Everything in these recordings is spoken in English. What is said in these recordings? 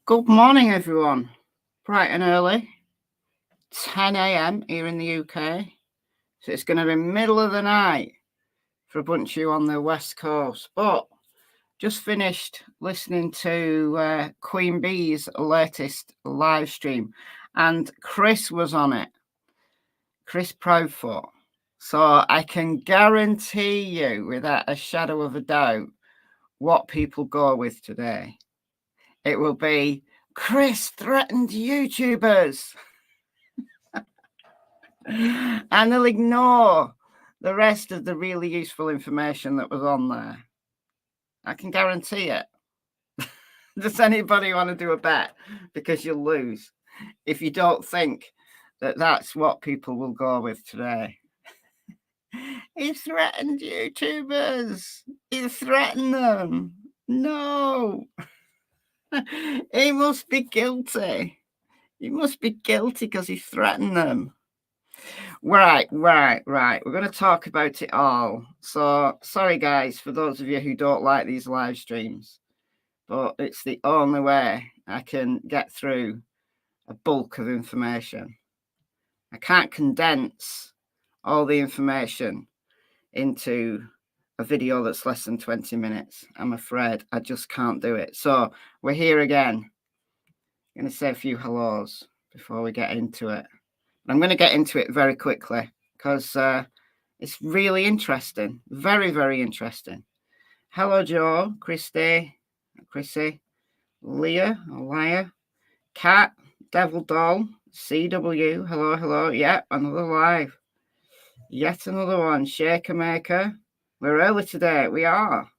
Good morning, everyone. Bright and early, 10 a.m. here in the UK. So it's going to be middle of the night for a bunch of you on the West Coast. But just finished listening to Queen Bee's latest live stream, and Chris was on it. Chris Proudfoot. So I can guarantee you, without a shadow of a doubt, what people go with today. It will be Chris threatened YouTubers. And they'll ignore the rest of the really useful information that was on there. I can guarantee it. Does anybody want to do a bet? Because you'll lose if you don't think that that's what people will go with today. He threatened YouTubers. He threatened them. No. He must be guilty. He must be guilty because he threatened them. Right. We're going to talk about it all. So, sorry, guys, for those of you who don't like these live streams, but it's the only way I can get through a bulk of information. I can't condense all the information into a video that's less than 20 minutes. I'm afraid I just can't do it. So, we're here again. I'm going to say a few hellos before we get into it. I'm going to get into it very quickly because it's really interesting. Very, very interesting. Hello, Joe, Chrissy, Leah, Cat, Devil Doll, CW. Hello. Yeah, another live. Yet another one. Shaker Maker. We're early today. We are.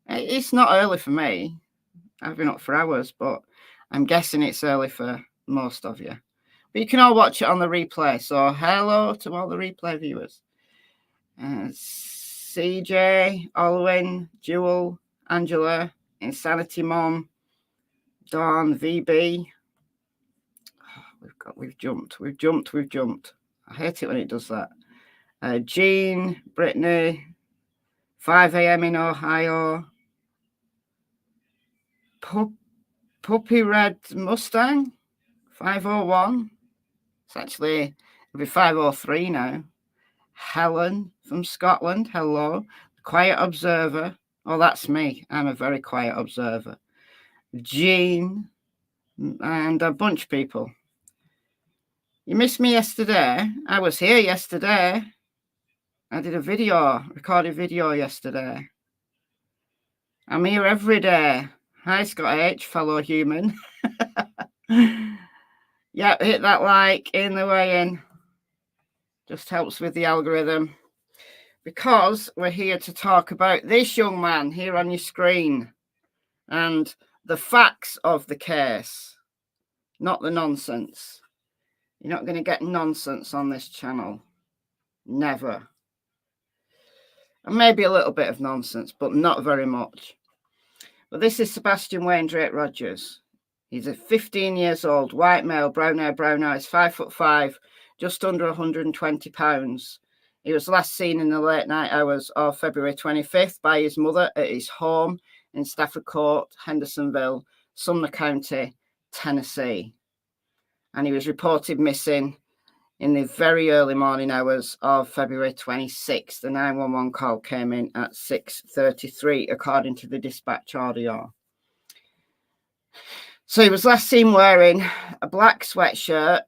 It's not early for me. I've been up for hours, but I'm guessing it's early for most of you. But you can all watch it on the replay. So hello to all the replay viewers. CJ, Olwyn, Jewel, Angela, Insanity Mom, Dawn, VB. We've jumped. I hate it when it does that. Jean, Brittany, 5 a.m. in Ohio. Puppy Red Mustang, 501. It's actually, it'll be 503 now. Helen from Scotland, hello. Quiet Observer. Oh, that's me. I'm a very quiet observer. Jean, and a bunch of people. You missed me yesterday. I was here yesterday. I did a recorded video yesterday. I'm here every day. Hi, Scott H, fellow human. Yeah, hit that like in the way in. Just helps with the algorithm. Because we're here to talk about this young man here on your screen and the facts of the case, not the nonsense. You're not going to get nonsense on this channel. Never. And maybe a little bit of nonsense, but not very much. But this is Sebastian Rogers. He's a 15 years old, white male, brown hair, brown eyes, 5'5", just under 120 pounds. He was last seen in the late night hours of February 25th by his mother at his home in Stafford Court, Hendersonville, Sumner County, Tennessee. And he was reported missing in the very early morning hours of February 26th. The 911 call came in at 6:33, according to the dispatch audio. So he was last seen wearing a black sweatshirt,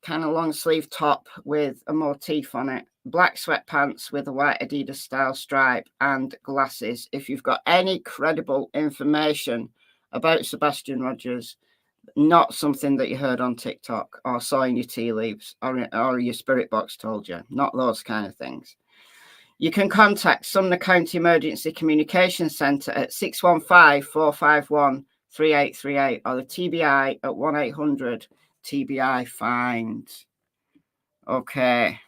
kind of long sleeve top with a motif on it, black sweatpants with a white Adidas style stripe, and glasses. If you've got any credible information about Sebastian Rogers, not something that you heard on TikTok or saw in your tea leaves or your spirit box told you, not those kind of things, you can contact Sumner County Emergency Communications Centre at 615-451-3838 or the TBI at 1-800-TBI-FIND. Okay.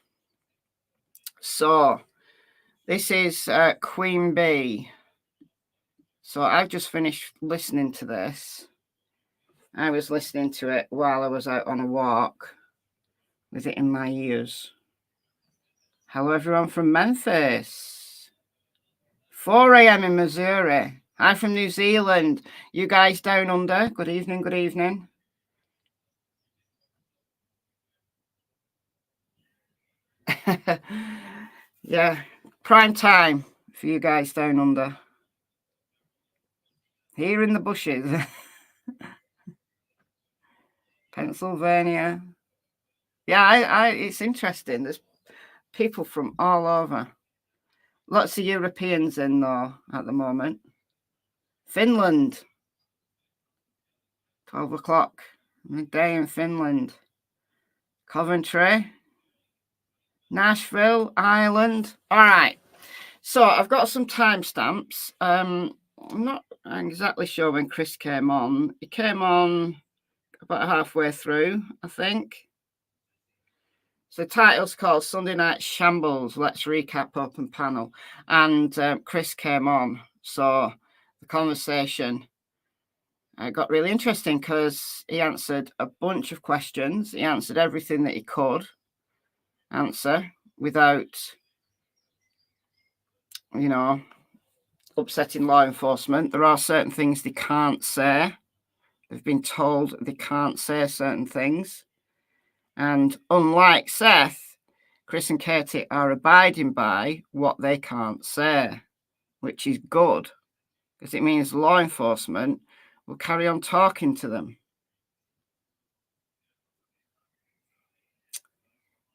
So, this is Queen Bee. So, I've just finished listening to this. I was listening to it while I was out on a walk with it in my ears. Hello, everyone from Memphis. 4 a.m. in Missouri. Hi from New Zealand. You guys down under, good evening, good evening. Yeah, prime time for you guys down under. Here in the bushes. Pennsylvania. Yeah, it's interesting. There's people from all over. Lots of Europeans in though at the moment. Finland. 12 o'clock. Midday in Finland. Coventry. Nashville, Ireland. All right. So I've got some timestamps. I'm not exactly sure when Chris came on. He came on about halfway through, I think. So the title's called Sunday Night Shambles. Let's recap open panel. And Chris came on. So the conversation got really interesting because he answered a bunch of questions. He answered everything that he could answer without, you know, upsetting law enforcement. There are certain things they can't say. They've been told they can't say certain things. And unlike Seth, Chris and Katie are abiding by what they can't say, which is good, because it means law enforcement will carry on talking to them.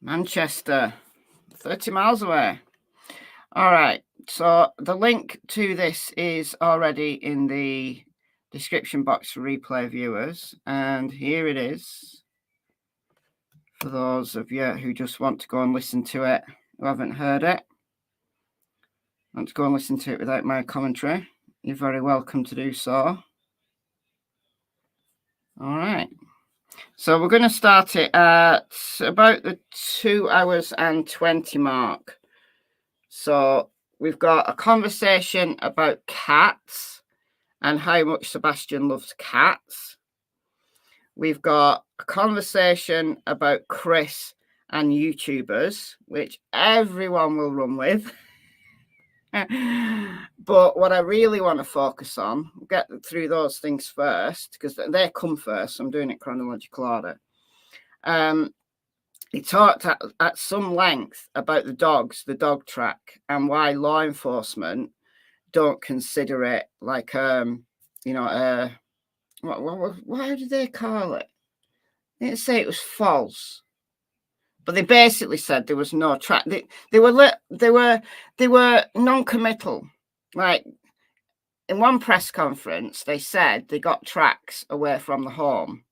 Manchester, 30 miles away. All right. So the link to this is already in the description box for replay viewers. And here it is for those of you who just want to go and listen to it, who haven't heard it. Want to go and listen to it without my commentary. You're very welcome to do so. All right. So we're going to start it at about the 2 hours and 20 mark. So we've got a conversation about cats and how much Sebastian loves cats. We've got a conversation about Chris and YouTubers, which everyone will run with. But what I really want to focus on, get through those things first, because they come first. So I'm doing it chronological order. He talked at some length about the dogs, the dog track, and why law enforcement don't consider it like, you know, what did they call it? They didn't say it was false, but they basically said there was no track. They were non-committal. Like in one press conference, they said they got tracks away from the home.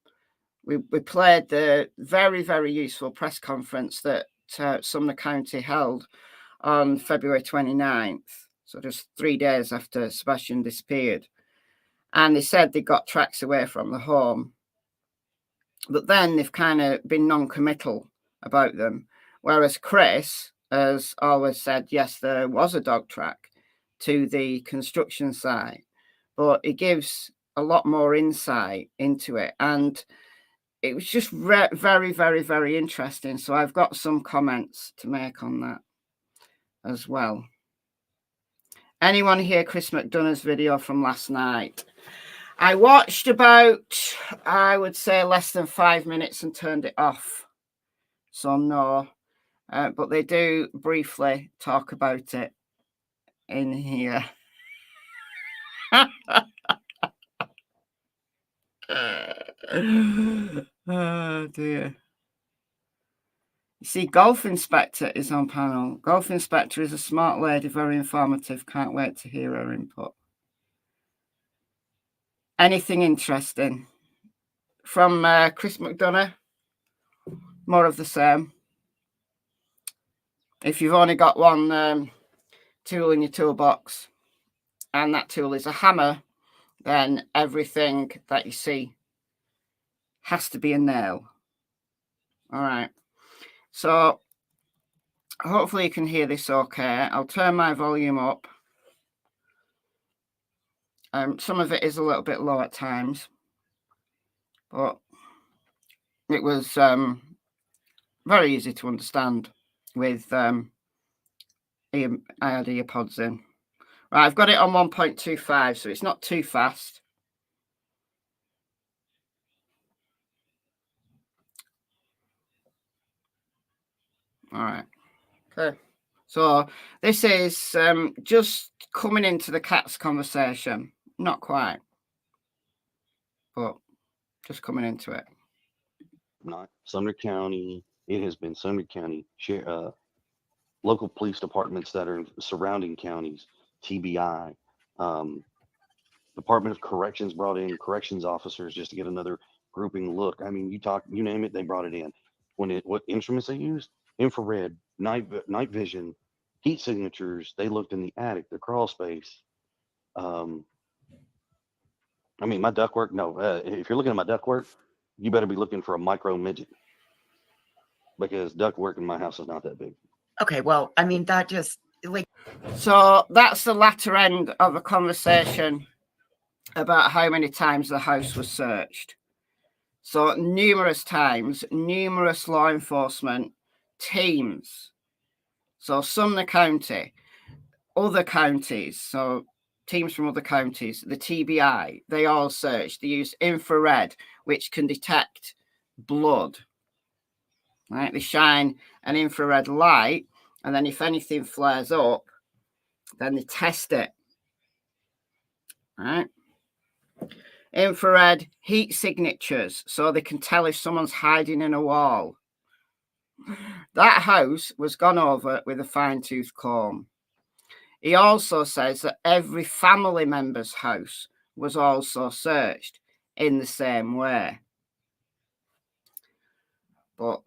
We played the very, very useful press conference that Sumner County held on February 29th. So just 3 days after Sebastian disappeared. And they said they got tracks away from the home. But then they've kind of been non-committal about them. Whereas Chris has always said, yes, there was a dog track to the construction site. But it gives a lot more insight into it. And it was just very, very, very interesting. So I've got some comments to make on that as well. Anyone hear Chris McDonough's video from last night? I watched about, I would say, less than 5 minutes and turned it off. So no, but they do briefly talk about it in here. Oh dear. You see, Golf Inspector is on panel. Golf Inspector is a smart lady, very informative. Can't wait to hear her input. Anything interesting from Chris McDonough? More of the same. If you've only got one tool in your toolbox, and that tool is a hammer, then everything that you see has to be a nail. All right. So hopefully you can hear this okay. I'll turn my volume up. Some of it is a little bit low at times, but it was very easy to understand with I had earpods in. Right, I've got it on 1.25, so it's not too fast. All right. Okay. So this is just coming into the cats conversation. Not quite, but just coming into it. Not Sumner County. It has been Sumner County, local police departments that are in surrounding counties, TBI, Department of Corrections brought in corrections officers just to get another grouping look. I mean, you name it, they brought it in. What instruments they used? Infrared, night vision, heat signatures. They looked in the attic, the crawl space. I mean, my ductwork. No, if you're looking at my ductwork, you better be looking for a micro midget because ductwork in my house is not that big. Okay, well, I mean, that just like. So that's the latter end of a conversation about how many times the house was searched. So numerous times, numerous law enforcement teams. So Sumner County, other counties, so teams from other counties, the TBI, they all searched. They use infrared, which can detect blood. Right? They shine an infrared light, and then if anything flares up, then they test it. Right? Infrared heat signatures, so they can tell if someone's hiding in a wall. That house was gone over with a fine-tooth comb. He also says that every family member's house was also searched in the same way. But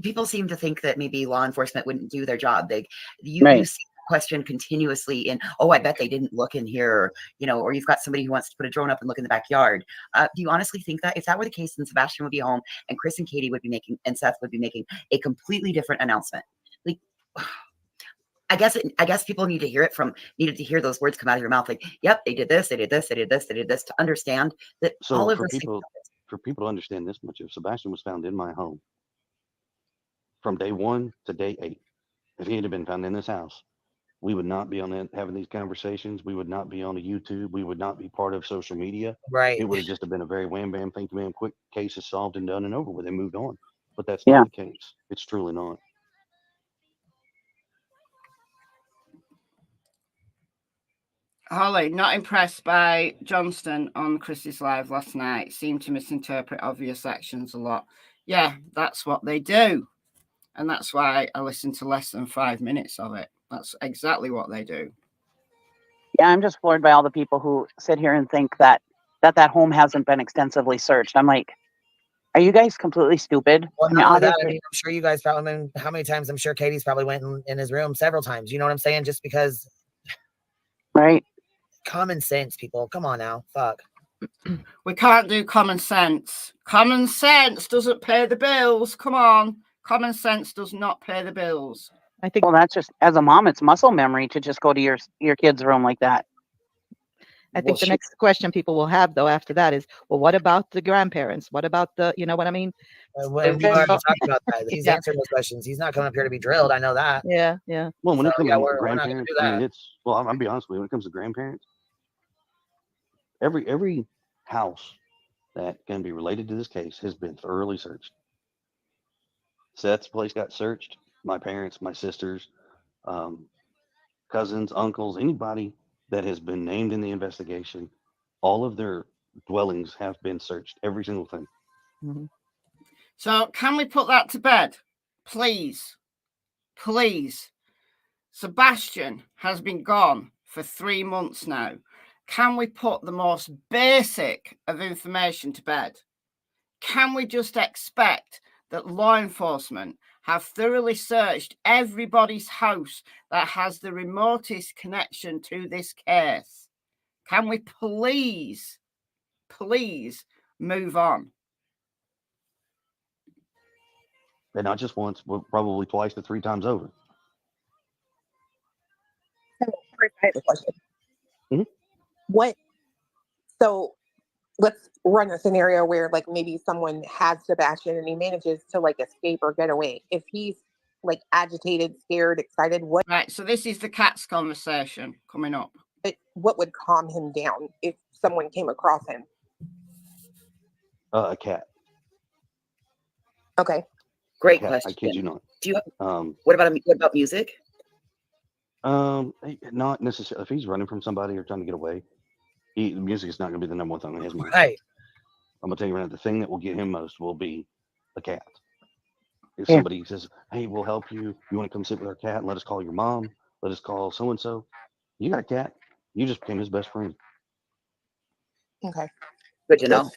people seem to think that maybe law enforcement wouldn't do their job. You see the question continuously in, oh, I bet they didn't look in here, or you've got somebody who wants to put a drone up and look in the backyard. Do you honestly think that if that were the case, then Sebastian would be home and Chris and Katie would be making, and Seth would be making a completely different announcement? Like, I guess people needed to hear those words come out of your mouth. Like, yep, they did this, they did this, they did this, they did this, to understand that all of this. For people to understand this much, if Sebastian was found in my home from day 1 to day 8, if he had been found in this house, we would not be having these conversations. We would not be on a YouTube. We would not be part of social media. Right. It would have just been a very wham bam, thank you ma'am, quick case is solved and done and over with and moved on. But that's not the case. It's truly not. Holly, not impressed by Johnston on Chris's live last night. Seemed to misinterpret obvious actions a lot. Yeah, that's what they do. And that's why I listen to less than 5 minutes of it. That's exactly what they do. Yeah, I'm just floored by all the people who sit here and think that home hasn't been extensively searched. I'm like, are you guys completely stupid? Well, I'm sure you guys probably, how many times I'm sure Katie's probably went in his room several times. You know what I'm saying? Just because. Right. Common sense, people. Come on now. Fuck. We can't do common sense. Common sense doesn't pay the bills. Come on. Common sense does not pay the bills. I think. Well, that's just, as a mom, it's muscle memory to just go to your kid's room like that. I think the next question people will have, though, after that is, well, what about the grandparents? What about the, you know what I mean? We've already talked about that. He's answered those questions. He's not coming up here to be drilled. I know that. Yeah. Well, when it comes to grandparents, I mean, I'll be honest with you. When it comes to grandparents, every house that can be related to this case has been thoroughly searched. Seth's place got searched. My parents, my sisters, cousins, uncles, anybody that has been named in the investigation, all of their dwellings have been searched. Every single thing. Mm-hmm. So can we put that to bed? Please. Sebastian has been gone for 3 months now. Can we put the most basic of information to bed? Can we just expect that law enforcement have thoroughly searched everybody's house that has the remotest connection to this case? Can we please move on? And not just once, but probably twice to 3 times over. I have a question. Mm-hmm. So let's run a scenario where like maybe someone has Sebastian and he manages to like escape or get away. If he's like agitated, scared, excited? Right. So this is the cat's conversation coming up. What would calm him down if someone came across him? A cat. Okay. Great cat, question. I kid you not. Do you have, what about music? Not necessarily. If he's running from somebody or trying to get away, the music is not going to be the number one thing on his mind. Right. I'm going to tell you right now, the thing that will get him most will be a cat. If somebody says, hey, we'll help you. You want to come sit with our cat and let us call your mom? Let us call so-and-so. You got a cat. You just became his best friend. Okay. Good to know.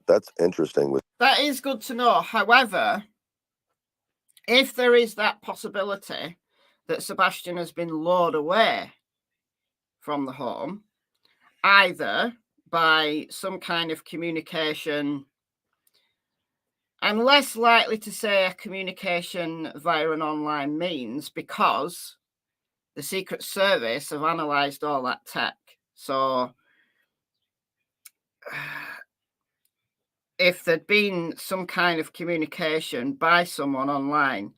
That's interesting. That is good to know. However, if there is that possibility that Sebastian has been lured away from the home, either by some kind of communication, I'm less likely to say a communication via an online means, because the Secret Service have analysed all that tech. So if there'd been some kind of communication by someone online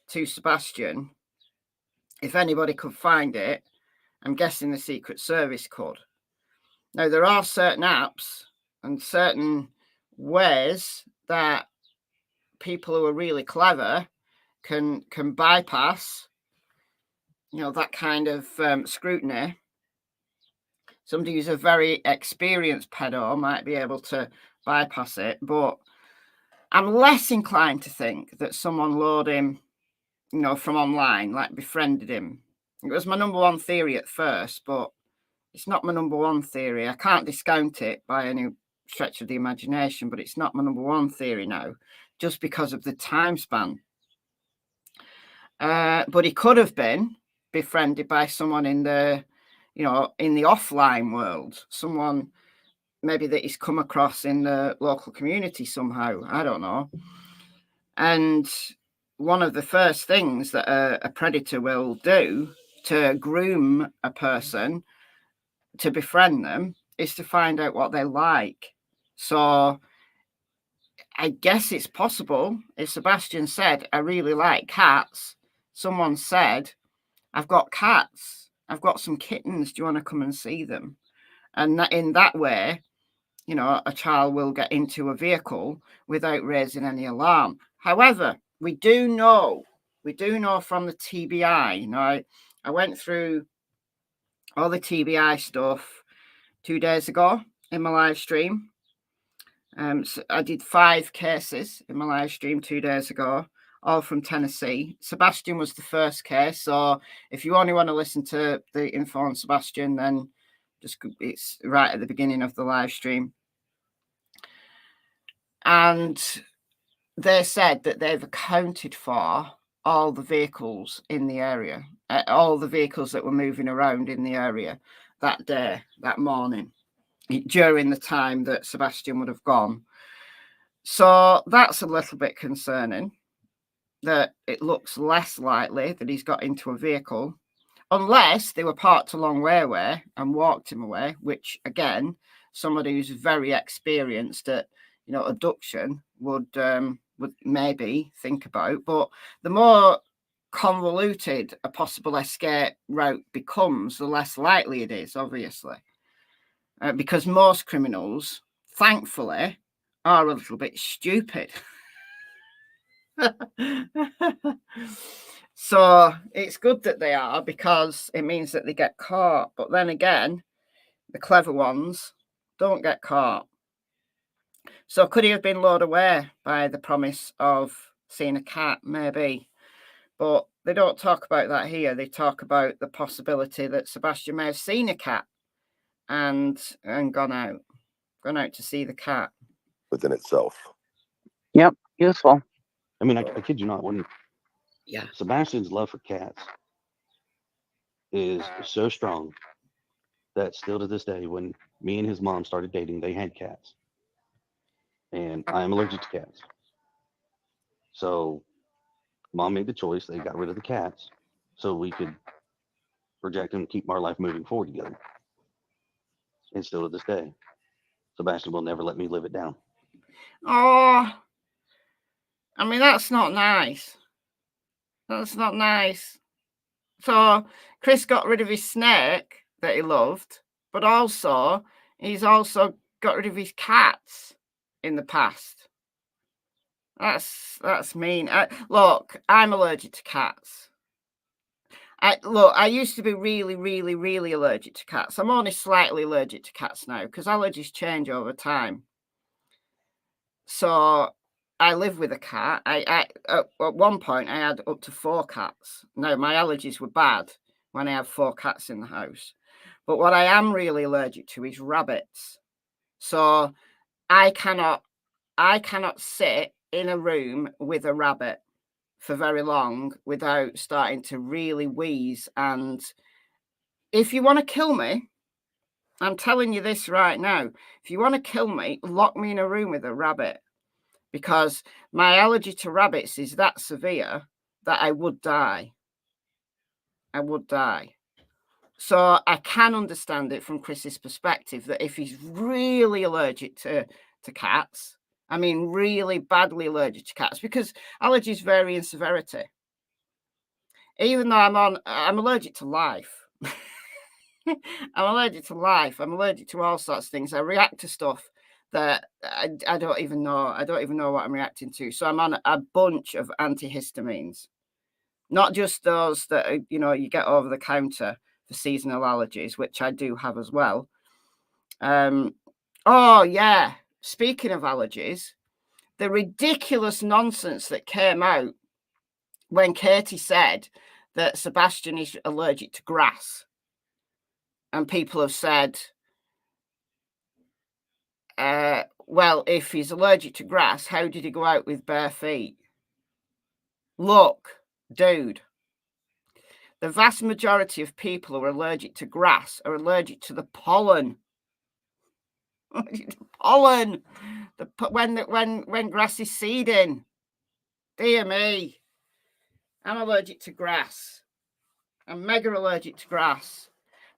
to Sebastian, if anybody could find it, I'm guessing the Secret Service could. Now, there are certain apps and certain ways that people who are really clever can bypass, that kind of scrutiny. Somebody who's a very experienced pedo might be able to bypass it, but I'm less inclined to think that someone lured him, from online, like befriended him. It was my number one theory at first, but it's not my number one theory. I can't discount it by any stretch of the imagination, but it's not my number one theory now, just because of the time span. But he could have been befriended by someone in the, in the offline world, someone maybe that he's come across in the local community somehow. I don't know. And one of the first things that a predator will do to groom a person to befriend them is to find out what they like. So I guess it's possible if Sebastian said, I really like cats, someone said, I've got cats, I've got some kittens, do you want to come and see them? And that, in that way, a child will get into a vehicle without raising any alarm. However, we do know from the TBI, I went through all the TBI stuff 2 days ago in my live stream. So I did 5 cases in my live stream 2 days ago, all from Tennessee. Sebastian was the first case. So if you only want to listen to the info on Sebastian, then it's right at the beginning of the live stream. And they said that they've accounted for all the vehicles in the area, all the vehicles that were moving around in the area that day, that morning, during the time that Sebastian would have gone. So that's a little bit concerning, that it looks less likely that he's got into a vehicle, unless they were parked a long way away and walked him away, which, again, somebody who's very experienced at, abduction would maybe think about. But the more convoluted a possible escape route becomes, the less likely it is, obviously. Because most criminals, thankfully, are a little bit stupid. So it's good that they are, because it means that they get caught. But then again, the clever ones don't get caught. So could he have been lured away by the promise of seeing a cat? Maybe. But they don't talk about that here. They talk about the possibility that Sebastian may have seen a cat and gone out to see the cat. Within itself. Yep, useful. I mean, I kid you not, when Yeah. Sebastian's love for cats is so strong that still to this day, when me and his mom started dating, they had cats. And I am allergic to cats. So mom made the choice. They got rid of the cats so we could project and keep our life moving forward together. And still to this day, Sebastian will never let me live it down. Oh, I mean, that's not nice. That's not nice. So Chris got rid of his snake that he loved, but also he's also got rid of his cats in the past. That's mean. Look, I'm allergic to cats. I used to be really, really, really allergic to cats. I'm only slightly allergic to cats now because allergies change over time. So I live with a cat. At one point I had up to 4 cats. Now my allergies were bad when I had 4 cats in the house. But what I am really allergic to is rabbits. So I cannot sit in a room with a rabbit for very long without starting to really wheeze. And if you want to kill me, I'm telling you this right now, if you want to kill me, lock me in a room with a rabbit, because my allergy to rabbits is that severe that I would die. I would die. So I can understand it from Chris's perspective that if he's really allergic to cats, I mean really badly allergic to cats, because allergies vary in severity. Even though I'm allergic to life. I'm allergic to life. I'm allergic to all sorts of things. I react to stuff that I don't even know. I don't even know what I'm reacting to. So I'm on a bunch of antihistamines, not just those that you get over the counter for seasonal allergies, which I do have as well. Oh yeah. Speaking of allergies, the ridiculous nonsense that came out when Katie said that Sebastian is allergic to grass. And people have said, well, if he's allergic to grass, how did he go out with bare feet? Look, dude, the vast majority of people who are allergic to grass are allergic to the pollen. Pollen. When grass is seeding. Dear me. I'm allergic to grass. I'm mega allergic to grass.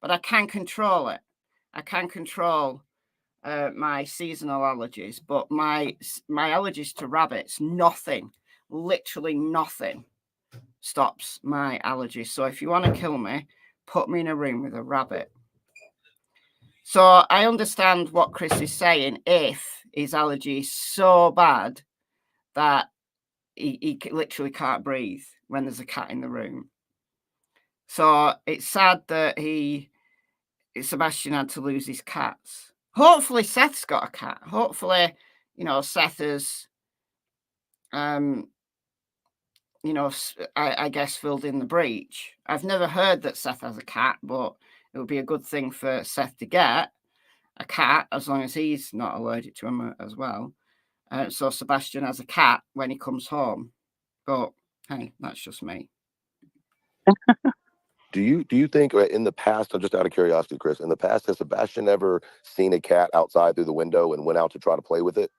But I can control it. I can control my seasonal allergies, but my allergies to rabbits, nothing, literally nothing stops my allergies. So if you want to kill me, put me in a room with a rabbit. So I understand what Chris is saying. If his allergy is so bad that he literally can't breathe when there's a cat in the room. So it's sad that Sebastian had to lose his cats. Hopefully Seth's got a cat. Hopefully, Seth has, I guess filled in the breach. I've never heard that Seth has a cat, but it would be a good thing for Seth to get a cat, as long as he's not allergic to him as well. So Sebastian has a cat when he comes home. But hey, that's just me. Do you think in the past, I'm just out of curiosity, Chris, in the past, has Sebastian ever seen a cat outside through the window and went out to try to play with it?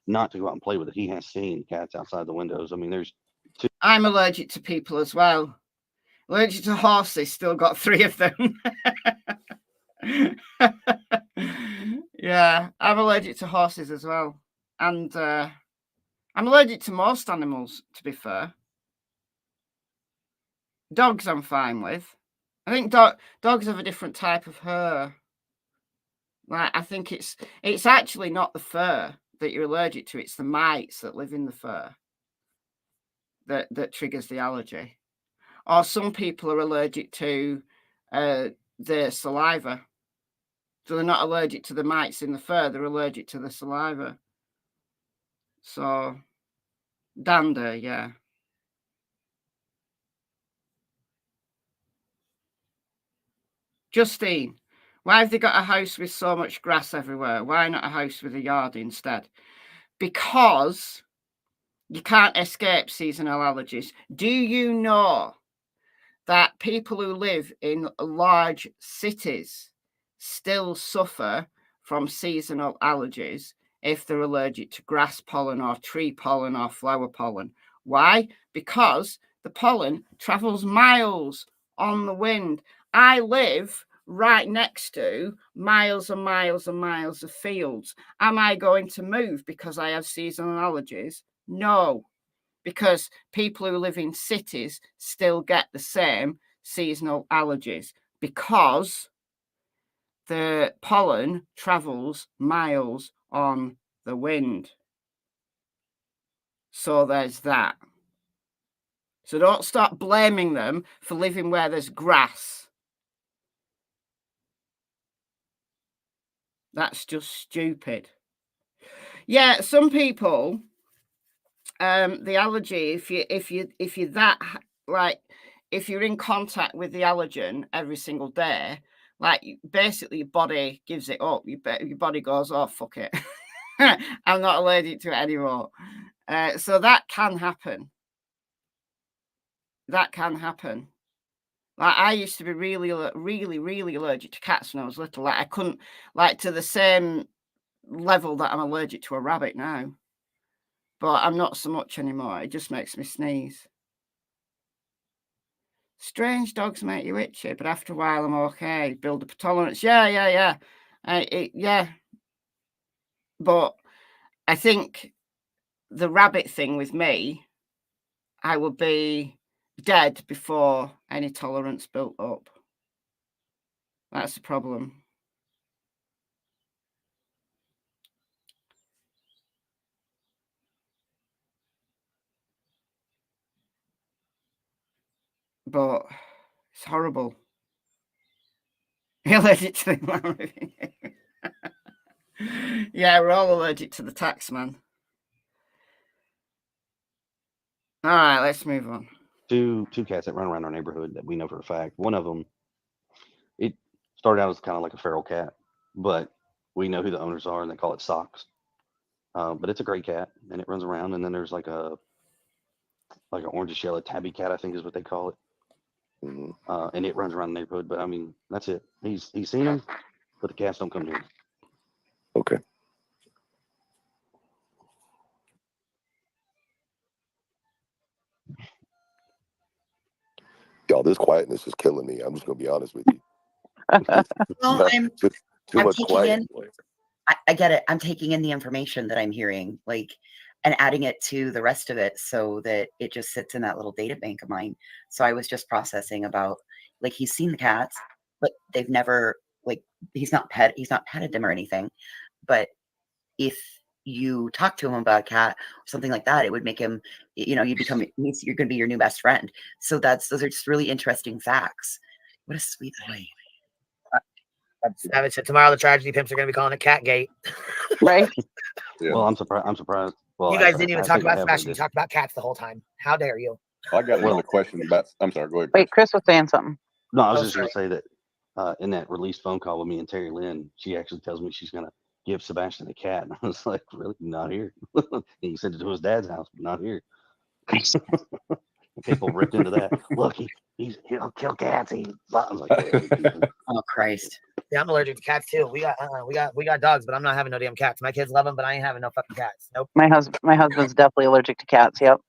Not to go out and play with it. He has seen cats outside the windows. I mean, there's 2. I'm allergic to people as well. Allergic to horses, still got 3 of them. Yeah, I'm allergic to horses as well. And I'm allergic to most animals, to be fair. Dogs I'm fine with. I think dogs have a different type of hair. Like, I think it's actually not the fur that you're allergic to. It's the mites that live in the fur that triggers the allergy. Or some people are allergic to the saliva. So they're not allergic to the mites in the fur. They're allergic to the saliva. So, dander, yeah. Justine, why have they got a house with so much grass everywhere? Why not a house with a yard instead? Because you can't escape seasonal allergies. Do you know that people who live in large cities still suffer from seasonal allergies if they're allergic to grass pollen or tree pollen or flower pollen? Why? Because the pollen travels miles on the wind. I live right next to miles and miles and miles of fields. Am I going to move because I have seasonal allergies? No, because people who live in cities still get the same seasonal allergies because the pollen travels miles on the wind. So there's that. So don't start blaming them for living where there's grass. That's just stupid. Yeah, some people, the allergy, if you're that, like, if you're in contact with the allergen every single day, like, basically your body gives it up. Your body goes, oh, fuck it. I'm not allergic to it anymore. So that can happen. That can happen. Like, I used to be really allergic to cats when I was little. Like, I couldn't, like, to the same level that I'm allergic to a rabbit now. But I'm not so much anymore. It just makes me sneeze. Strange dogs make you itchy, but after a while I'm okay. Build up a tolerance. Yeah. Yeah. But I think the rabbit thing with me, I would be dead before any tolerance built up. That's the problem. But it's horrible. You're allergic to the yeah, we're all allergic to the tax man. All right, let's move on. Two cats that run around our neighborhood that we know for a fact. One of them, it started out as kind of like a feral cat, but we know who the owners are and they call it Socks. But it's a great cat and it runs around. And then there's like an orangish yellow tabby cat, I think is what they call it. And it runs around the neighborhood. But I mean, that's it. He's seen them, but the cats don't come near him. Okay. Y'all, this quietness is killing me. I'm just gonna be honest with you. Well, I'm Too much taking quiet. I get it. I'm taking in the information that I'm hearing, like, and adding it to the rest of it so that it just sits in that little data bank of mine. So I was just processing about, like, he's seen the cats, but they've never, like, he's not petted them or anything. But if you talk to him about a cat or something like that, it would make him, you're going to be your new best friend. So those are just really interesting facts. What a sweet boy. Savage said tomorrow the tragedy pimps are going to be calling it Catgate. Right? Yeah. Well, I'm surprised. Well, you guys didn't even talk about Sebastian. You talked about cats the whole time. How dare you? I got another question about. I'm sorry. Go ahead. Wait, Chris was saying something. No, I was just going to say that in that released phone call with me and Terry Lynn, she actually tells me she's going to give Sebastian a cat. And I was like, really? Not here. He sent it to his dad's house, but not here. People ripped into that. Look, he'll kill cats. I was like, oh Christ. Yeah, I'm allergic to cats too. We got dogs, but I'm not having no damn cats. My kids love them, but I ain't having no fucking cats. Nope. My husband's definitely allergic to cats. Yep.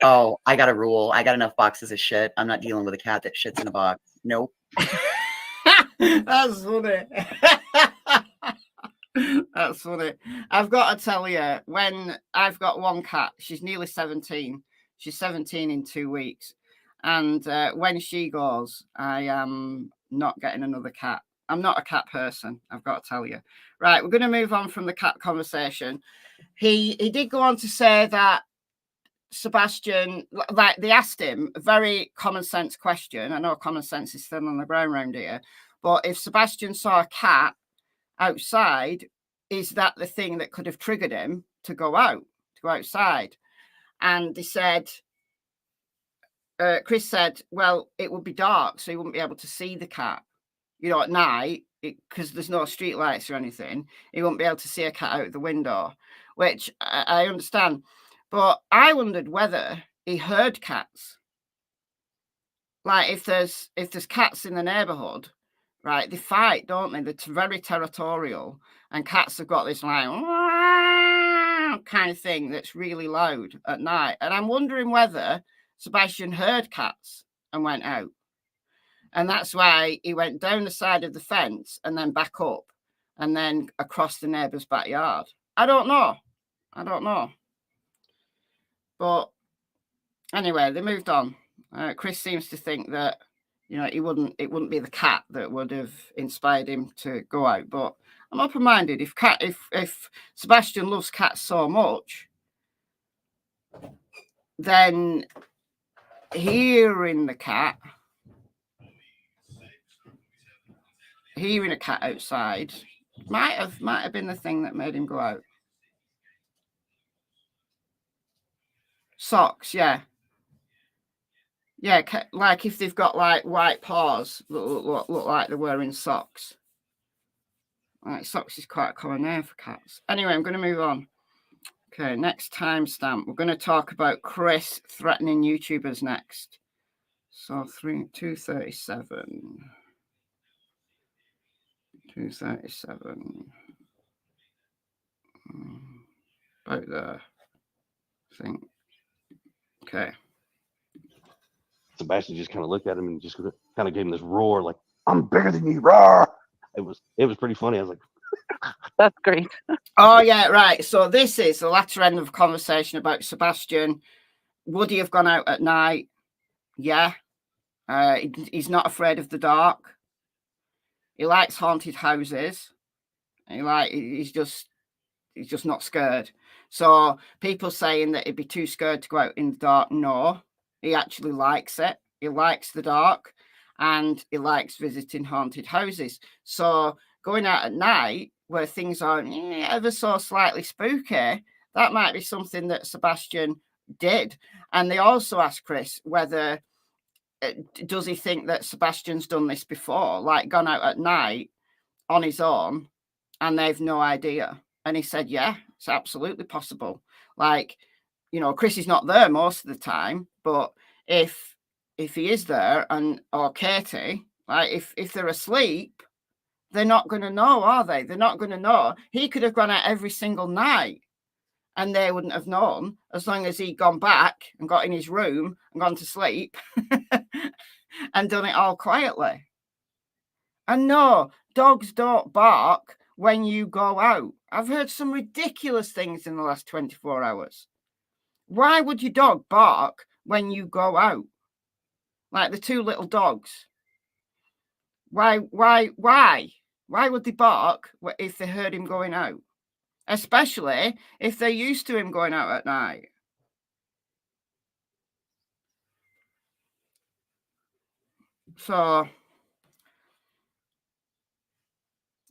Oh, I got a rule. I got enough boxes of shit. I'm not dealing with a cat that shits in a box. Nope. That's funny. That's funny. I've got to tell you, when I've got one cat, she's nearly 17. She's 17 in 2 weeks. And when she goes, I am not getting another cat. I'm not a cat person, I've got to tell you. Right, we're going to move on from the cat conversation. He did go on to say that Sebastian, like, they asked him a very common sense question. I know common sense is still on the ground around here, but if Sebastian saw a cat outside, is that the thing that could have triggered him to go outside? And they said, Chris said, well, it would be dark, so he wouldn't be able to see the cat, at night, because there's no street lights or anything. He won't be able to see a cat out the window, which I understand. But I wondered whether he heard cats. Like, if there's cats in the neighborhood, right, they fight, don't they? They're very territorial, and cats have got this like kind of thing that's really loud at night. And I'm wondering whether Sebastian heard cats and went out. And that's why he went down the side of the fence and then back up and then across the neighbour's backyard. I don't know. But Anyway, they moved on. Chris seems to think that, you know, it wouldn't be the cat that would have inspired him to go out. But I'm open-minded. If Sebastian loves cats so much, then hearing a cat outside might have been the thing that made him go out. Socks, yeah. Yeah, like if they've got like white paws that look like they're wearing socks. Like socks is quite a common name for cats. Anyway, I'm going to move on. Okay, next timestamp. We're going to talk about Chris threatening YouTubers next. So 237. 237. About there. I think. Okay. Sebastian just kind of looked at him and just kind of gave him this roar, like, "I'm bigger than you!" Roar. It was pretty funny. I was like, That's great. Oh yeah, right. So this is the latter end of a conversation about Sebastian. Would he have gone out at night? Yeah. He's not afraid of the dark. He likes haunted houses. He's just not scared. So people saying that he'd be too scared to go out in the dark, no. He actually likes it. He likes the dark, and he likes visiting haunted houses. So going out at night where things are ever so slightly spooky, that might be something that Sebastian did. And they also asked Chris whether does he think that Sebastian's done this before, like gone out at night on his own and they've no idea. And he said, yeah, it's absolutely possible. Like, you know, Chris is not there most of the time, but if he is there, or Katie, like if they're asleep, they're not going to know, are they? They're not going to know. He could have gone out every single night and they wouldn't have known, as long as he'd gone back and got in his room and gone to sleep and done it all quietly. And no, dogs don't bark when you go out. I've heard some ridiculous things in the last 24 hours. Why would your dog bark when you go out? Like the two little dogs. Why would they bark if they heard him going out? Especially if they're used to him going out at night. So,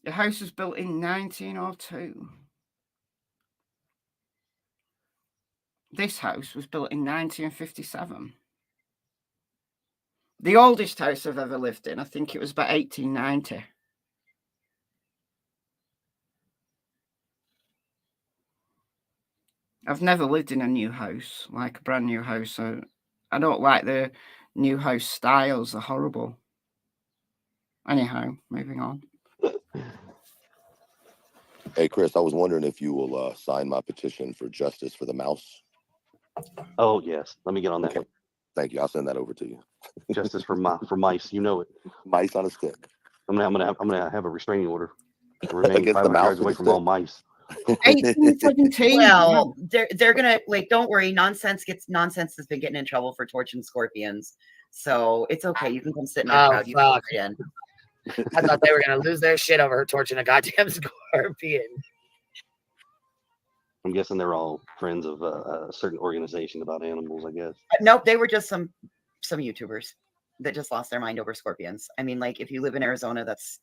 the house was built in 1902. This house was built in 1957. The oldest house I've ever lived in, I think it was about 1890. I've never lived in a new house, like a brand new house. I don't like the new house styles. They're horrible. Anyhow, moving on. Hey, Chris, I was wondering if you will sign my petition for justice for the mouse. "Oh yes, let me get on that." Okay. Thank you. I'll send that over to you. Justice for mice, you know it. Mice on a stick. I'm gonna have a restraining order to remain Against the 500 mouse yards with away a from all stick. mice. 1817. Well, they're gonna like. Don't worry. Nonsense has been getting in trouble for torching scorpions, so it's okay. You can come sit in our crowd. You can Fuck. sit in. I thought they were gonna lose their shit over her torching a goddamn scorpion. I'm guessing they're all friends of a certain organization about animals, I guess. Nope, they were just some YouTubers that just lost their mind over scorpions. I mean, like if you live in Arizona, that's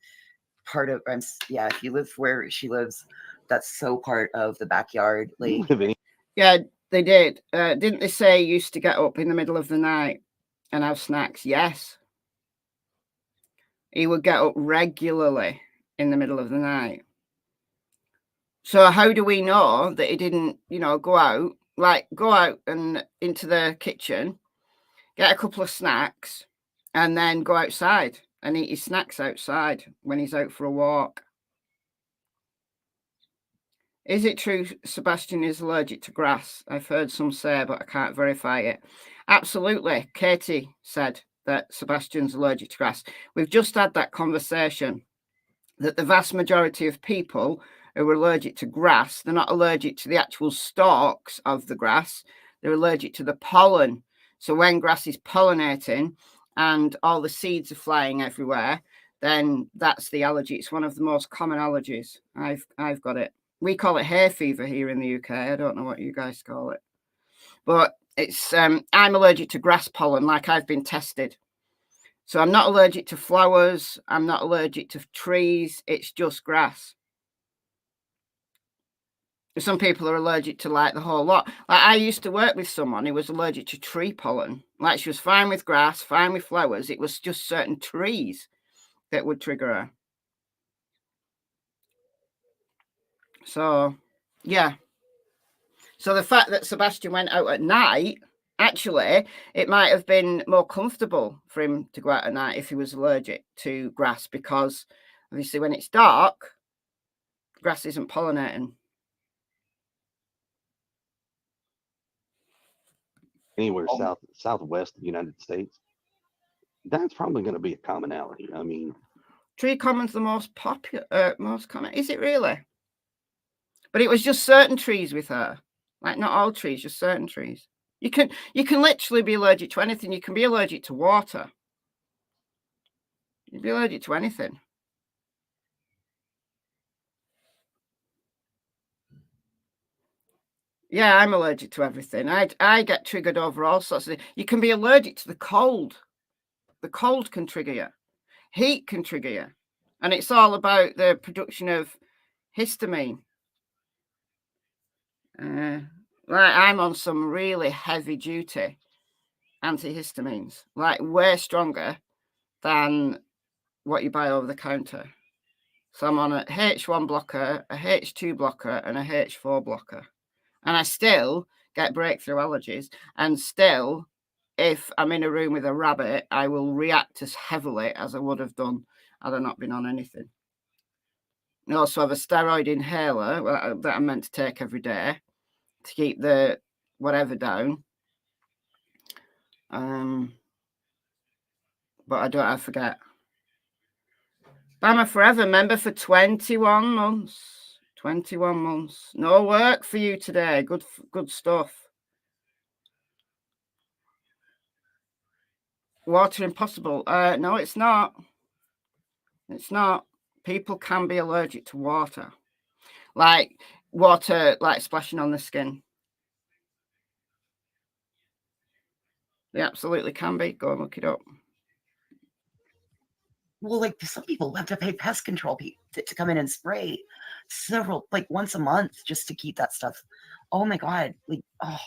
part of. Yeah, if you live where she lives, that's so part of the backyard. Like, yeah, they did. Didn't they say you used to get up in the middle of the night and have snacks? Yes. He would get up regularly in the middle of the night. So how do we know that he didn't, go out and into the kitchen, get a couple of snacks, and then go outside and eat his snacks outside when he's out for a walk? Is it true Sebastian is allergic to grass? I've heard some say, but I can't verify it. Absolutely. Katie said that Sebastian's allergic to grass. We've just had that conversation that the vast majority of people who are allergic to grass, they're not allergic to the actual stalks of the grass. They're allergic to the pollen So when grass is pollinating and all the seeds are flying everywhere, then that's the allergy. It's one of the most common allergies. I've got it. We call it hay fever here in the UK. I don't know what you guys call it, but it's I'm allergic to grass pollen, like I've been tested. So I'm not allergic to flowers. I'm not allergic to trees. It's just grass. Some people are allergic to like the whole lot. Like I used to work with someone who was allergic to tree pollen. Like she was fine with grass, fine with flowers. It was just certain trees that would trigger her. So, yeah. So the fact that Sebastian went out at night, actually, it might have been more comfortable for him to go out at night if he was allergic to grass, because obviously when it's dark, grass isn't pollinating. Anywhere southwest of the United States, that's probably going to be a commonality. I mean, tree common's the most popular, most common. Is it really? But it was just certain trees with her, like not all trees, just certain trees. You can literally be allergic to anything. You can be allergic to water. You'd be allergic to anything. Yeah, I'm allergic to everything. I get triggered over all sorts of things. You can be allergic to the cold. The cold can trigger you. Heat can trigger you. And it's all about the production of histamine. Like I'm on some really heavy duty antihistamines, like way stronger than what you buy over the counter. So I'm on a H1 blocker, a H2 blocker, and a H4 blocker. And I still get breakthrough allergies. And still, if I'm in a room with a rabbit, I will react as heavily as I would have done had I not been on anything. I also have a steroid inhaler that I'm meant to take every day to keep the whatever down. But I forget. Bama Forever member for 21 months. 21 months. No work for you today. Good stuff. Water impossible. No, it's not. It's not. People can be allergic to water. Like water, like splashing on the skin. They absolutely can be. Go and look it up. Well, like some people have to pay pest control to come in and spray several, like once a month, just to keep that stuff. Oh my God! Like, oh.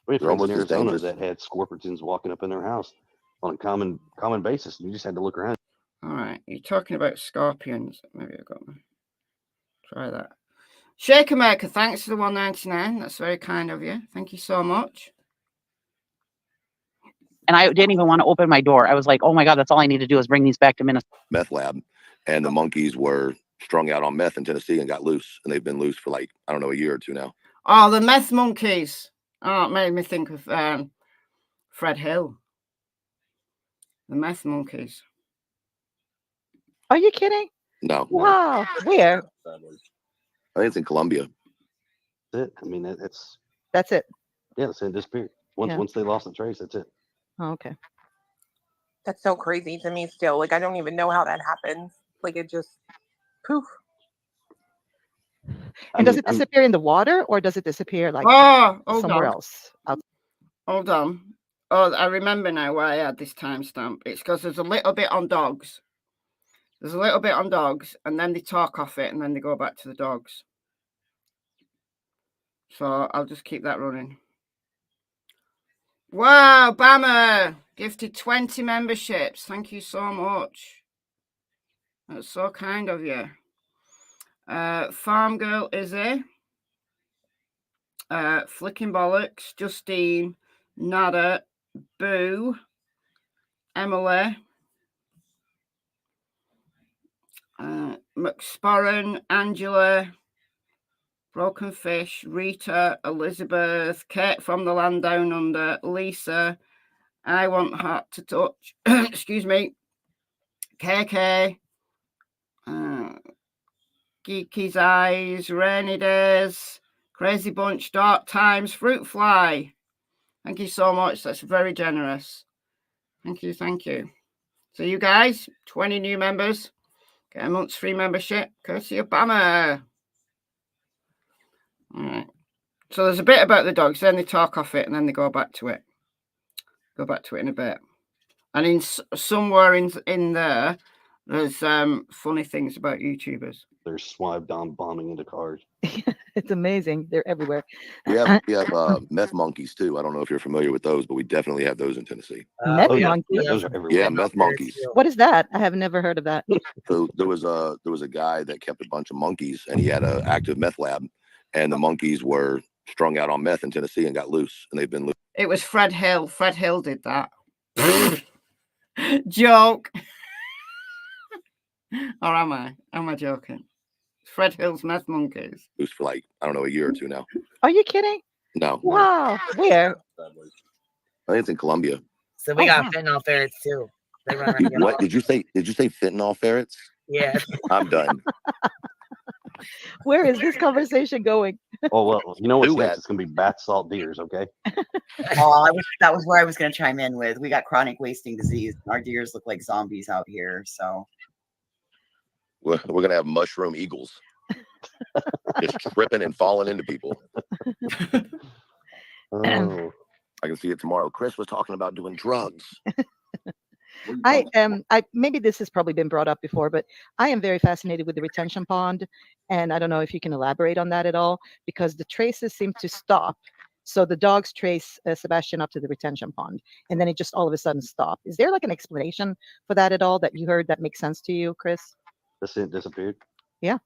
We had They're friends in almost as Arizona dangerous. that had scorpions walking up in their house on a common basis. You just had to look around. All right, you're talking about scorpions. Maybe I got one. Try that. Shake America, thanks for the $1.99. That's very kind of you. Thank you so much. And I didn't even want to open my door. I was like, oh my God, that's all I need to do is bring these back to Minnesota. Meth lab, and the monkeys were strung out on meth in Tennessee and got loose, and they've been loose for like, I don't know, a year or two now. Oh, the meth monkeys. Oh, it made me think of Fred Hill. The meth monkeys. Are you kidding? No. Wow. Where? I think it's in Colombia. That's it. I mean, it's That's it. yeah, it's disappeared. Once they lost the trace, that's it. Oh, okay. That's so crazy to me still. Like, I don't even know how that happens. Like, it just poof. And does it disappear in the water, or does it disappear like somewhere else? Hold on. Oh, I remember now why I had this timestamp. It's because there's a little bit on dogs. There's a little bit on dogs, and then they talk off it, and then they go back to the dogs. So I'll just keep that running. Wow, Bama gifted 20 memberships. Thank you so much. That's so kind of you. Farm Girl Izzy. Flicking Bollocks. Justine. Nada. Boo. Emily. McSporran. Angela. Broken Fish, Rita, Elizabeth, Kate from the Land Down Under, Lisa, I Want Heart to Touch, excuse me, KK, Geeky's Eyes, Rainy Days, Crazy Bunch, Dark Times, Fruit Fly. Thank you so much. That's very generous. Thank you. Thank you. So you guys, 20 new members, get a month's free membership, courtesy of Bammer. All right. So there's a bit about the dogs, then they talk off it, and then they go back to it. Go back to it in a bit. And in somewhere in there, there's funny things about YouTubers. There's Swipe Dom bombing into cars. It's amazing. They're everywhere. We have meth monkeys too. I don't know if you're familiar with those, but we definitely have those in Tennessee. Meth yeah, monkeys? those are everywhere. Yeah, meth monkeys. What is that? I have never heard of that. So there was a guy that kept a bunch of monkeys, and he had an active meth lab, and the monkeys were strung out on meth in Tennessee and got loose, and they've been loose. It was Fred Hill. Fred Hill did that. Joke. Or am I? Am I joking? Fred Hill's meth monkeys. Loose for like, I don't know, a year or two now. Are you kidding? No. Wow. Where? I think it's in Colombia. So we got fentanyl ferrets too. They run around here. What did you say? Did you say fentanyl ferrets? Yeah. I'm done. Where is this conversation going? Oh, well, you know what's Do next? that. It's going to be bath salt deers, okay? That was where I was going to chime in with. We got chronic wasting disease. Our deers look like zombies out here. So We're gonna have mushroom eagles, just tripping and falling into people. Oh, I can see it tomorrow. Chris was talking about doing drugs. I maybe this has probably been brought up before, but I am very fascinated with the retention pond, and I don't know if you can elaborate on that at all, because the traces seem to stop. So the dogs trace Sebastian up to the retention pond, and then it just all of a sudden stopped. Is there like an explanation for that at all that you heard that makes sense to you, Chris? the scent disappeared. Yeah.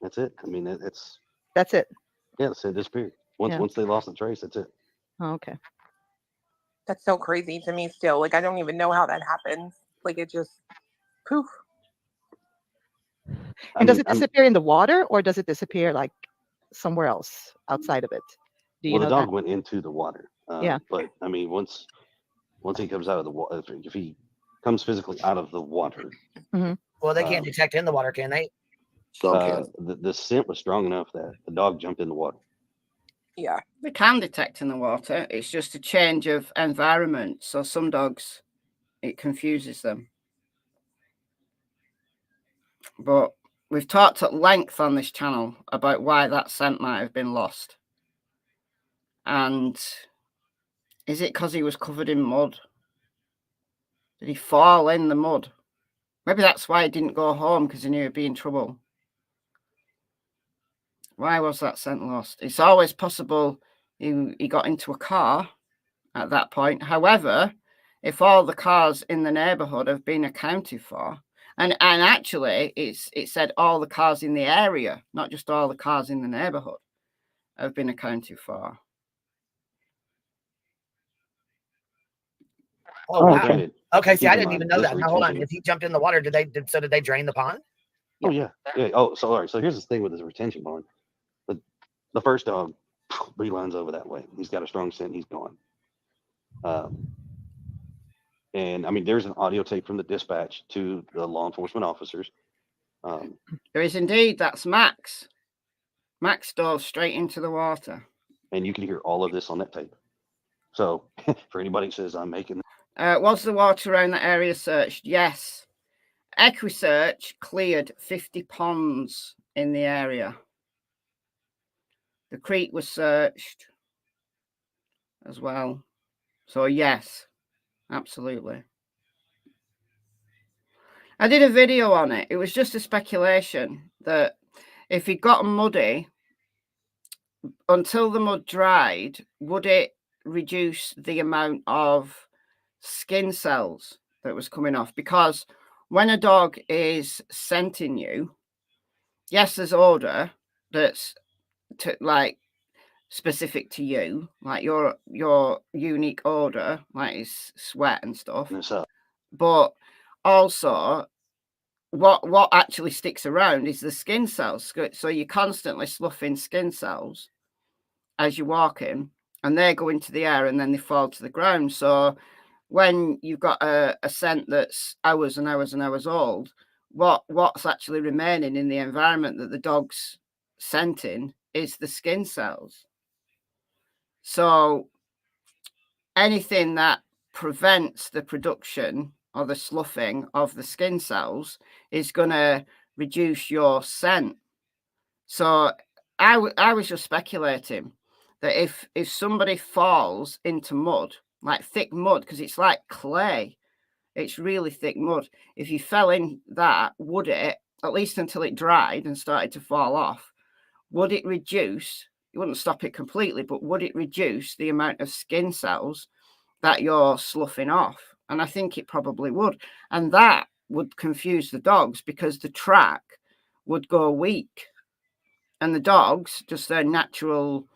That's it. I mean, That's it. yeah, the scent disappeared. Once they lost the trace, that's it. Oh, okay. That's so crazy to me still. Like, I don't even know how that happens. Like, it just poof. And does it disappear in the water, or does it disappear like somewhere else outside of it? Do you Well, know the dog that? went into the water. Yeah. But I mean, once he comes out of the water, if he comes physically out of the water, Well, they can't detect in the water, can they? Some can. the scent was strong enough that the dog jumped in the water. Yeah. They can detect in the water. It's just a change of environment. So some dogs, it confuses them. But we've talked at length on this channel about why that scent might have been lost. And is it because he was covered in mud? Did he fall in the mud? Maybe that's why he didn't go home, because he knew he'd be in trouble. Why was that scent lost? It's always possible he got into a car at that point. However, if all the cars in the neighborhood have been accounted for, and actually it said all the cars in the area, not just all the cars in the neighborhood, have been accounted for. Oh, wow. Granted, Okay, see, keep I in didn't mind, even know this that. Now hold on. retention- If he jumped in the water, did they drain the pond? Oh yeah. Oh, so all right. So here's the thing with this retention pond. The first dog beelines over that way. He's got a strong scent. He's gone. And I mean, there's an audio tape from the dispatch to the law enforcement officers. There is indeed. That's Max. Max dove straight into the water. And you can hear all of this on that tape. So for anybody who says I'm making, Was the water around that area searched? Yes. EquiSearch cleared 50 ponds in the area. The creek was searched as well. So yes, absolutely. I did a video on it. It was just a speculation that if it got muddy, until the mud dried, would it reduce the amount of skin cells that was coming off? Because when a dog is scenting you, yes, there's odor that's like specific to you, like your unique odor, like it's sweat and stuff. But also, what actually sticks around is the skin cells. So you're constantly sloughing skin cells as you're walking, and they go into the air and then they fall to the ground. So when you've got a scent that's hours and hours and hours old, what's actually remaining in the environment that the dog's scenting is the skin cells. So anything that prevents the production or the sloughing of the skin cells is going to reduce your scent. So I was just speculating that if somebody falls into mud, like thick mud, because it's like clay, it's really thick mud. If you fell in that, would it, at least until it dried and started to fall off, would it reduce, it wouldn't stop it completely, but would it reduce the amount of skin cells that you're sloughing off? And I think it probably would. And that would confuse the dogs because the track would go weak. And the dogs, just their natural,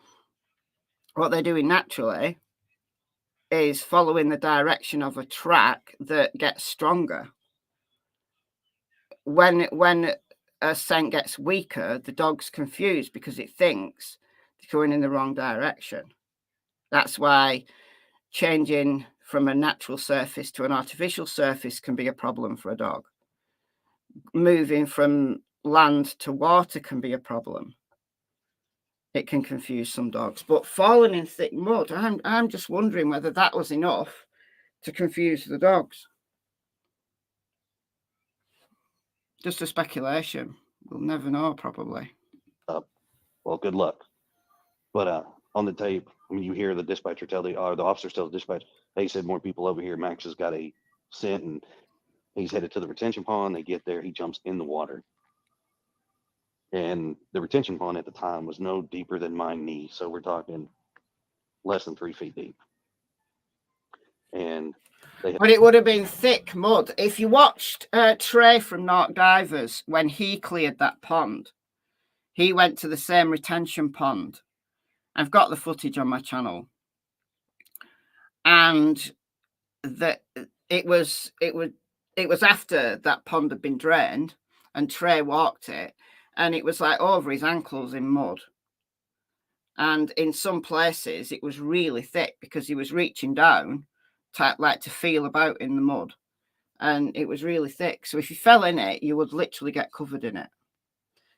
what they're doing naturally is following the direction of a track that gets stronger. When a scent gets weaker, the dog's confused because it thinks it's going in the wrong direction. That's why changing from a natural surface to an artificial surface can be a problem for a dog. Moving from land to water can be a problem. It can confuse some dogs. But falling in thick mud, I'm just wondering whether that was enough to confuse the dogs. Just a speculation. We'll never know, probably. Well, good luck. But on the tape, when you hear the dispatcher tell the officer tells the dispatch, hey, said more people over here. Max has got a scent and he's headed to the retention pond. They get there, he jumps in the water. And the retention pond at the time was no deeper than my knee. So we're talking less than 3 feet deep. And but it would have been thick mud. If you watched Trey from Narc Divers, when he cleared that pond, he went to the same retention pond. I've got the footage on my channel. And it was after that pond had been drained and Trey walked it. And it was like over his ankles in mud. And in some places, it was really thick because he was reaching down to feel about in the mud. And it was really thick. So if you fell in it, you would literally get covered in it.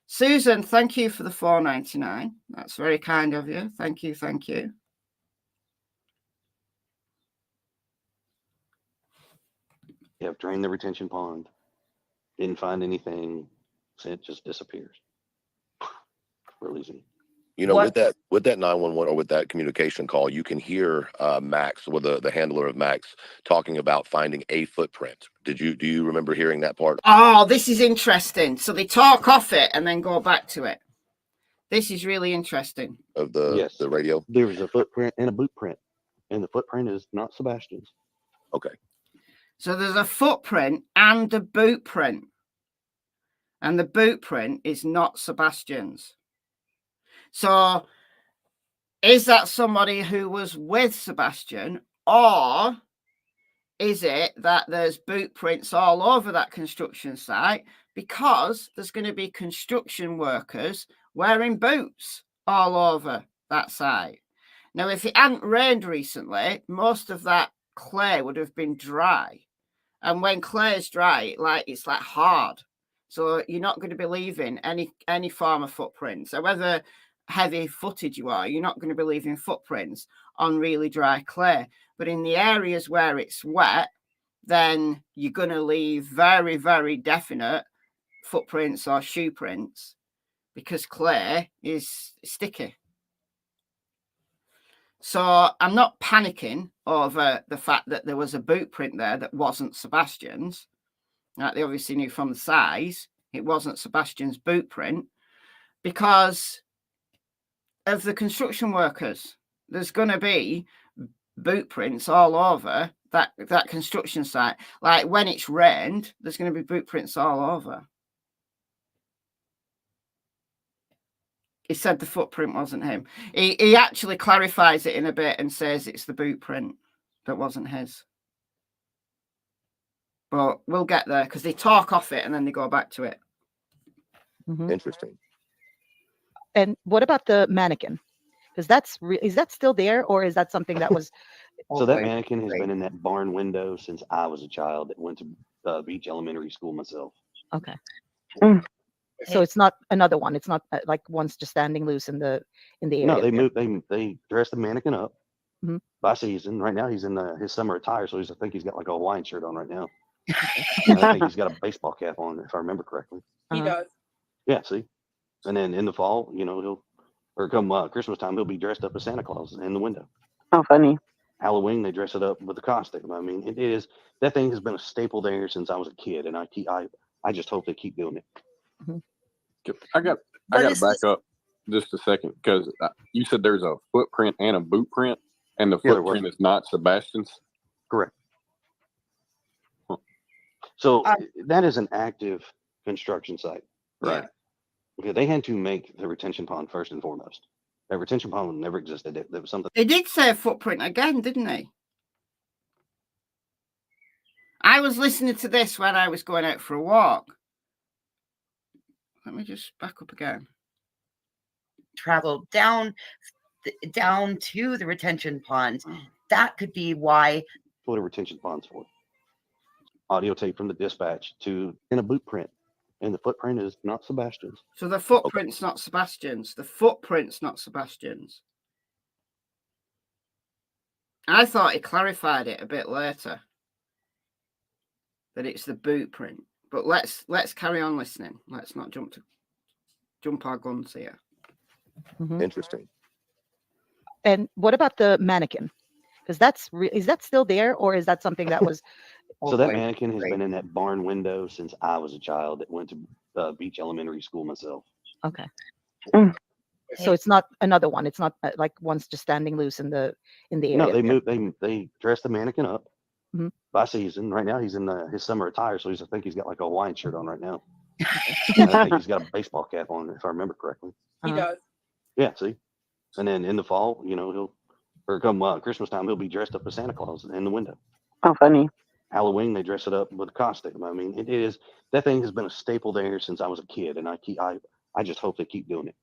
Susan, thank you for the $4.99. That's very kind of you. Thank you. Thank you. Yeah, drained the retention pond. Didn't find anything. Scent just disappears. Real easy. You know, with that 911 or with that communication call, you can hear Max, with the handler of Max, talking about finding a footprint. Do you remember hearing that part? Oh, this is interesting. So they talk off it and then go back to it. This is really interesting. Of the radio? There was a footprint and a boot print. And the footprint is not Sebastian's. Okay. So there's a footprint and a boot print. And the boot print is not Sebastian's. So is that somebody who was with Sebastian, or is it that there's boot prints all over that construction site because there's going to be construction workers wearing boots all over that site? Now, if it hadn't rained recently, most of that clay would have been dry. And when clay is dry, it's like hard. So you're not going to be leaving any form of footprints. However heavy footed you are, you're not going to be leaving footprints on really dry clay. But in the areas where it's wet, then you're going to leave very, very definite footprints or shoe prints because clay is sticky. So I'm not panicking over the fact that there was a boot print there that wasn't Sebastian's. Like they obviously knew from the size it wasn't Sebastian's boot print because of the construction workers. There's going to be boot prints all over that construction site. Like when it's rained, there's going to be boot prints all over. He said the footprint wasn't him. He actually clarifies it in a bit and says it's the boot print that wasn't his. But we'll get there because they talk off it and then they go back to it. Mm-hmm. Interesting. And what about the mannequin? Because is that still there, or is that something that was? So that mannequin has been in that barn window since I was a child that went to Beach Elementary School myself. Okay. So it's not another one. It's not like one's just standing loose in the area. No, they dress the mannequin up Mhm. by season. Right now he's in his summer attire, so I think he's got like a Hawaiian shirt on right now. And I think he's got a baseball cap on, if I remember correctly. He does. Yeah, see. And then in the fall, come Christmas time, he'll be dressed up as Santa Claus in the window. Oh, funny. Halloween, they dress it up with the costume. I mean, that thing has been a staple there since I was a kid, and I just hope they keep doing it. I got to back up just a second, because you said there's a footprint and a boot print, and the footprint is not Sebastian's. Correct. So that is an active construction site. Right. Okay, they had to make the retention pond first and foremost. That retention pond never existed. There was something. They did say a footprint again, didn't they? I was listening to this when I was going out for a walk. Let me just back up again. Travel down to the retention pond. That could be why. What a retention pond's for. Audio tape from the dispatch in a boot print. And the footprint is not Sebastian's. So the footprint's not Sebastian's. The footprint's not Sebastian's. I thought he clarified it a bit later, that it's the boot print. But let's carry on listening. Let's not jump our guns here. Mhm. Interesting. And what about the mannequin? Because is that still there, or is that something that was? So that mannequin has been in that barn window since I was a child that went to Beach Elementary School myself. Okay. So it's not another one. It's not like one's just standing loose in the area. No, they dress the mannequin up by season. Right now he's in his summer attire, so I think he's got like a Hawaiian shirt on right now. And I think he's got a baseball cap on, if I remember correctly. He does. Yeah, see. And then in the fall, come Christmas time, he'll be dressed up as Santa Claus in the window. Oh, funny. Halloween, they dress it up with a costume. I mean, that thing has been a staple there since I was a kid, and I just hope they keep doing it.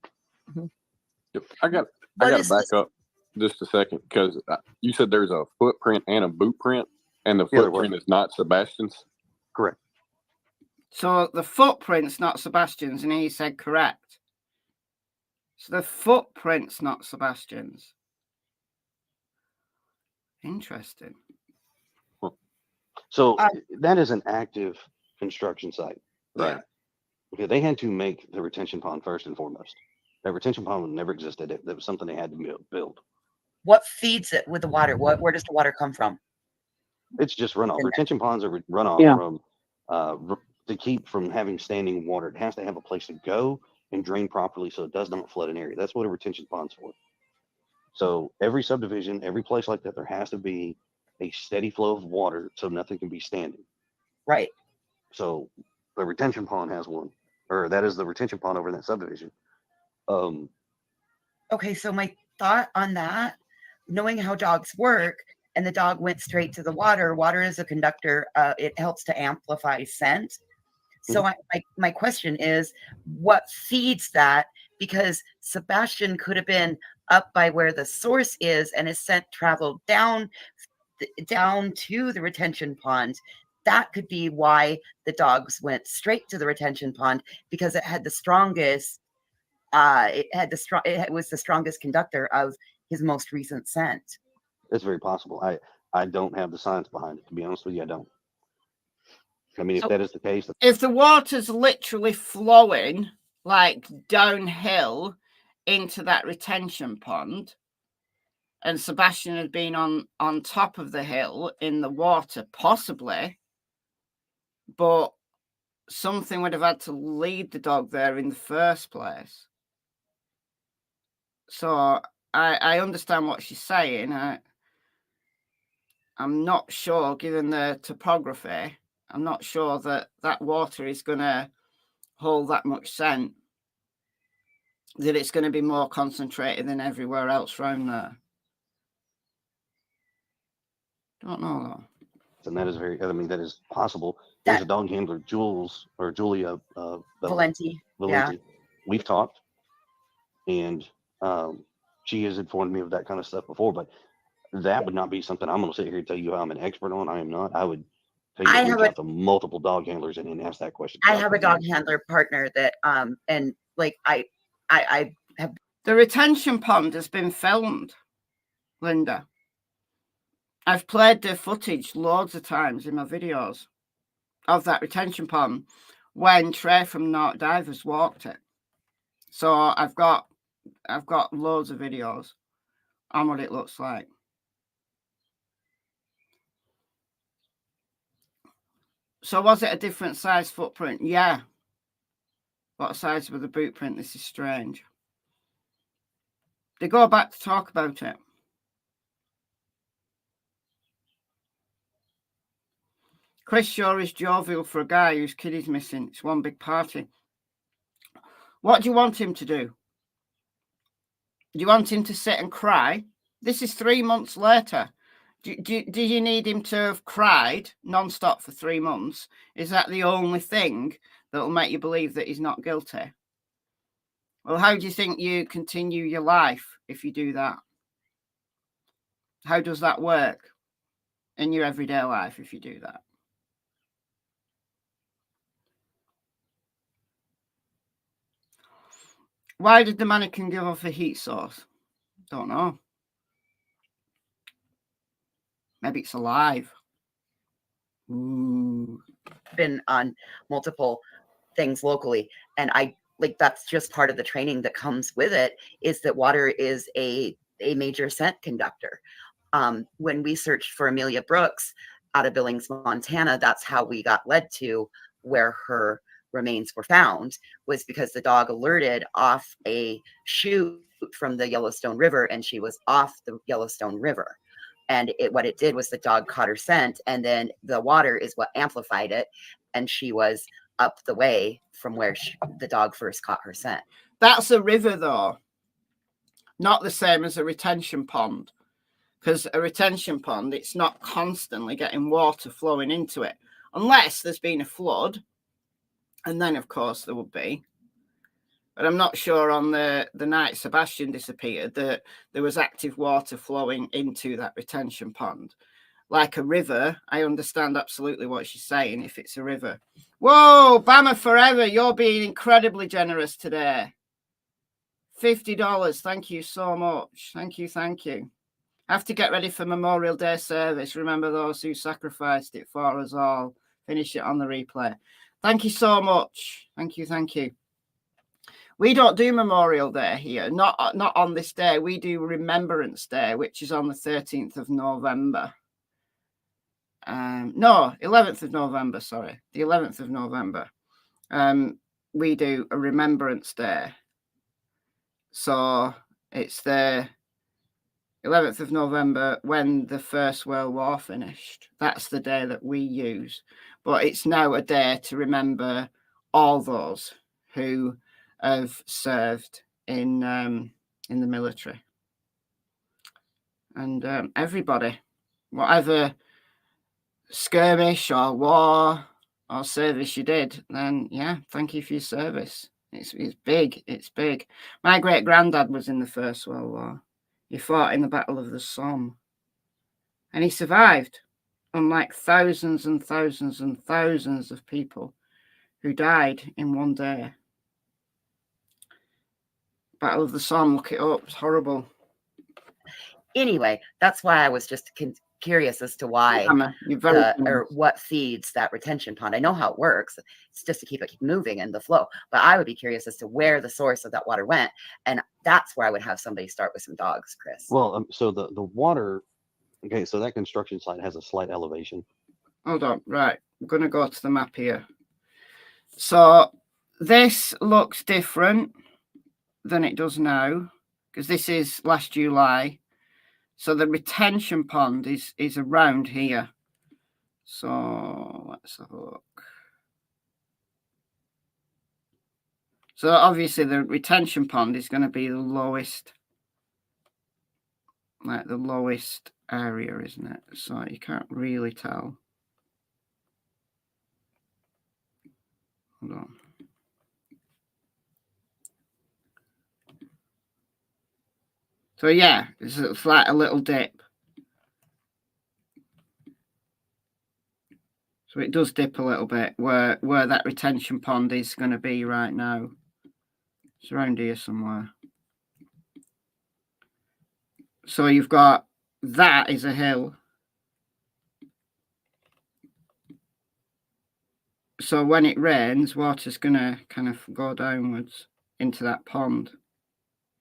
I got to back up just a second, because you said there's a footprint and a boot print, and the footprint is not Sebastian's. Correct. So the footprint's not Sebastian's, and he said correct. So the footprint's not Sebastian's. Interesting. So that is an active construction site. Right. Okay, they had to make the retention pond first and foremost. That retention pond never existed. That was something they had to build. What feeds it with the water? Where does the water come from? It's just runoff. Retention ponds are runoff from to keep from having standing water. It has to have a place to go and drain properly so it does not flood an area. That's what a retention pond's for. So every subdivision, every place like that, there has to be a steady flow of water so nothing can be standing. Right. So the retention pond has one, or that is the retention pond over in that subdivision. Okay, so my thought on that, knowing how dogs work, and the dog went straight to the water. Water is a conductor. It helps to amplify scent. So my question is, what feeds that? Because Sebastian could have been up by where the source is, and his scent traveled down to the retention pond. That could be why the dogs went straight to the retention pond, because it had the strongest. It was the strongest conductor of his most recent scent. It's very possible. I don't have the science behind it, to be honest with you. I don't. I mean, if that is the case, if the water's literally flowing like downhill into that retention pond, and Sebastian had been on top of the hill in the water, possibly, but something would have had to lead the dog there in the first place. So I understand what she's saying. I'm not sure, given the topography, I'm not sure that water is going to hold that much scent, that it's going to be more concentrated than everywhere else around there. Don't know though. And that is that is possible. There's a dog handler, Julia Valenti. Yeah. We've talked, and she has informed me of that kind of stuff before, but that would not be something I'm going to sit here and tell you I'm an expert on. I am not. I would So you I can have reach a out to multiple dog handlers and then ask that question. I throughout have the a dog video. handler partner that and like I have The retention pond has been filmed, Linda. I've played the footage loads of times in my videos of that retention pond when Trey from Naught Divers walked it. So I've got loads of videos on what it looks like. So was it a different size footprint? Yeah. What size was the boot print? This is strange. They go back to talk about it. Chris sure is jovial for a guy whose kid is missing. It's one big party. What do you want him to do? Do you want him to sit and cry? This is 3 months later. Do you need him to have cried non-stop for 3 months? Is that the only thing that will make you believe that he's not guilty? Well, how do you think you continue your life if you do that? How does that work in your everyday life if you do that? Why did the mannequin give off a heat source? Don't know. Maybe it's alive. Ooh. been on multiple things locally, and I like that's just part of the training that comes with it, is that water is a major scent conductor. When we searched for Amelia Brooks out of Billings, Montana, that's how we got led to where her remains were found, was because the dog alerted off a chute from the Yellowstone River, and she was off the Yellowstone River. And what it did was the dog caught her scent, and then the water is what amplified it, and she was up the way from where the dog first caught her scent. That's a river, though. Not the same as a retention pond. Because a retention pond, it's not constantly getting water flowing into it. Unless there's been a flood. And then, of course, there would be. But I'm not sure on the night Sebastian disappeared that there was active water flowing into that retention pond. Like a river, I understand absolutely what she's saying if it's a river. Whoa, Bama Forever, you're being incredibly generous today. $50. Thank you so much. Thank you, thank you. I have to get ready for Memorial Day service. Remember those who sacrificed it for us all. Finish it on the replay. Thank you so much. Thank you, thank you. We don't do Memorial Day here, not on this day. We do Remembrance Day, which is on the 13th of November. No, 11th of November, sorry. The 11th of November. We do a Remembrance Day. So it's the 11th of November when the First World War finished. That's the day that we use. But it's now a day to remember all those who have served in the military. And everybody, whatever skirmish or war or service you did, then yeah, thank you for your service. It's big. It's big. My great granddad was in the First World War. He fought in the Battle of the Somme, and he survived, unlike thousands and thousands and thousands of people who died in one day. Battle of the Somme, look it up. It's horrible. Anyway, that's why I was just curious as to why or what feeds that retention pond. I know how it works. It's just to keep it moving and the flow. But I would be curious as to where the source of that water went. And that's where I would have somebody start with some dogs, Chris. Well, so the water, okay, so that construction site has a slight elevation. Hold on, right. I'm going to go to the map here. So this looks different than it does now, because this is last July. So the retention pond is around here. So let's have a look. So obviously the retention pond is going to be the lowest, like the lowest area, isn't it? So you can't really tell. Hold on. So yeah, it's like a little dip. So it does dip a little bit where that retention pond is going to be right now. It's around here somewhere. So you've got that is a hill. So when it rains, water's going to kind of go downwards into that pond.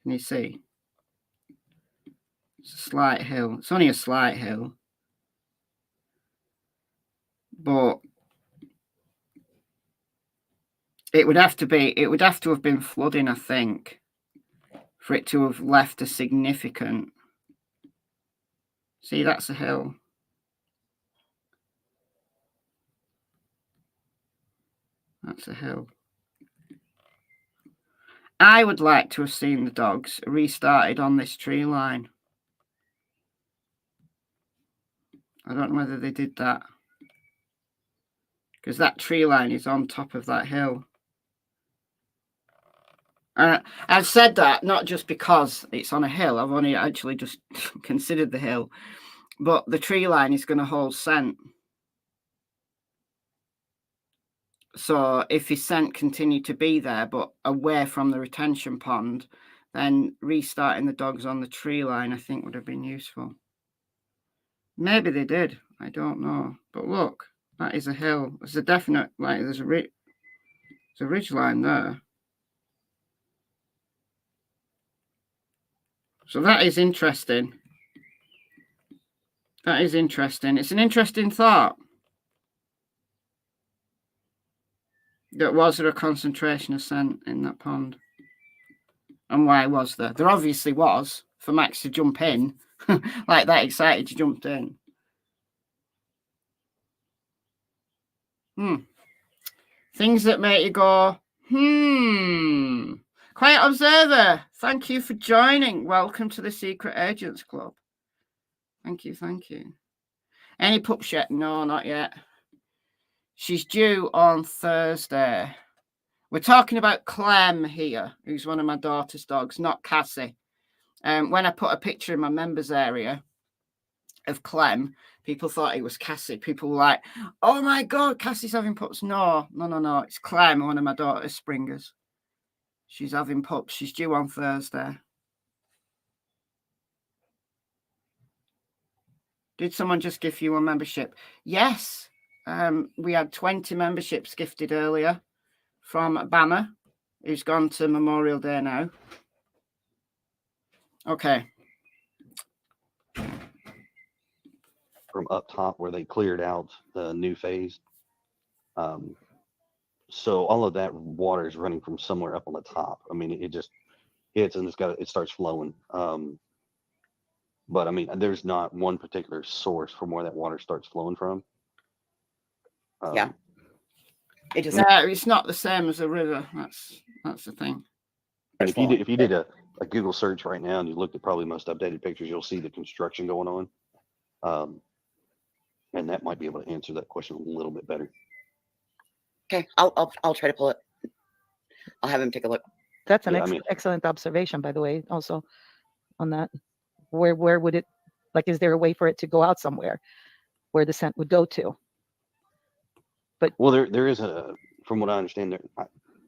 Can you see? It's a slight hill. It's only a slight hill. But it would have to have been flooding, I think, for it to have left a significant. See, that's a hill. That's a hill. I would like to have seen the dogs restarted on this tree line. I don't know whether they did that. Because that tree line is on top of that hill. I've said that not just because it's on a hill. I've only actually just considered the hill. But the tree line is going to hold scent. So if his scent continued to be there, but away from the retention pond, then restarting the dogs on the tree line, I think, would have been useful. Maybe they did. I don't know. But look, that is a hill. There's a definite, like, there's a ridge line there. So that is interesting. That is interesting. It's an interesting thought. Was there a concentration of scent in that pond? And why was there? There obviously was, for Max to jump in. Like that excited to jump in. Things that make you go, Quiet Observer, thank you for joining. Welcome to the Secret Agents Club. Thank you, thank you. Any pups yet? No, not yet. She's due on Thursday. We're talking about Clem here, who's one of my daughter's dogs, not Cassie. When I put a picture in my members area of Clem, people thought it was Cassie. People were like, oh my God, Cassie's having pups. No. It's Clem, one of my daughter's springers. She's having pups. She's due on Thursday. Did someone just give you a membership? Yes. We had 20 memberships gifted earlier from Bama, who's gone to Memorial Day now. Okay. From up top where they cleared out the new phase. So all of that water is running from somewhere up on the top. I mean, it just hits and it starts flowing. But I mean, there's not one particular source from where that water starts flowing from. Yeah. It just it's not the same as a river. That's the thing. And if you did a Google search right now and you looked at probably most updated pictures, you'll see the construction going on. And that might be able to answer that question a little bit better. Okay, I'll try to pull it. I'll have him take a look. That's an excellent observation, by the way, also on that. Where would it, like, is there a way for it to go out somewhere where the scent would go to? But well, there is from what I understand,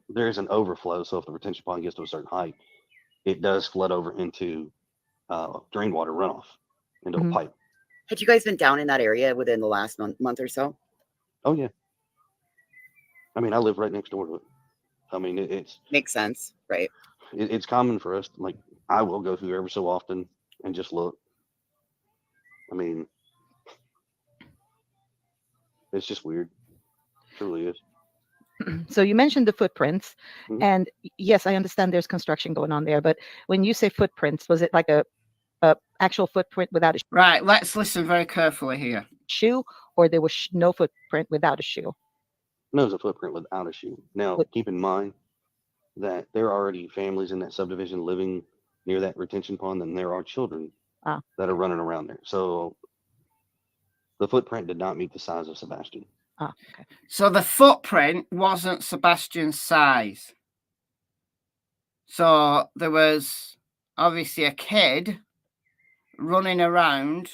there is an overflow. So if the retention pond gets to a certain height, it does flood over into drain water runoff into a pipe. Had you guys been down in that area within the last month or so? Oh yeah. I mean, I live right next door to it. I mean, it's makes sense, right? It's common for us. Like, I will go through every so often and just look. I mean, it's just weird. It truly is. So you mentioned the footprints, and yes, I understand there's construction going on there. But when you say footprints, was it like a actual footprint without a shoe? Right. Let's listen very carefully here. Shoe, or there was no footprint without a shoe? No, there's a footprint without a shoe. Now, keep in mind that there are already families in that subdivision living near that retention pond, and there are children that are running around there. So the footprint did not meet the size of Sebastian. Okay. So the footprint wasn't Sebastian's size. So there was obviously a kid running around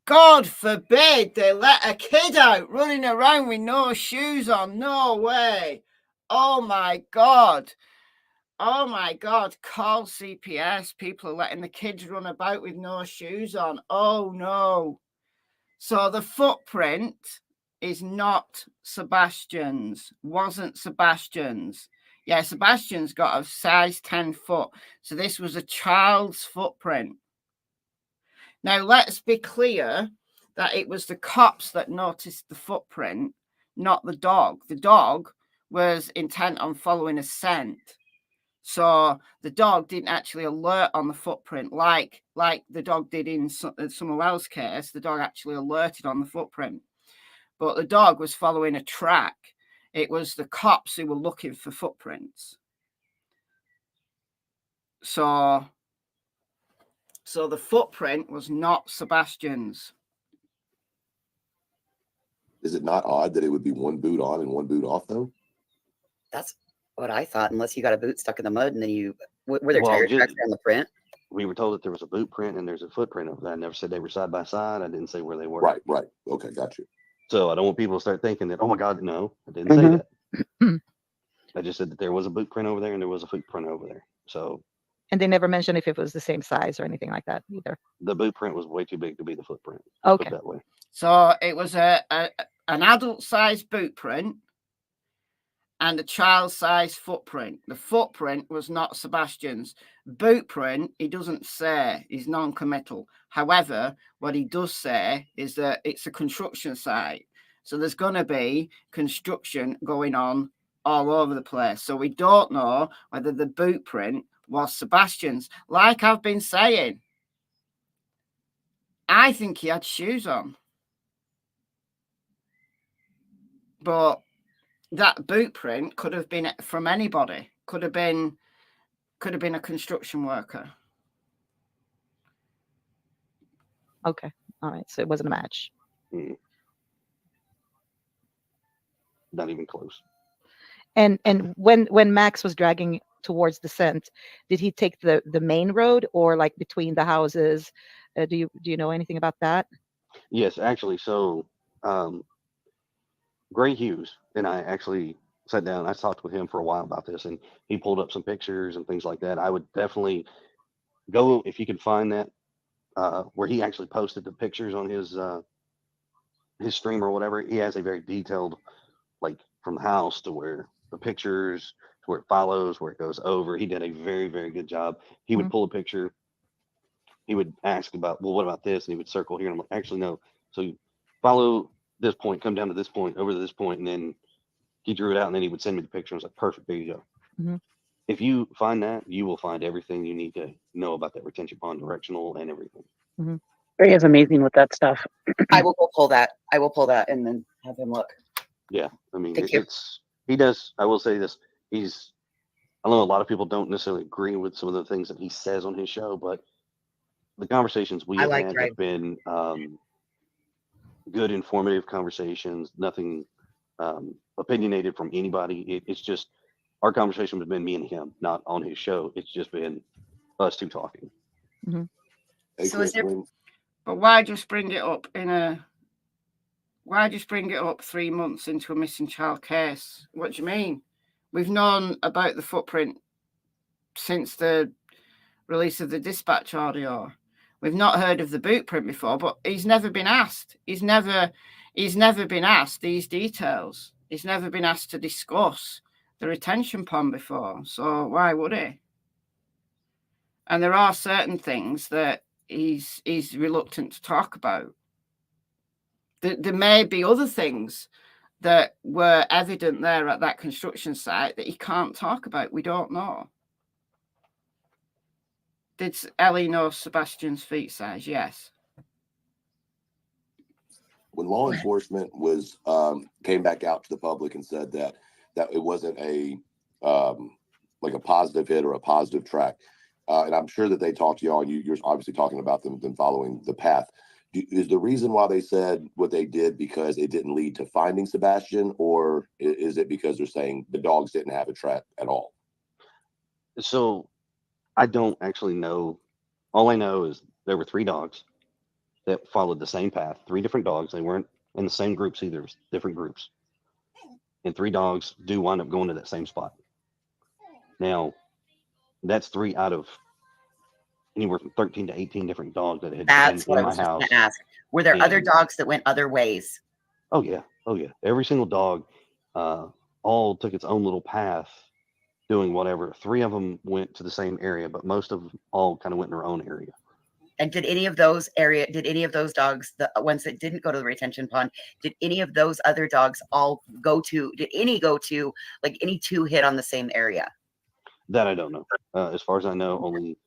God forbid they let a kid out running around with no shoes on. No way. Oh my God. Oh my God. Call CPS. People are letting the kids run about with no shoes on. Oh no. So the footprint is not Sebastian's, wasn't Sebastian's. Yeah, Sebastian's got a size 10 foot. So this was a child's footprint. Now, let's be clear that it was the cops that noticed the footprint, not the dog. The dog was intent on following a scent. So the dog didn't actually alert on the footprint like the dog did in someone else's case. The dog actually alerted on the footprint. But the dog was following a track. It was the cops who were looking for footprints. So the footprint was not Sebastian's. Is it not odd that it would be one boot on and one boot off, though? That's what I thought, unless you got a boot stuck in the mud and then you, were there tire tracks on the print? We were told that there was a boot print and there's a footprint over there. I never said they were side by side. I didn't say where they were. Right. Okay, got you. So I don't want people to start thinking that, oh my God, no, I didn't say that. I just said that there was a boot print over there and there was a footprint over there. So. And they never mentioned if it was the same size or anything like that either. The boot print was way too big to be the footprint. Okay. That way. So it was an adult-sized boot print and a child-sized footprint. The footprint was not Sebastian's. Boot print, he doesn't say, he's non-committal. However, what he does say is that it's a construction site. So there's going to be construction going on all over the place. So we don't know whether the boot print was Sebastian's. Like I've been saying, I think he had shoes on. But that boot print could have been from anybody. Could have been a construction worker. Okay. All right. So it wasn't a match. Not even close. And when Max was dragging towards the scent, did he take the main road or like between the houses? Do you know anything about that? Yes, actually. So Gray Hughes and I actually sat down. I talked with him for a while about this, and he pulled up some pictures and things like that. I would definitely go if you could find that where he actually posted the pictures on his stream or whatever. He has a very detailed, like from the house to where the pictures to where it follows, where it goes over. He did a very, very good job. He would pull a picture. He would ask about, well, what about this? And he would circle here. And I'm like, actually, no. So you follow this point, come down to this point, over to this point, and then he drew it out, and then he would send me the picture. I was like, perfect, there you go. If you find that, you will find everything you need to know about that retention pond, directional, and everything. Ray is amazing with that stuff. I will go pull that. I will pull that and then have him look. Yeah, I mean, he does. I will say this. I know a lot of people don't necessarily agree with some of the things that he says on his show, but the conversations we have had have been good, informative conversations. Nothing opinionated from anybody. It's just our conversation has been me and him, not on his show. It's just been us two talking. So is there, but why just bring it up why just bring it up 3 months into a missing child case? What do you mean? We've known about the footprint since the release of the dispatch audio. We've not heard of the boot print before, but he's never been asked. He's never been asked these details. He's never been asked to discuss the retention pond before. So why would he? And there are certain things that he's reluctant to talk about. There may be other things that were evident there at that construction site that he can't talk about. We don't know. Did Ellie know Sebastian's feet size? Yes. When law enforcement was came back out to the public and said that it wasn't a like a positive hit or a positive track, and I'm sure that they talked to y'all. You're obviously talking about them following the path. Is the reason why they said what they did because it didn't lead to finding Sebastian, or is it because they're saying the dogs didn't have a track at all? So I don't actually know. All I know is there were 3 dogs. that followed the same path. 3 different dogs. They weren't in the same groups either. It was different groups. And 3 dogs do wind up going to that same spot. Now, that's 3 out of anywhere from 13 to 18 different dogs that had That's been what in I my was just house. going to ask. Were there other And dogs that went other ways? oh yeah, every single dog all took its own little path doing whatever. 3 of them went to the same area, but most of them all kind of went in their own area. And did any of those dogs, the ones that didn't go to the retention pond, did any of those other dogs all go to, like any 2 hit on the same area? That I don't know. As far as I know, only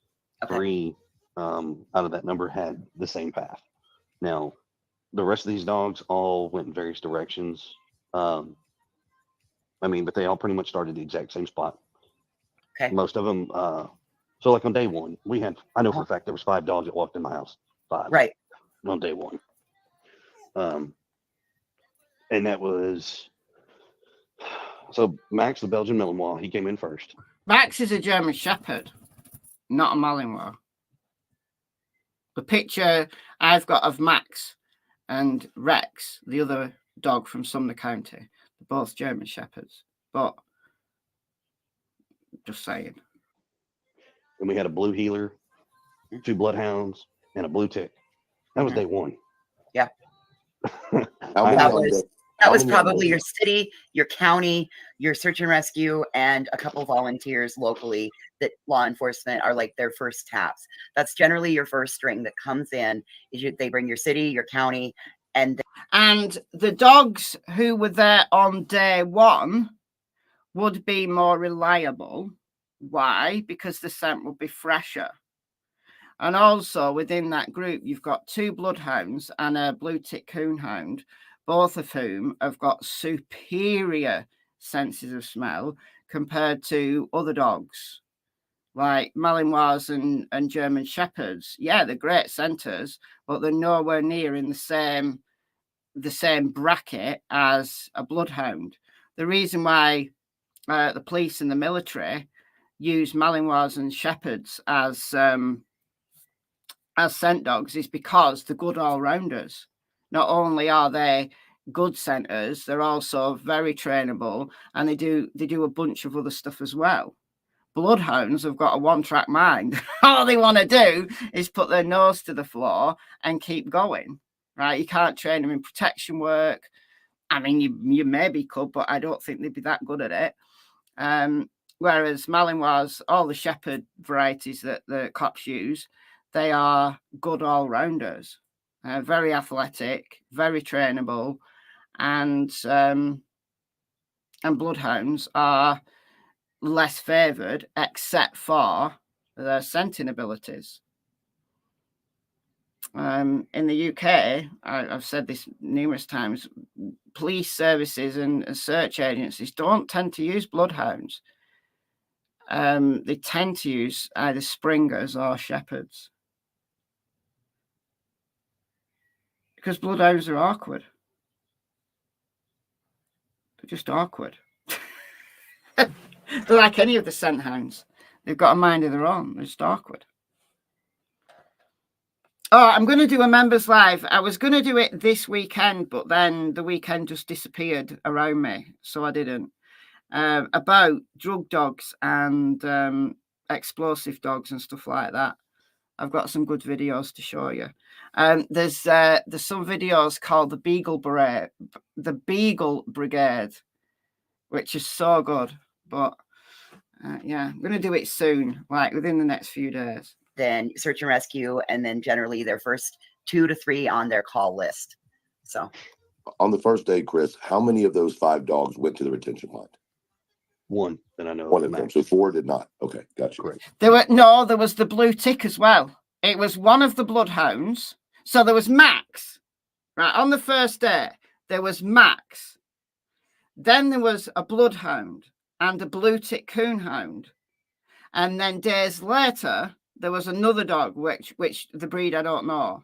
3 out of that number had the same path. Now, the rest of these dogs all went in various directions. But they all pretty much started the exact same spot. Okay. Most of them, so like on day 1, I know for a fact there was 5 dogs that walked in my house. 5. Right. On day 1. And that was, so Max, the Belgian Malinois, he came in first. Max is a German Shepherd, not a Malinois. The picture I've got of Max and Rex, the other dog from Sumner County, they're both German Shepherds. But just saying. And we had a blue heeler, 2 bloodhounds, and a blue tick. That was day 1. Yeah. How That was many probably your city, your county, your search and rescue, and a couple volunteers locally that law enforcement are like their first taps. That's generally your first string that comes in. They bring your city, your county, and the dogs who were there on day 1 would be more reliable. Why? Because the scent would be fresher. And also within that group, you've got 2 bloodhounds and a blue tick coonhound, both of whom have got superior senses of smell compared to other dogs like Malinois and German Shepherds. Yeah, they're great scenters, but they're nowhere near in the same bracket as a bloodhound. The reason why the police and the military use Malinois and Shepherds as scent dogs is because they're good all-rounders. Not only are they good scenters, they're also very trainable, and they do a bunch of other stuff as well. Bloodhounds have got a one-track mind. All they want to do is put their nose to the floor and keep going, right? You can't train them in protection work. I mean, you maybe could, but I don't think they'd be that good at it. Whereas Malinois, all the Shepherd varieties that the cops use, they are good all-rounders, very athletic, very trainable, and bloodhounds are less favoured except for their scenting abilities. In the UK, I've said this numerous times, police services and search agencies don't tend to use bloodhounds. They tend to use either Springers or Shepherds. Because bloodhounds are awkward. They're just awkward. They're like any of the scent hounds. They've got a mind of their own. They're just awkward. Oh, I'm going to do a members live. I was going to do it this weekend, but then the weekend just disappeared around me, so I didn't. About drug dogs and explosive dogs and stuff like that. I've got some good videos to show you. There's some videos called the Beagle Brigade, which is so good. But yeah, I'm going to do it soon, like within the next few days. Then search and rescue, and then generally their first 2 to 3 on their call list. So on the first day, Chris, how many of those 5 dogs went to the retention pond? 1 that I know. 1 of them. So 4 did not. Okay, gotcha. Great. There was the blue tick as well. It was one of the bloodhounds. So there was Max, right? On the first day, there was Max. Then there was a bloodhound and a blue tick coonhound. And then days later, there was another dog, which the breed I don't know.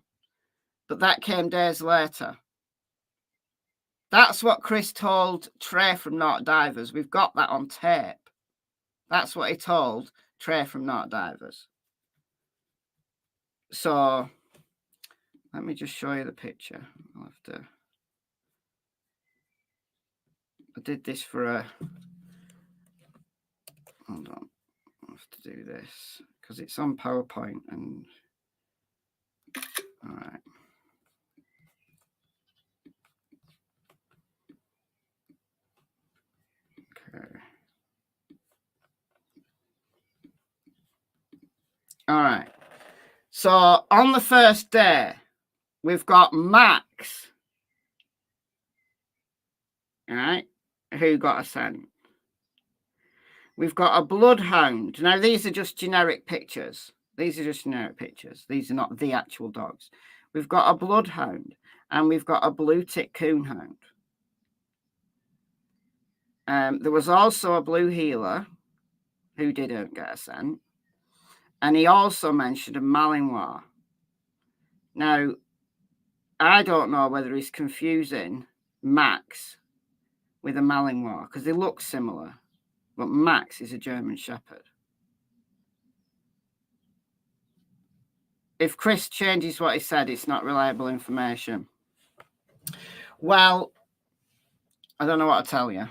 But that came days later. That's what Chris told Trey from Not Divers. We've got that on tape. That's what he told Trey from Not Divers. So Let me just show you the picture. I'll have to. I did this for a. Hold on. I'll have to do this because it's on PowerPoint and. All right. Okay. All right. So on the first day, we've got Max, all right, who got a scent. We've got a bloodhound. Now, these are just generic pictures. These are just generic pictures. These are not the actual dogs. We've got a bloodhound and we've got a blue tick coonhound. There was also a blue heeler who didn't get a scent. And he also mentioned a Malinois. Now, I don't know whether he's confusing Max with a Malinois because they look similar. But Max is a German Shepherd. If Chris changes what he said, it's not reliable information. Well, I don't know what to tell you.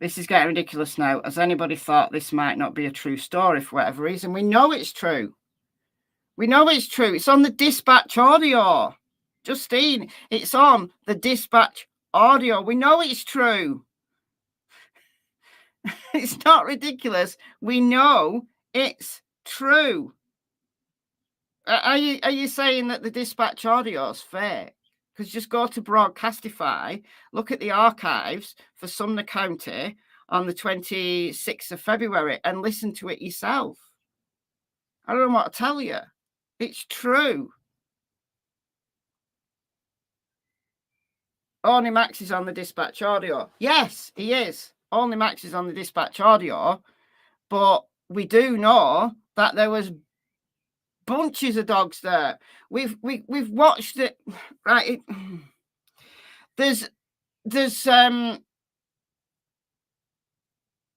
This is getting ridiculous now. Has anybody thought this might not be a true story for whatever reason? We know it's true. We know it's true. It's on the dispatch audio. Justine, it's on the dispatch audio. We know it's true. It's not ridiculous. We know it's true. Are you saying that the dispatch audio is fake? Because just go to Broadcastify, look at the archives for Sumner County on the 26th of February and listen to it yourself. I don't know what to tell you. It's true. Only Max is on the dispatch audio. Yes, he is. Only Max is on the dispatch audio. But we do know that there was bunches of dogs there. We've watched it. Right. There's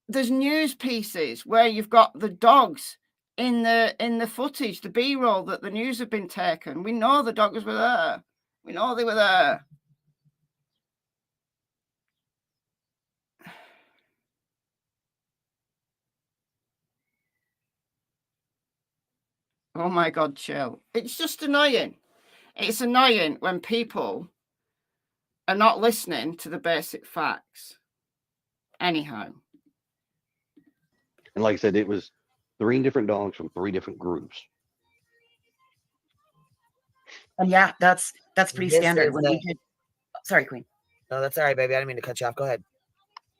news pieces where you've got the dogs in the footage, the B-roll that the news have been taken. We know the dogs were there. We know they were there. Oh my God, chill. It's just annoying. It's annoying when people are not listening to the basic facts. Anyhow. And like I said, it was 3 different dogs from 3 different groups. Yeah, that's pretty This standard. is When we did, sorry, Queen. No, that's all right, baby. I didn't mean to cut you off. Go ahead.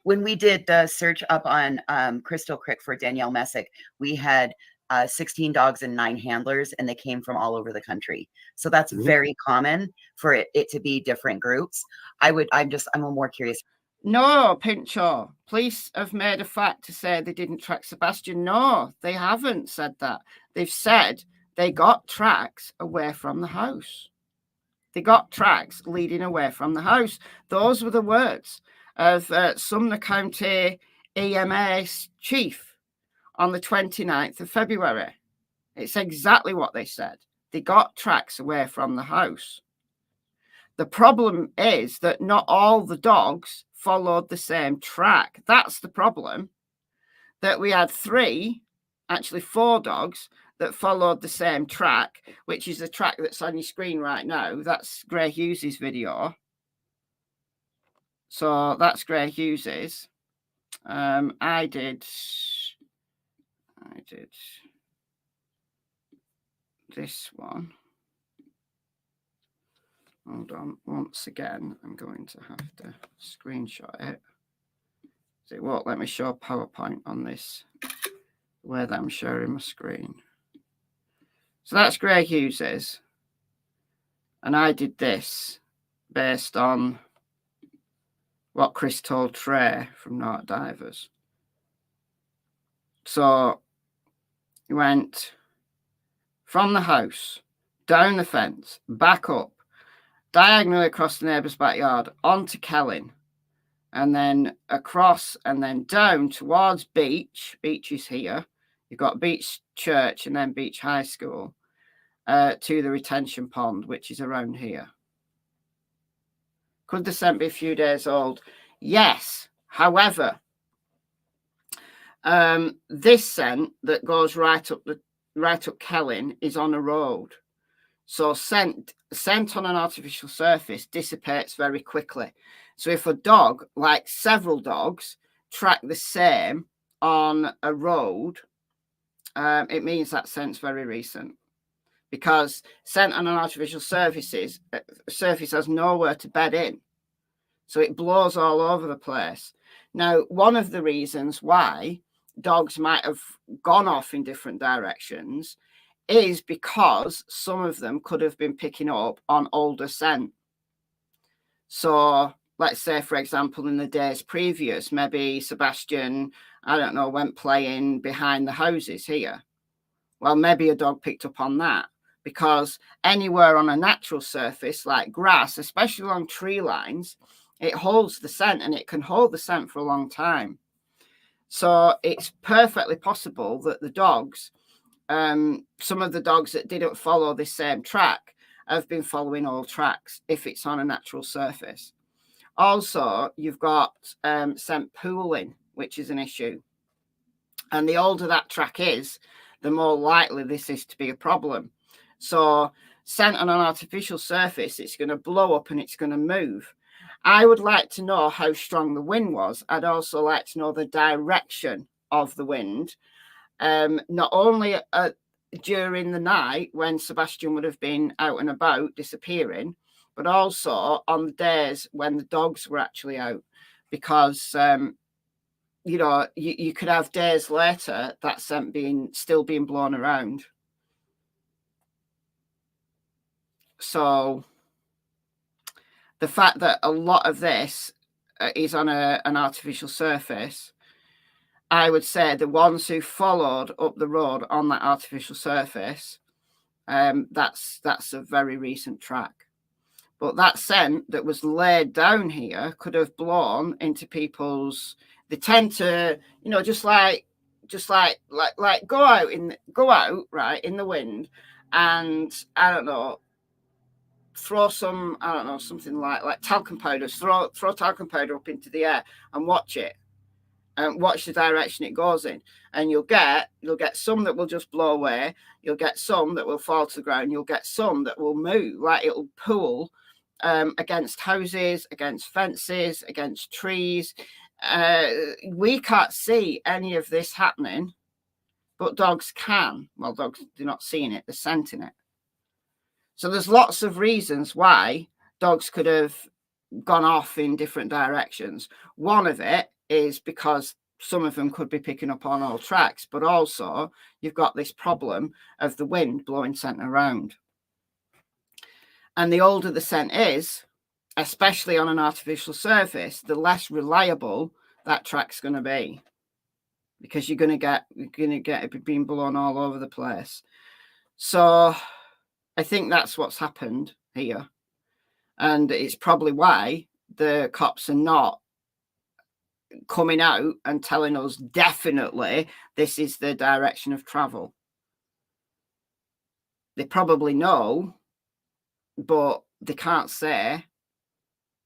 When we did the search up on Crystal Creek for Danielle Messick, we had 16 dogs and 9 handlers, and they came from all over the country. So that's very common for it to be different groups. I'm more curious. No, Pincho. Police have made a fact to say they didn't track Sebastian. No, they haven't said that. They've said they got tracks away from the house. They got tracks leading away from the house. Those were the words of Sumner County EMS chief on the 29th of February. It's exactly what they said. They got tracks away from the house. The problem is that not all the dogs followed the same track. That's the problem. That we had 4 dogs that followed the same track, which is the track that's on your screen right now. That's Gray Hughes's video. So that's Gray Hughes's. I did this one. Hold on. Once again, I'm going to have to screenshot it. So it won't let me show PowerPoint on this where I'm sharing my screen. So that's Gray Hughes's. And I did this based on what Chris told Trey from Not Divers. So he went from the house, down the fence, back up, diagonally across the neighbour's backyard, onto Kelling, and then across and then down towards Beach. Beach is here. You've got Beach Church and then Beach High School to the retention pond, which is around here. Could the scent be a few days old? Yes. However, this scent that goes right up Kelling is on a road. So scent on an artificial surface dissipates very quickly. So if a dog, like several dogs, track the same on a road, it means that scent's very recent. Because scent on an artificial surface has nowhere to bed in. So it blows all over the place. Now, one of the reasons why dogs might have gone off in different directions is because some of them could have been picking up on older scent. So let's say, for example, in the days previous, maybe Sebastian, I don't know, went playing behind the houses here. Well, maybe a dog picked up on that, because anywhere on a natural surface like grass, especially along tree lines, it holds the scent, and it can hold the scent for a long time. So it's perfectly possible that the dogs, some of the dogs that didn't follow this same track have been following old tracks if it's on a natural surface. Also, you've got scent pooling, which is an issue. And the older that track is, the more likely this is to be a problem. So scent on an artificial surface, it's going to blow up and it's going to move. I would like to know how strong the wind was. I'd also like to know the direction of the wind, not only during the night when Sebastian would have been out and about disappearing, but also on the days when the dogs were actually out, because you know, you could have days later that scent still being blown around. So the fact that a lot of this is on an artificial surface, I would say the ones who followed up the road on that artificial surface, that's a very recent track. But that scent that was laid down here could have blown into people's. They tend to, you know, just like go out right in the wind, and I don't know, throw some, I don't know, something like talcum powder, throw talcum powder up into the air and watch it, and watch the direction it goes in, and you'll get some that will just blow away, you'll get some that will fall to the ground, you'll get some that will move, like it'll pool against houses, against fences, against trees. We can't see any of this happening, but dogs can. Well, dogs, they're not seeing it, they're scenting it. So there's lots of reasons why dogs could have gone off in different directions. One of it is because some of them could be picking up on old tracks, but also you've got this problem of the wind blowing scent around. And the older the scent is, especially on an artificial surface, the less reliable that track's going to be, because you're going to get it being blown all over the place. So I think that's what's happened here, and it's probably why the cops are not coming out and telling us definitely this is the direction of travel. They probably know, but they can't say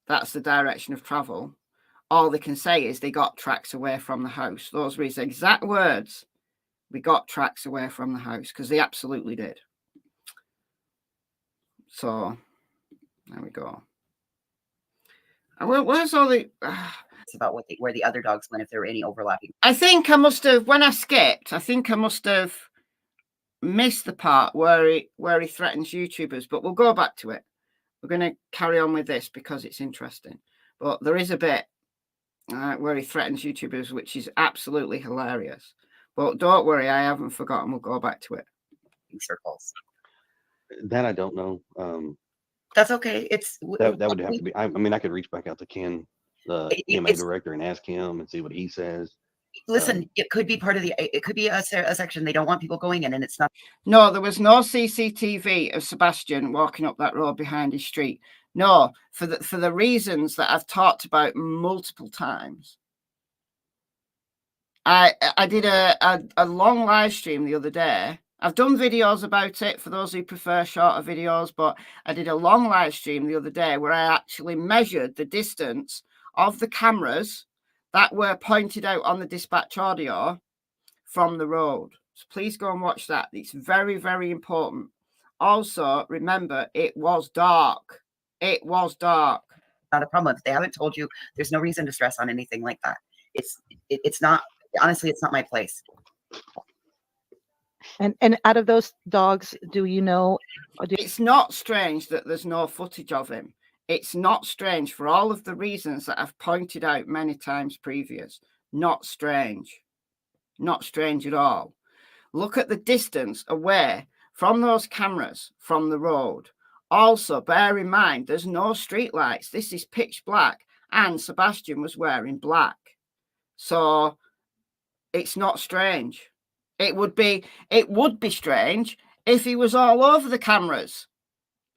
that's the direction of travel. All they can say is they got tracks away from the house. Those were his exact words. We got tracks away from the house, because they absolutely did. So there we go. Where's all the... It's about where the other dogs went, if there were any overlapping. I think I must have, when I skipped, I think I must have missed the part where he threatens YouTubers, but we'll go back to it. We're going to carry on with this because it's interesting. But there is a bit where he threatens YouTubers, which is absolutely hilarious. But don't worry, I haven't forgotten. We'll go back to it. Circles. That I don't know. That's okay. That would have to be. I mean, I could reach back out to Ken, the EMA director, and ask him and see what he says. Listen, it could be part of it could be a section they don't want people going in, and it's not. No, there was no CCTV of Sebastian walking up that road behind his street. No, for the reasons that I've talked about multiple times. I did a long live stream the other day. I've done videos about it for those who prefer shorter videos, but I did a long live stream the other day where I actually measured the distance of the cameras that were pointed out on the dispatch audio from the road. So please go and watch that. It's very, very important. Also, remember, it was dark. It was dark. Not a problem. If they haven't told you, there's no reason to stress on anything like that. It's not, honestly, it's not my place. And out of those dogs, do you know? It's not strange that there's no footage of him. It's not strange for all of the reasons that I've pointed out many times previous. Not strange. Not strange at all. Look at the distance away from those cameras from the road. Also, bear in mind, there's no street lights. This is pitch black, and Sebastian was wearing black. So it's not strange. It would be strange if he was all over the cameras.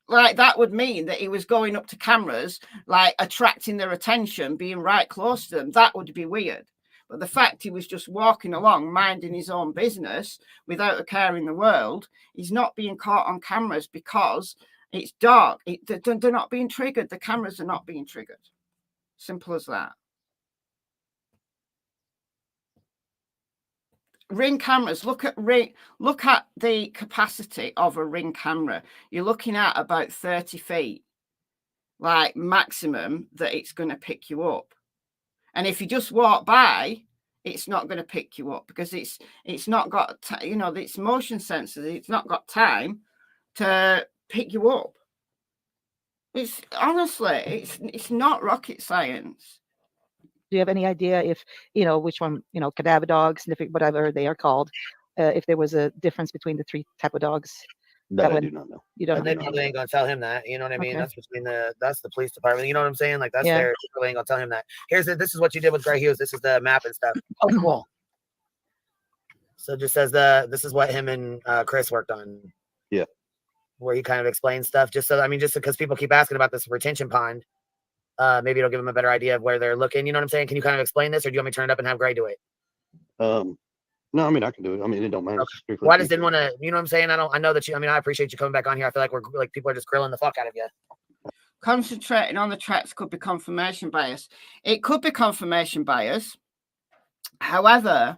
Like, that would mean that he was going up to cameras, like attracting their attention, being right close to them. That would be weird. But the fact he was just walking along, minding his own business without a care in the world, he's not being caught on cameras because it's dark. They're not being triggered. The cameras are not being triggered. Simple as that. Ring cameras, look at the capacity of a ring camera. You're looking at about 30 feet, like maximum that it's going to pick you up. And if you just walk by, it's not going to pick you up because it's not got, it's motion sensors. It's not got time to pick you up. It's honestly, it's not rocket science. Do you have any idea if, which one, cadaver dogs, whatever they are called, if there was a difference between the three type of dogs? That I do not know. You don't And know. they probably ain't gonna tell him that. You know what I mean? Okay. That's between that's the police department. You know what I'm saying? Like, that's Yeah. their, they ain't gonna tell him that. This is what you did with Gray Hughes. This is the map and stuff. Oh, cool. So it just says this is what him and Chris worked on. Yeah. Where he kind of explains stuff. Just because people keep asking about this retention pond, maybe it'll give them a better idea of where they're looking. You know what I'm saying? Can you kind of explain this, or do you want me to turn it up and have Gray do it? No, I mean, I can do it. I mean, it don't matter. Okay. Well, I just didn't want to, you know what I'm saying? I know that I appreciate you coming back on here. I feel like people are just grilling the fuck out of you. Concentrating on the tracks could be confirmation bias. It could be confirmation bias. However,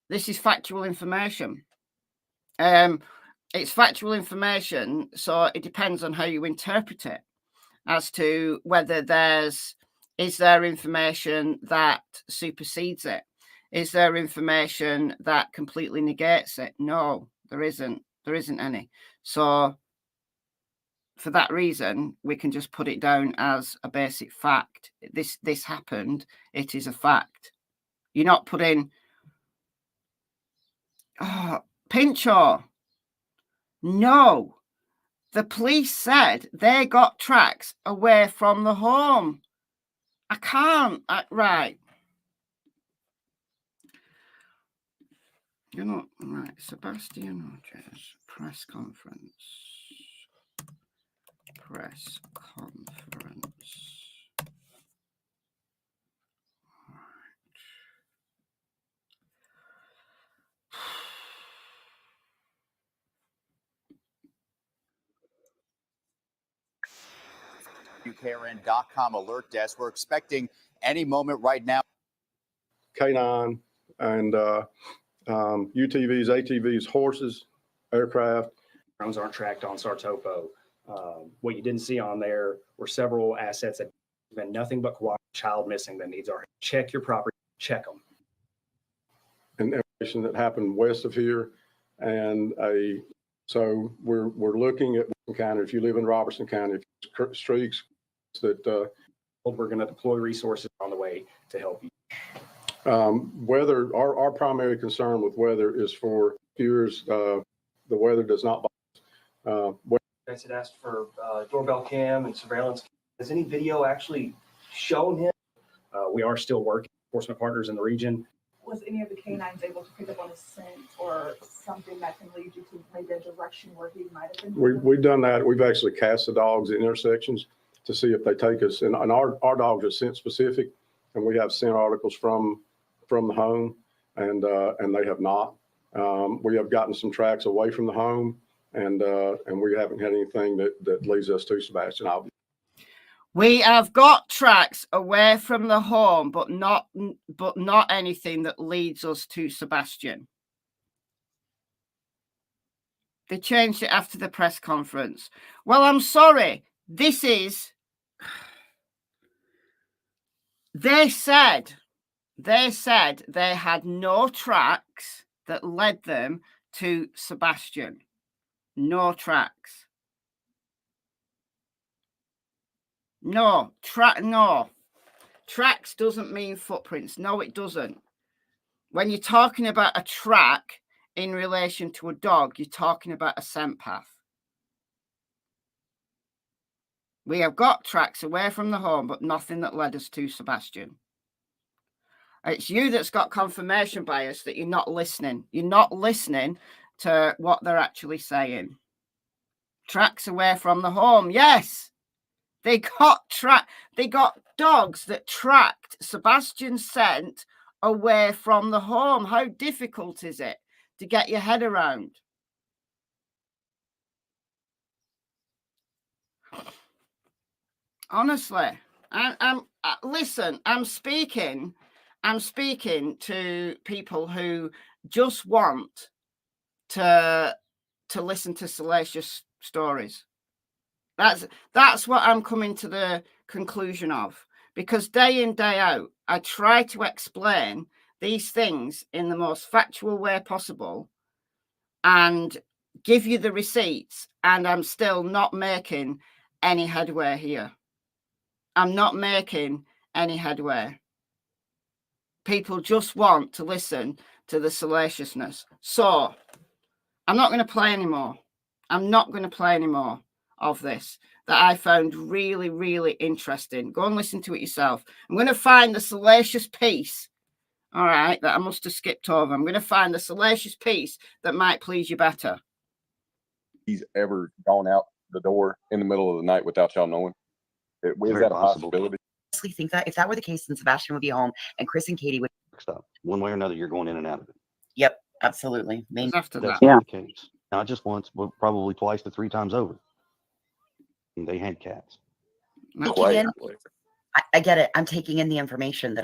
this is factual information. It's factual information, so it depends on how you interpret it as to whether is there information that supersedes it? Is there information that completely negates it? No, there isn't. There isn't any. So for that reason, we can just put it down as a basic fact. This happened. It is a fact. You're not putting, Pinchot. No. The police said they got tracks away from the home. I can't. Right. You're not right. Sebastian Rogers, press conference. Press conference. UKRN.com alert desk. We're expecting any moment right now. K9 and UTVs, ATVs, horses, aircraft. Drones aren't tracked on Sartopo. What you didn't see on there were several assets that have been nothing but child missing that needs our check your property, check them. And information that happened west of here, and so we're looking at County. If you live in Robertson County, streaks that we're going to deploy resources on the way to help you. Weather, our primary concern with weather is for viewers. The weather does not bother. You guys had asked for doorbell cam and surveillance. Has any video actually shown him? We are still working with enforcement partners in the region. Was any of the canines able to pick up on a scent or something that can lead you to maybe a direction where he might have been? We've done that. We've actually cast the dogs at intersections to see if they take us. And our dogs are scent specific, and we have scent articles from the home. and they have not. We have gotten some tracks away from the home, and we haven't had anything that leads us to Sebastian. We have got tracks away from the home, but not anything that leads us to Sebastian. They changed it after the press conference. Well, I'm sorry. This is. They said they had no tracks that led them to Sebastian. No tracks. No. Tracks doesn't mean footprints. No, it doesn't. When you're talking about a track in relation to a dog, you're talking about a scent path. We have got tracks away from the home, but nothing that led us to Sebastian. It's you that's got confirmation bias that you're not listening. You're not listening to what they're actually saying. Tracks away from the home. Yes. They got dogs that tracked Sebastian's scent away from the home. How difficult is it to get your head around? Honestly, listen, I'm speaking to people who just want to listen to salacious stories. That's what I'm coming to the conclusion of, because day in, day out, I try to explain these things in the most factual way possible and give you the receipts, and I'm still not making any headway here. I'm not making any headway. People just want to listen to the salaciousness. So I'm not going to play anymore. I'm not going to play anymore of this that I found really, really interesting. Go and listen to it yourself. I'm going to find the salacious piece, all right, that I must have skipped over. I'm going to find the salacious piece that might please you better. He's ever gone out the door in the middle of the night without y'all knowing? Is that a possibility? I honestly think that if that were the case, then Sebastian would be home and Chris and Katie would stop. One way or another, you're going in and out of it. Yep, absolutely. After That's that. not the case. Not just once, but probably twice to 3 times over. And they had cats. I get it. I'm taking in the information that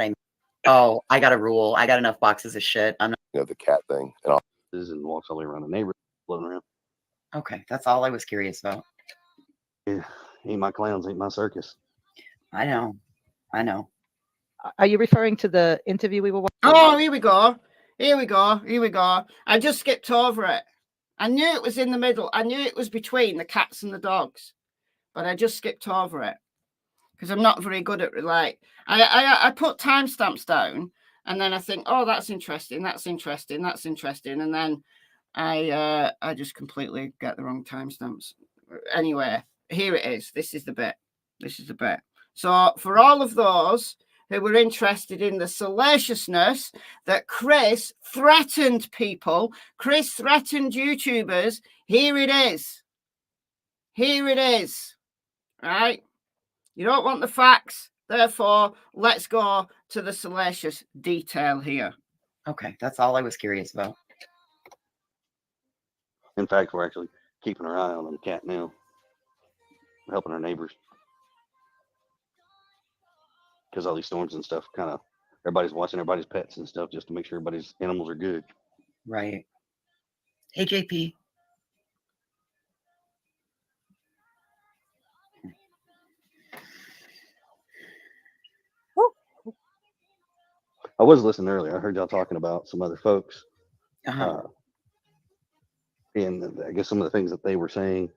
I got a rule. I got enough boxes of shit. I'm not. You know, the cat thing and all. And walks all the way around the neighborhood, floating around. Okay, that's all I was curious about. Yeah, ain't my clowns, ain't my circus. I know. Are you referring to the interview we were watching? Oh, here we go. I just skipped over it. I knew it was in the middle. I knew it was between the cats and the dogs, but I just skipped over it because I'm not very good at I put timestamps down and then I think, oh, that's interesting, and then I just completely get the wrong timestamps. Anyway, here it is. This is the bit. So for all of those who were interested in the salaciousness that Chris threatened people, Chris threatened YouTubers, here it is. Right? You don't want the facts, therefore, let's go to the salacious detail here. Okay, that's all I was curious about. In fact, we're actually keeping our eye on the cat now, helping our neighbors. Because all these storms and stuff, kind of, everybody's watching everybody's pets and stuff just to make sure everybody's animals are good. Right. Hey, JP. I was listening earlier. I heard y'all talking about some other folks. And I guess some of the things that they were saying.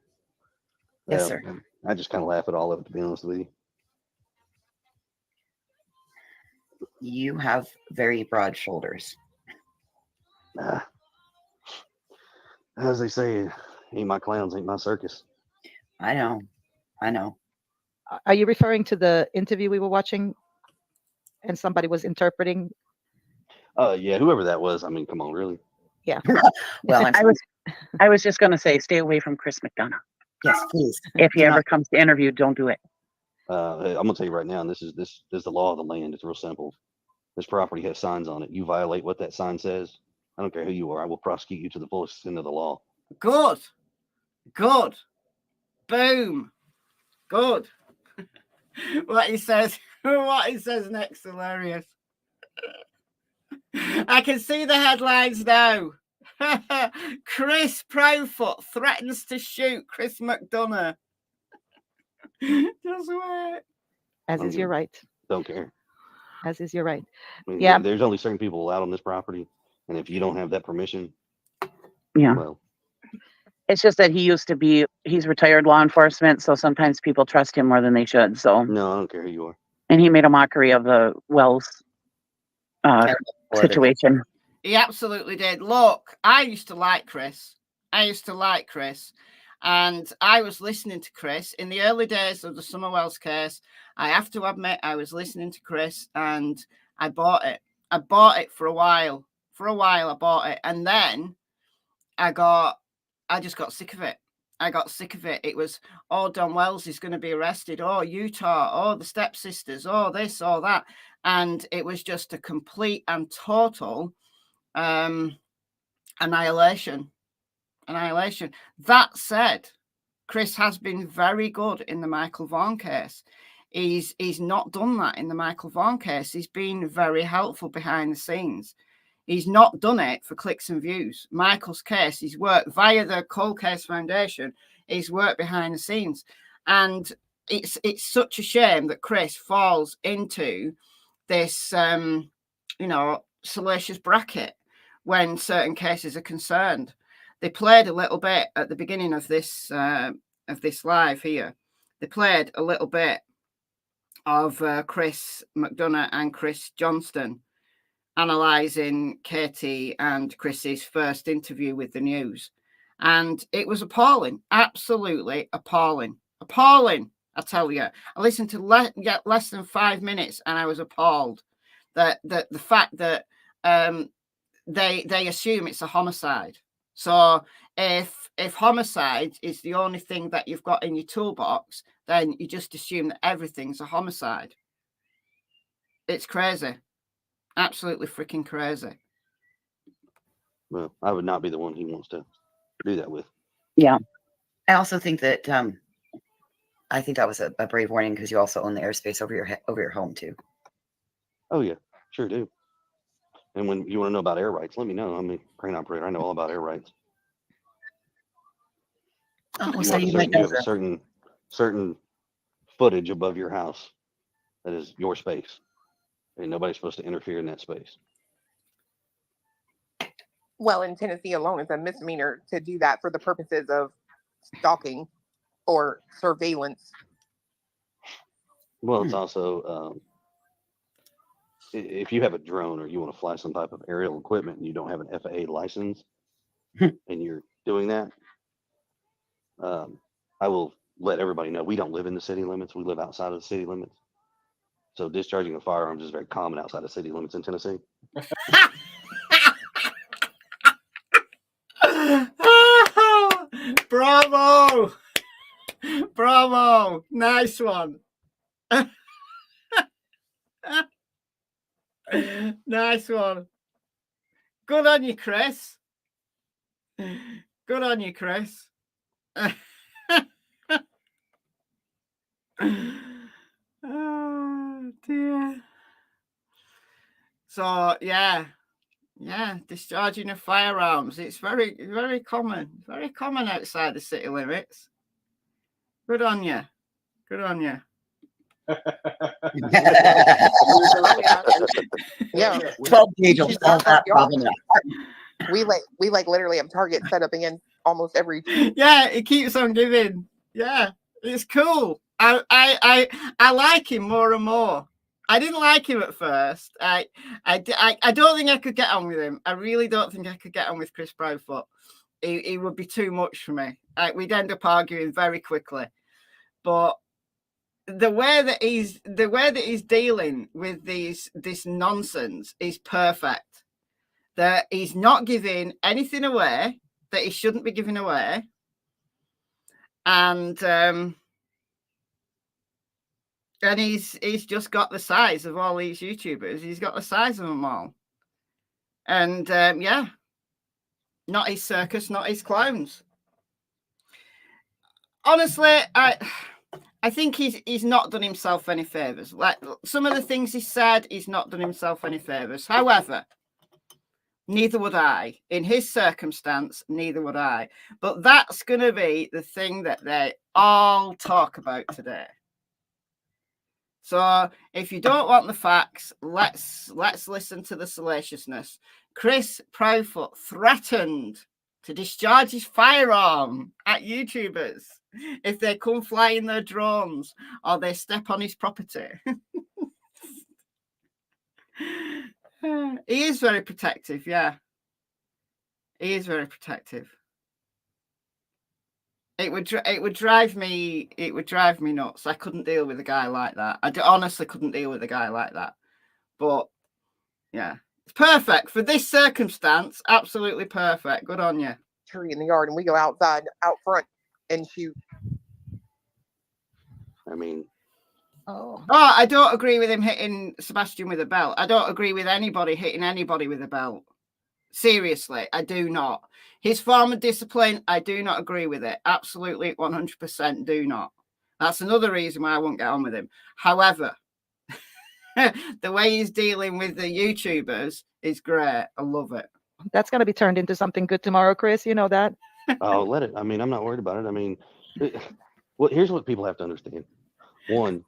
Yes, sir. I just kind of laugh at all of it, to be honest with you. You have very broad shoulders. As they say, ain't my clowns, ain't my circus. I know. Are you referring to the interview we were watching and somebody was interpreting? Yeah, whoever that was. I mean, come on, really? Yeah. Well, I was just going to say, stay away from Chris McDonough. Yes, please. If he ever comes to interview, don't do it. I'm gonna tell you right now, and this is the law of the land. It's real simple. This property has signs on it. You violate what that sign says, I don't care who you are, I will prosecute you to the fullest extent of the law. Good. Good. Boom. Good. What he says next, hilarious. I can see the headlines now. Chris Profoot threatens to shoot Chris McDonough. Just wait. As is your right. Don't care. As is your right. I mean, Yeah. There's only certain people allowed on this property, and if you don't have that permission, Yeah. well, It's just that he's retired law enforcement, so sometimes people trust him more than they should. So no, I don't care who you are. And he made a mockery of the Wells situation. He absolutely did. Look, I used to like Chris. And I was listening to Chris in the early days of the Summer Wells case. I have to admit, I was listening to Chris and I bought it. I bought it for a while. I bought it. And then I just got sick of it. It was, oh, Don Wells is going to be arrested. Oh, Utah. Oh, the stepsisters. Oh, this, oh, that. And it was just a complete and total annihilation. That said, Chris has been very good in the Michael Vaughan case. He's not done that in the Michael Vaughan case. He's been very helpful behind the scenes. He's not done it for clicks and views. Michael's case, he's worked via the Cold Case Foundation. He's worked behind the scenes. And it's such a shame that Chris falls into this, salacious bracket when certain cases are concerned. They played a little bit at the beginning of this live here. They played a little bit of Chris McDonough and Chris Johnston analysing Katie and Chris's first interview with the news. And it was appalling, absolutely appalling. Appalling, I tell you. I listened to less than 5 minutes and I was appalled that the fact that they assume it's a homicide. So if homicide is the only thing that you've got in your toolbox, then you just assume that everything's a homicide. It's crazy. Absolutely freaking crazy. Well, I would not be the one he wants to do that with. Yeah. I also think that I think that was a brave warning because you also own the airspace over your home too. Oh yeah, sure do. And when you want to know about air rights, let me know. I'm a crane operator. I know all about air rights. Oh, so you might you know have a certain footage above your house that is your space, and nobody's supposed to interfere in that space. Well, in Tennessee alone, it's a misdemeanor to do that for the purposes of stalking or surveillance. Well, it's also if you have a drone or you want to fly some type of aerial equipment and you don't have an FAA license and you're doing that, I will let everybody know we don't live in the city limits. We live outside of the city limits. So discharging of firearms is very common outside of city limits in Tennessee. Bravo! Bravo! Nice one. Nice one. Good on you, Chris. Good on you, Chris. Oh dear. So yeah, discharging of firearms. It's very, very common. Very common outside the city limits. Good on you. Good on you. Yeah. 12 gauge will solve that problem. We literally have targets set up against almost every. Yeah, it keeps on giving. Yeah, it's cool. I like him more and more. I didn't like him at first. I don't think I could get on with him. I really don't think I could get on with Chris Profoot. He would be too much for me. We'd end up arguing very quickly. But the way that he's dealing with this nonsense is perfect. That he's not giving anything away that he shouldn't be giving away. And And he's just got the size of all these YouTubers. He's got the size of them all. And yeah, not his circus, not his clowns. Honestly, I think he's not done himself any favors. Like some of the things he said, he's not done himself any favors. However, neither would I. In his circumstance, neither would I. But that's going to be the thing that they all talk about today. So if you don't want the facts, let's listen to the salaciousness. Chris Proudfoot threatened to discharge his firearm at YouTubers if they come flying their drones or they step on his property. He is very protective, yeah. He is very protective. It would drive me nuts. I couldn't deal with a guy like that. I honestly couldn't deal with a guy like that. But yeah, it's perfect for this circumstance. Absolutely perfect. Good on you. Tree in the yard, and we go out front and shoot. I mean, I don't agree with him hitting Sebastian with a belt. I don't agree with anybody hitting anybody with a belt. Seriously, I do not. His form of discipline, I do not agree with it. Absolutely, 100% do not. That's another reason why I won't get on with him. However, the way he's dealing with the YouTubers is great. I love it. That's going to be turned into something good tomorrow, Chris. You know that? I'll let it. I mean, I'm not worried about it. I mean, well, here's what people have to understand. One,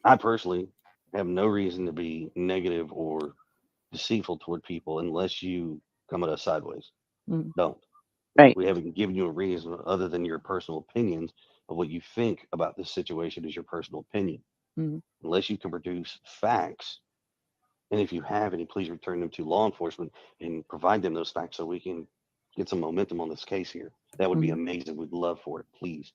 I personally have no reason to be negative or deceitful toward people unless you come at us sideways. Don't. Right. We haven't given you a reason other than your personal opinions of what you think about this situation is your personal opinion. Unless you can produce facts. And if you have any, please return them to law enforcement and provide them those facts so we can get some momentum on this case here. That would be amazing. We'd love for it, please.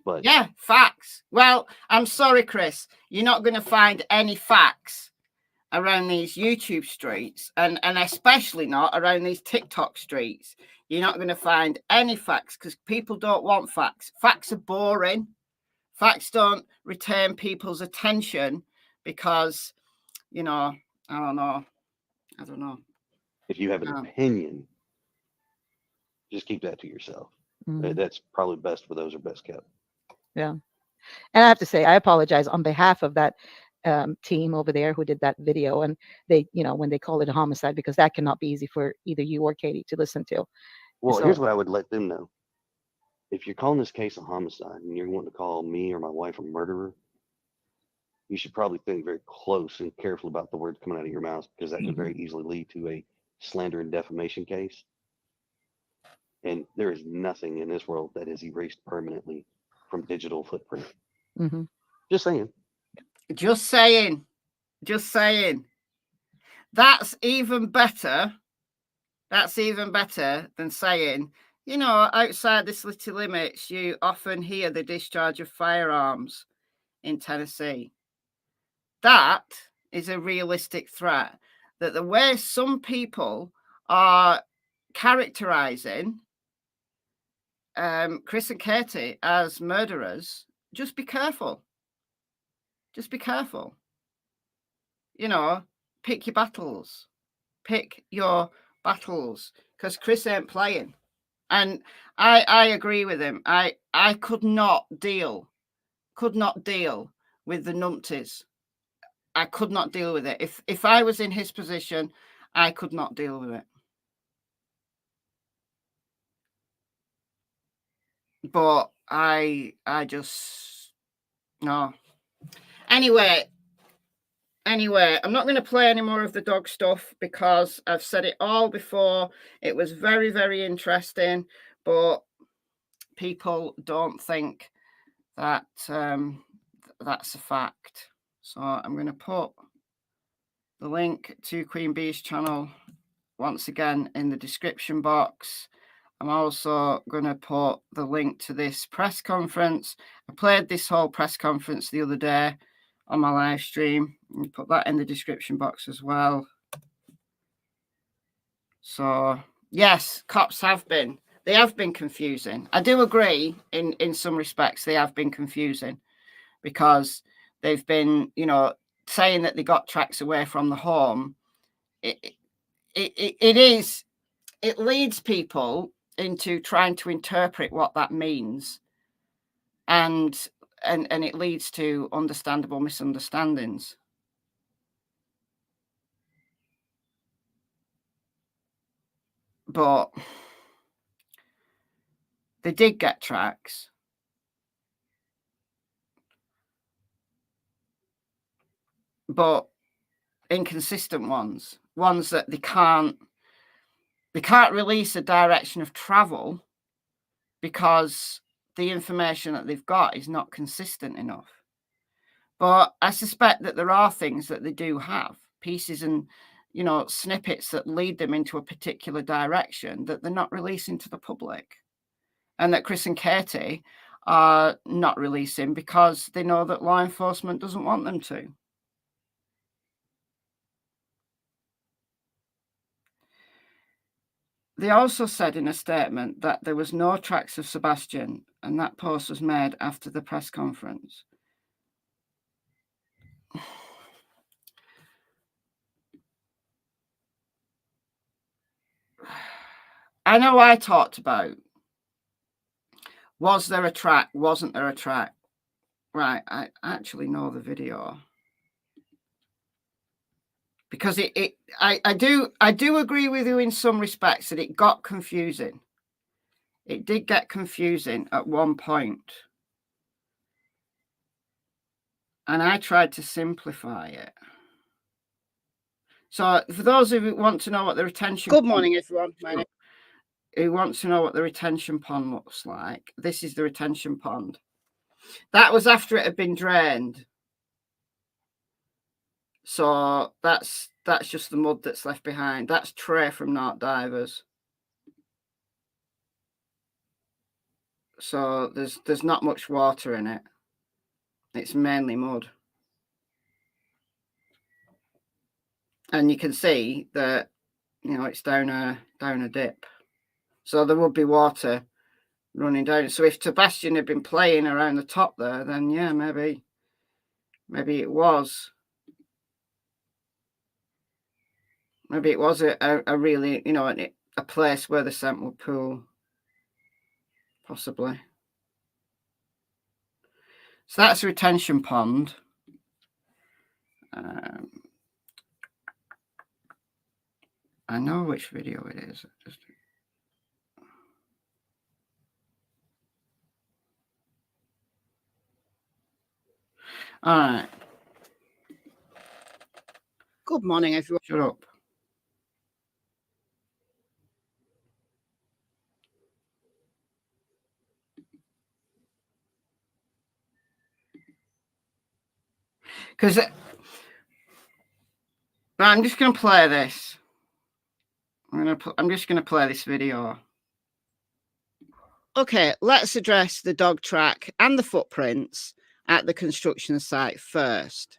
But yeah, facts. Well, I'm sorry, Chris. You're not going to find any facts around these YouTube streets, and especially not around these TikTok streets. You're not going to find any facts because people don't want facts. Facts are boring. Facts don't retain people's attention because, you know, I don't know. If you have an opinion, just keep that to yourself. That's probably best for those who are best kept. Yeah. And I have to say, I apologize on behalf of that team over there who did that video. And they, you know, when they call it a homicide, because that cannot be easy for either you or Katie to listen to. Well, So- here's what I would let them know. If you're calling this case a homicide and you're wanting to call me or my wife a murderer, you should probably think very close and careful about the words coming out of your mouth, because that could very easily lead to a slander and defamation case. And there is nothing in this world that is erased permanently from digital footprint. Just saying. Just saying. Just saying. That's even better. That's even better than saying, you know, outside the city limits, you often hear the discharge of firearms in Tennessee. That is a realistic threat. That the way some people are characterizing Chris and Katie as murderers, just be careful. Just be careful. You know, pick your battles. Pick your battles, because Chris ain't playing. And I agree with him. I could not deal with the numpties. I could not deal with it. If I was in his position, I could not deal with it. But I just, no. Anyway, I'm not going to play any more of the dog stuff because I've said it all before. It was very, very interesting, but people don't think that that's a fact. So I'm going to put the link to Queen Bee's channel once again in the description box. I'm also going to put the link to this press conference. I played this whole press conference the other day on my live stream. And put that in the description box as well. So, yes, cops they have been confusing. I do agree in some respects they have been confusing. because they've been, you know, saying that they got tracks away from the home. It leads people into trying to interpret what that means, and it leads to understandable misunderstandings. But they did get tracks. But inconsistent ones that they can't release a direction of travel because the information that they've got is not consistent enough. But I suspect that there are things that they do have, pieces and, you know, snippets that lead them into a particular direction that they're not releasing to the public, and that Chris and Katie are not releasing because they know that law enforcement doesn't want them to. They also said in a statement that there was no tracks of Sebastian, and that post was made after the press conference. I know I talked about, was there a track, wasn't there a track? Right, I actually know the video. Because I do agree with you in some respects that it got confusing. It did get confusing at one point. And I tried to simplify it. So for those of you who want to know what the retention... Good morning, everyone. Who wants to know what the retention pond looks like, this is the retention pond. That was after it had been drained. So that's just the mud that's left behind. That's Trey from Nart Divers. So there's not much water in it. It's mainly mud. And you can see that, you know, it's down a dip. So there would be water running down. So if Sebastian had been playing around the top there, then yeah, maybe it was. Maybe it was a really, you know, a place where the scent would pool. Possibly. So that's a retention pond. I know which video it is. All right. Good morning, everyone. Shut up. Because I'm just going to play this. I'm just going to play this video. Okay, let's address the dog track and the footprints at the construction site first.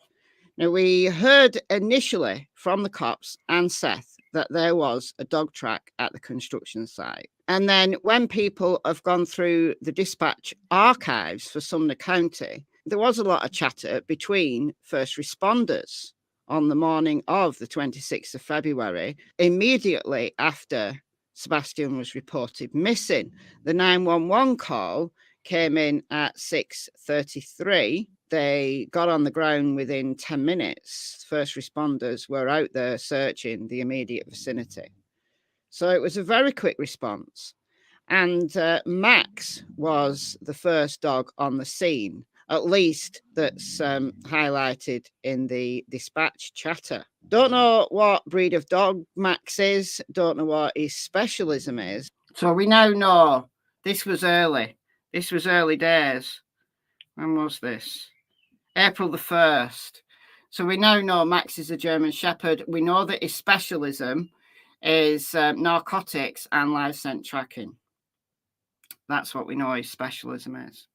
Now, we heard initially from the cops and Seth that there was a dog track at the construction site. And then when people have gone through the dispatch archives for Sumner County, there was a lot of chatter between first responders on the morning of the 26th of February, immediately after Sebastian was reported missing. The 911 call came in at 6:33. They got on the ground within 10 minutes. First responders were out there searching the immediate vicinity. So it was a very quick response. And Max was the first dog on the scene, at least that's highlighted in the dispatch chatter. Don't know what breed of dog Max is. Don't know what his specialism is. So we now know this was early. This was early days. When was this? April the 1st. So we now know Max is a German Shepherd. We know that his specialism is narcotics and live scent tracking. That's what we know his specialism is.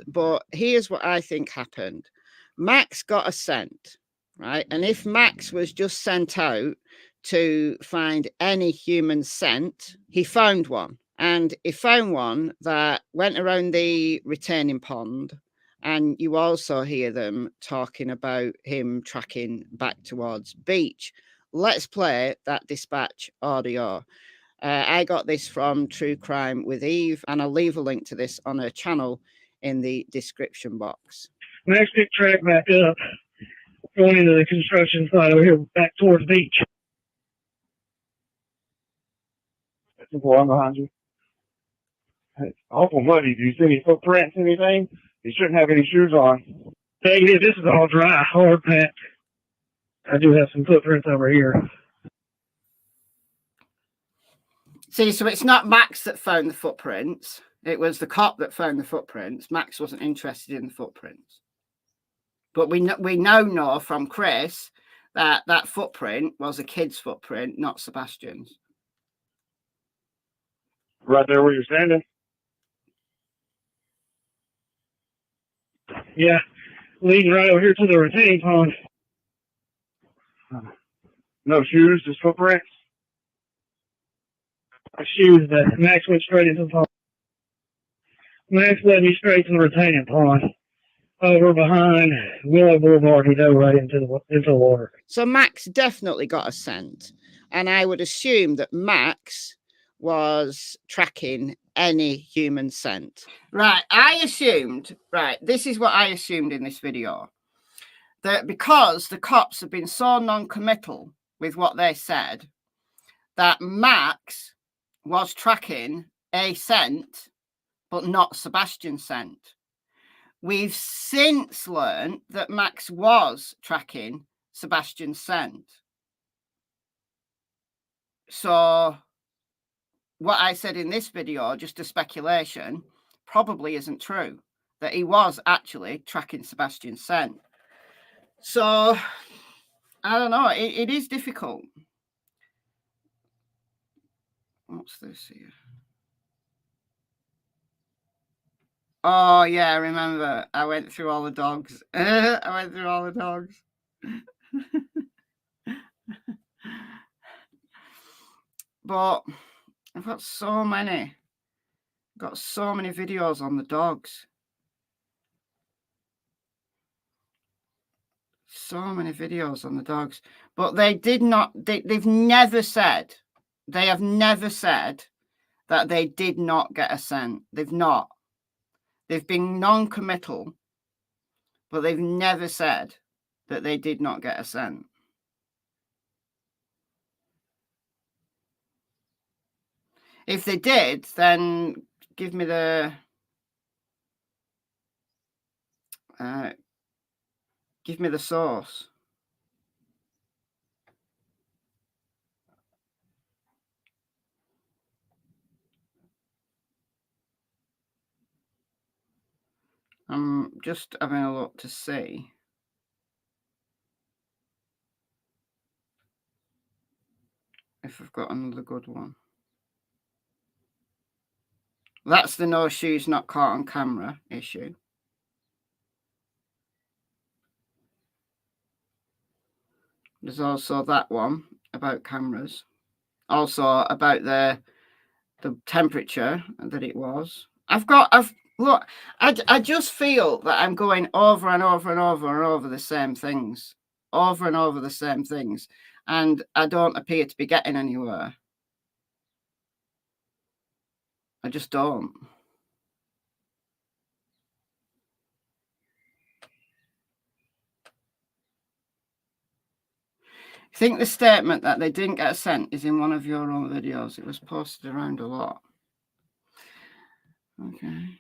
But here's what I think happened. Max got a scent, right? And if Max was just sent out to find any human scent, he found one. And he found one that went around the retaining pond, and you also hear them talking about him tracking back towards beach. Let's play that dispatch audio. I got this from True Crime with Eve, and I'll leave a link to this on her channel in the description box. Next big track back up, going into the construction site over here, back towards beach. That's one behind you. It's awful muddy. Do you see any footprints, anything? You shouldn't have any shoes on. Negative, this is all dry, hard packed. I do have some footprints over here. See, so it's not Max that found the footprints. It was the cop that found the footprints. Max wasn't interested in the footprints. But we now know from Chris that that footprint was a kid's footprint, not Sebastian's. Right there where you're standing? Yeah, leading right over here to the retaining pond. No shoes, just footprints. Shoes that Max went straight into the pond. Max led me straight to the retaining pond. Over behind Willow Boulevard, he dove right into the water. So Max definitely got a scent. And I would assume that Max was tracking any human scent. Right, this is what I assumed in this video. That because the cops have been so non-committal with what they said, that Max was tracking a scent, but not Sebastian's scent. We've since learned that Max was tracking Sebastian's scent. So what I said in this video, just a speculation, probably isn't true. That he was actually tracking Sebastian's scent. So, I don't know. It is difficult. What's this here? Oh, yeah, I remember. I went through all the dogs. I went through all the dogs. But I've got so many. Got so many videos on the dogs. So many videos on the dogs. But they did not, they've never said, they have never said that they did not get a scent. They've not. They've been non-committal, but they've never said that they did not get a scent. If they did, then give me the source. I'm just having a look to see. If I've got another good one. That's the no shoes not caught on camera issue. There's also that one about cameras. Also about the temperature that it was. Look, I just feel that I'm going over and over and over and over the same things. Over and over the same things. And I don't appear to be getting anywhere. I just don't. I think the statement that they didn't get a scent is in one of your own videos. It was posted around a lot. Okay.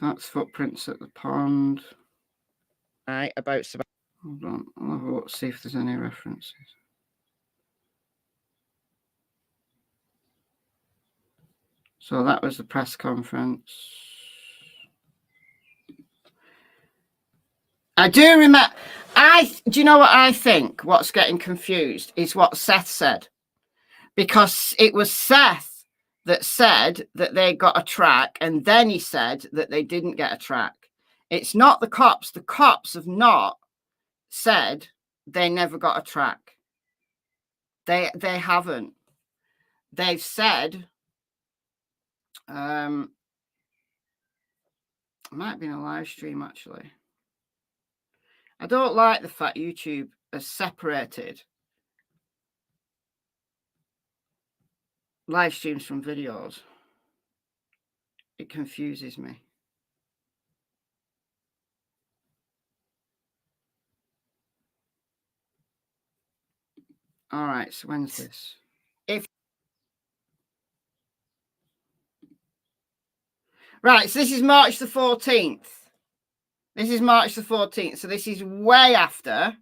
That's footprints at the pond. Right, about Sebastian. Hold on, I'll have a look, see if there's any references. So that was the press conference. I do remember. Do you know what I think? What's getting confused is what Seth said, because it was Seth that said that they got a track, and then he said that they didn't get a track. It's not the cops. The cops have not said they never got a track. They haven't. They've said, it might have been a live stream actually. I don't like the fact YouTube has separated live streams from videos. It confuses me. All right, so when's this? Right, so this is March the 14th. This is March the 14th. So this is way after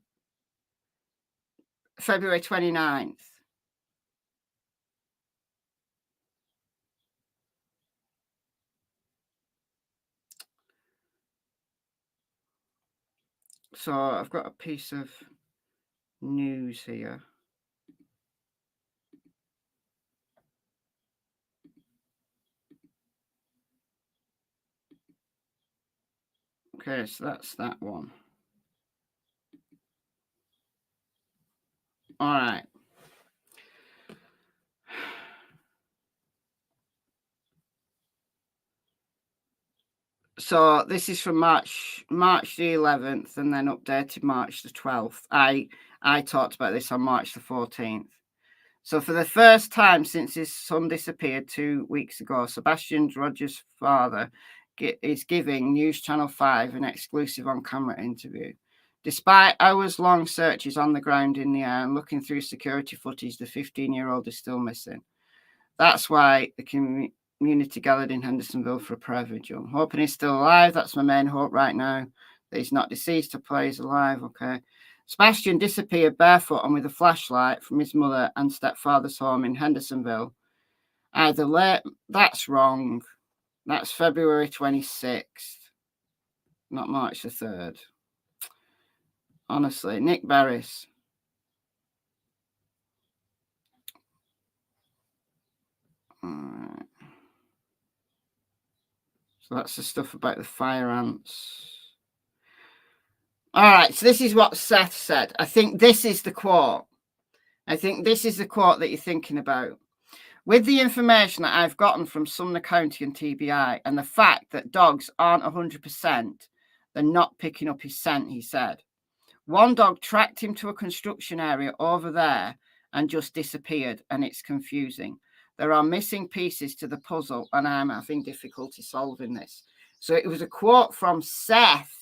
February 29th. So I've got a piece of news here. Okay, so that's that one. All right. So this is from March the 11th, and then updated March the 12th. I talked about this on March the 14th. So for the first time since his son disappeared 2 weeks ago, Sebastian Rogers' father is giving News Channel 5 an exclusive on-camera interview. Despite hours-long searches on the ground in the air and looking through security footage, the 15-year-old is still missing. That's why the community gathered in Hendersonville for a prayer vigil. Hoping he's still alive. That's my main hope right now. That he's not deceased. I pray he's alive. Okay. Sebastian disappeared barefoot and with a flashlight from his mother and stepfather's home in Hendersonville. Either late. That's wrong. That's February 26th. Not March the 3rd. Honestly. Nick Barris. All right. So that's the stuff about the fire ants. All right, so this is what Seth said. I think this is the quote. I think this is the quote that you're thinking about. With the information that I've gotten from Sumner County and TBI and the fact that dogs aren't 100%, they're not picking up his scent, he said. One dog tracked him to a construction area over there and just disappeared, and it's confusing. There are missing pieces to the puzzle, and I'm having difficulty solving this. So it was a quote from Seth,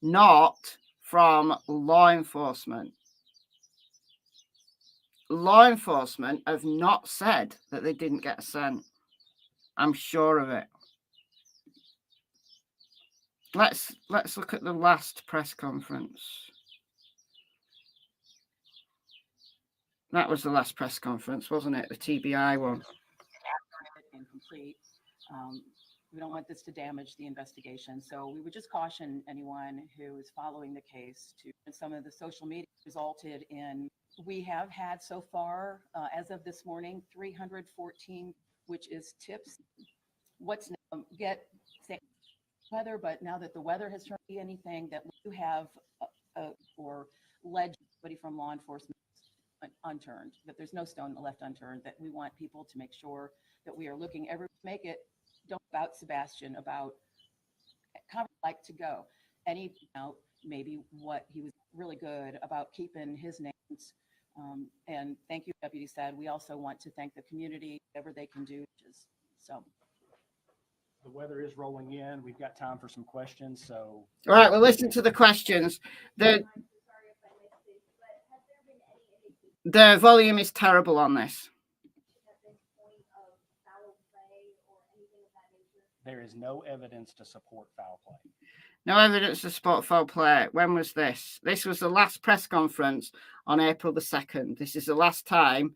not from law enforcement. Law enforcement have not said that they didn't get a scent. I'm sure of it. Let's look at the last press conference. That was the last press conference, wasn't it? The TBI one. And complete. We don't want this to damage the investigation. So we would just caution anyone who is following the case to, and some of the social media resulted in, we have had so far, as of this morning, 314, which is tips. What's get weather, but now that the weather has turned anything that we have or led somebody from law enforcement unturned, that there's no stone left unturned, that we want people to make sure that we are looking make it don't about Sebastian, about like to go. Any maybe what he was really good about keeping his names. And thank you, Deputy said. We also want to thank the community, whatever they can do. So the weather is rolling in. We've got time for some questions. So all right, well, listen to the questions. The volume is terrible on this. There is no evidence to support foul play. No evidence to support foul play. When was this? This was the last press conference on April the 2nd. This is the last time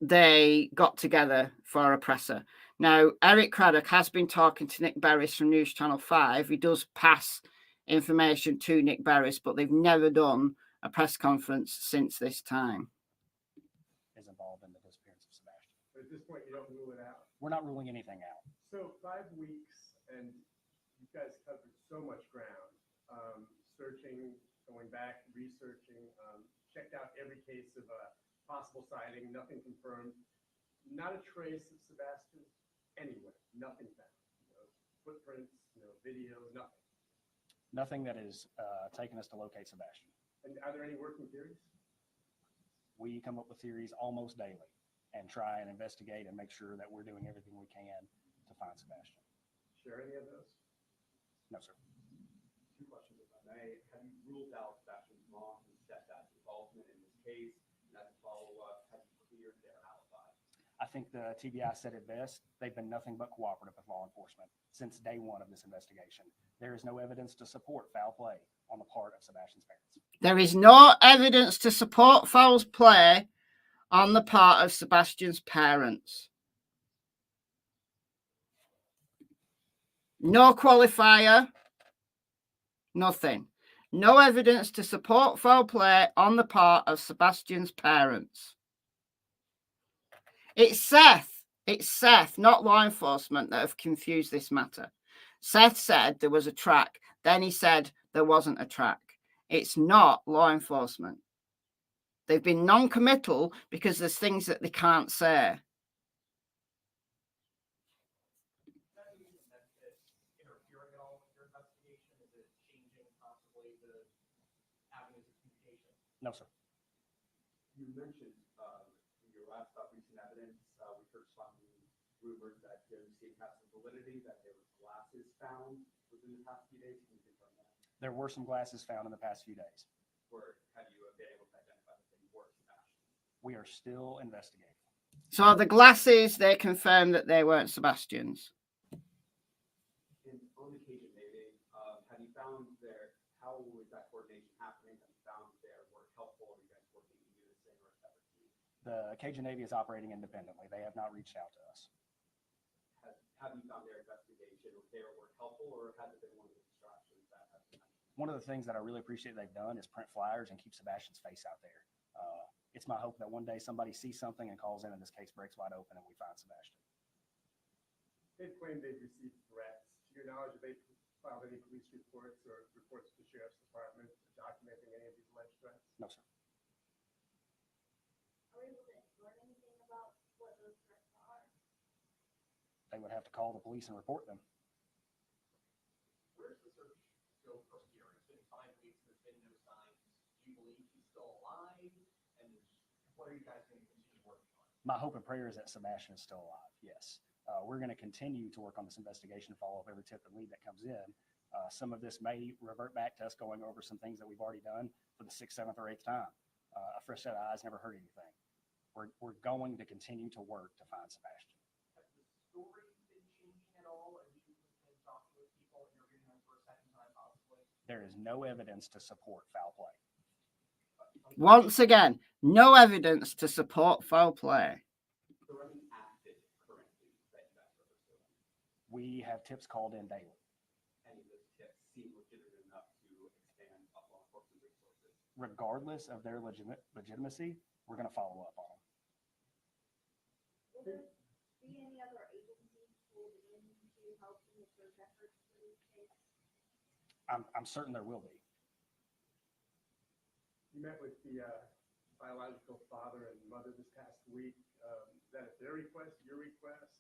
they got together for a presser. Now, Eric Craddock has been talking to Nick Barris from News Channel 5. He does pass information to Nick Barris, but they've never done a press conference since this time. As involved in the disappearance of Sebastian. But at this point, you don't rule it out. We're not ruling anything out. So 5 weeks, and you guys covered so much ground, searching, going back, researching, checked out every case of a possible sighting, nothing confirmed, not a trace of Sebastian anywhere, nothing found. No footprints, no video, nothing. Nothing that has taken us to locate Sebastian. And are there any working theories? We come up with theories almost daily and try and investigate and make sure that we're doing everything we can to find Sebastian. Share any of those? No, sir. 2 questions, if I may. Have you ruled out Sebastian's mom and stepdad's involvement in this case? And as a follow-up, have you cleared their alibi? I think the TBI said it best. They've been nothing but cooperative with law enforcement since day one of this investigation. There is no evidence to support foul play on the part of Sebastian's parents. There is no evidence to support foul play on the part of Sebastian's parents. No qualifier, nothing. No evidence to support foul play on the part of Sebastian's parents. It's Seth, not law enforcement, that have confused this matter. Seth said there was a track. Then he said there wasn't a track. It's not law enforcement. They've been non-committal because there's things that they can't say. No, sir. You mentioned in your last recent evidence, we heard some rumors that there seemed to have some validity, that there were glasses found within the past few days. Can you confirm that? There were some glasses found in the past few days. Or have you been able to identify that they were Sebastian? We are still investigating. So the glasses, they confirmed that they weren't Sebastian's. And on the occasion, maybe, have you found there, how was that coordination happening? Have you found their work helpful? Are you guys working in unison or a separate team? The Cajun Navy is operating independently. They have not reached out to us. Have you found their investigation or their work helpful, or has it been one of the distractions that have been? One of the things that I really appreciate they've done is print flyers and keep Sebastian's face out there. It's my hope that one day somebody sees something and calls in and this case breaks wide open and we find Sebastian. They've claimed they've received threats. To your knowledge, have they filed any police reports or reports to the Sheriff's Department documenting any of these alleged threats? No, sir. Are we able to learn anything about what those threats are? They would have to call the police and report them. Where's the search go from here? It's been 5 weeks, there's been no signs. Do you believe he's still alive? And what are you guys going to continue working on? My hope and prayer is that Sebastian is still alive, yes. We're going to continue to work on this investigation and follow up every tip and lead that comes in. Some of this may revert back to us going over some things that we've already done for the 6th, 7th, or 8th time. A fresh set of eyes never hurt anything. We're going to continue to work to find Sebastian. Has the story been changing at all? Have you been talking with people, interviewing them for a second time possibly? There is no evidence to support foul play. Once again, no evidence to support foul play. We have tips called in daily. Any of those tips seem legitimate enough to expand law enforcement resources? Regardless of their legitimacy, we're going to follow up on them. Will there be any other agencies pulled in to help in the search efforts for this case? I'm certain there will be. You met with the biological father and mother this past week. Is that at their request, your request?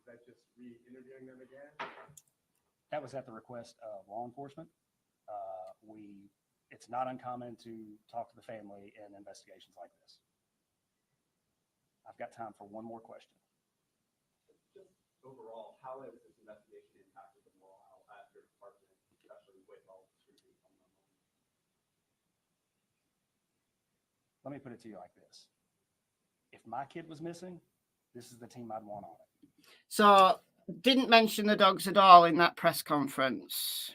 Is that just re-interviewing them again? That was at the request of law enforcement. It's not uncommon to talk to the family in investigations like this. I've got time for one more question. Just overall, how has this investigation impacted the morale at your department, especially with all the scrutiny coming on? Let me put it to you like this. If my kid was missing, this is the team I'd want on it. So, didn't mention the dogs at all in that press conference.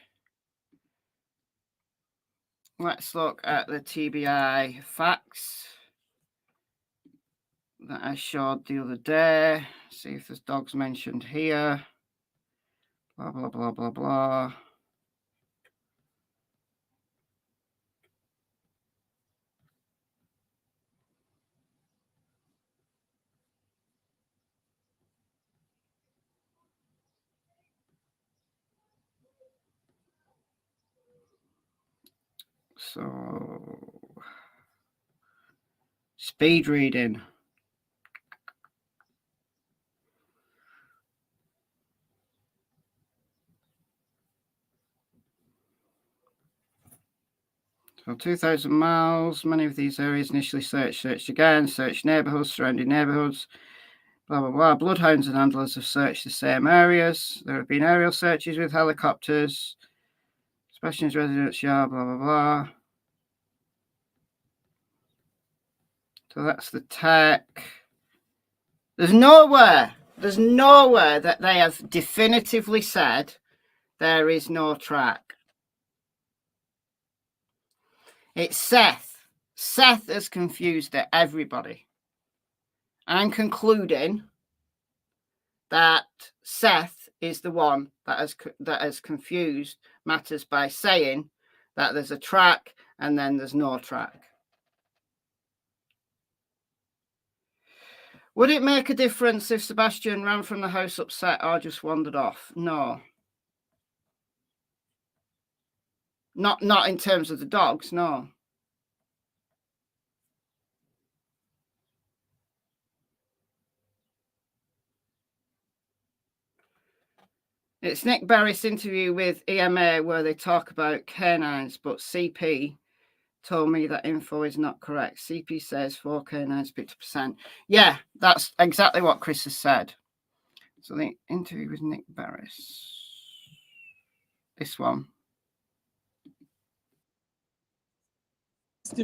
Let's look at the TBI facts that I showed the other day. See if there's dogs mentioned here. Blah, blah, blah, blah, blah. So, speed reading. So 2,000 miles. Many of these areas initially searched again, searched neighborhoods, surrounding neighborhoods. Blah, blah, blah. Bloodhounds and handlers have searched the same areas. There have been aerial searches with helicopters. Sebastian's residence yard, blah, blah, blah. So that's the tech. There's nowhere that they have definitively said there is no track. It's Seth. Seth has confused everybody. I'm concluding that Seth is the one that has confused matters by saying that there's a track and then there's no track. Would it make a difference if Sebastian ran from the house upset or just wandered off? No. Not in terms of the dogs, no. It's Nick Barris' interview with EMA where they talk about canines, but CP told me that info is not correct. CP says 4 canines, 50%. Yeah, that's exactly what Chris has said. So the interview with Nick Barris. This one.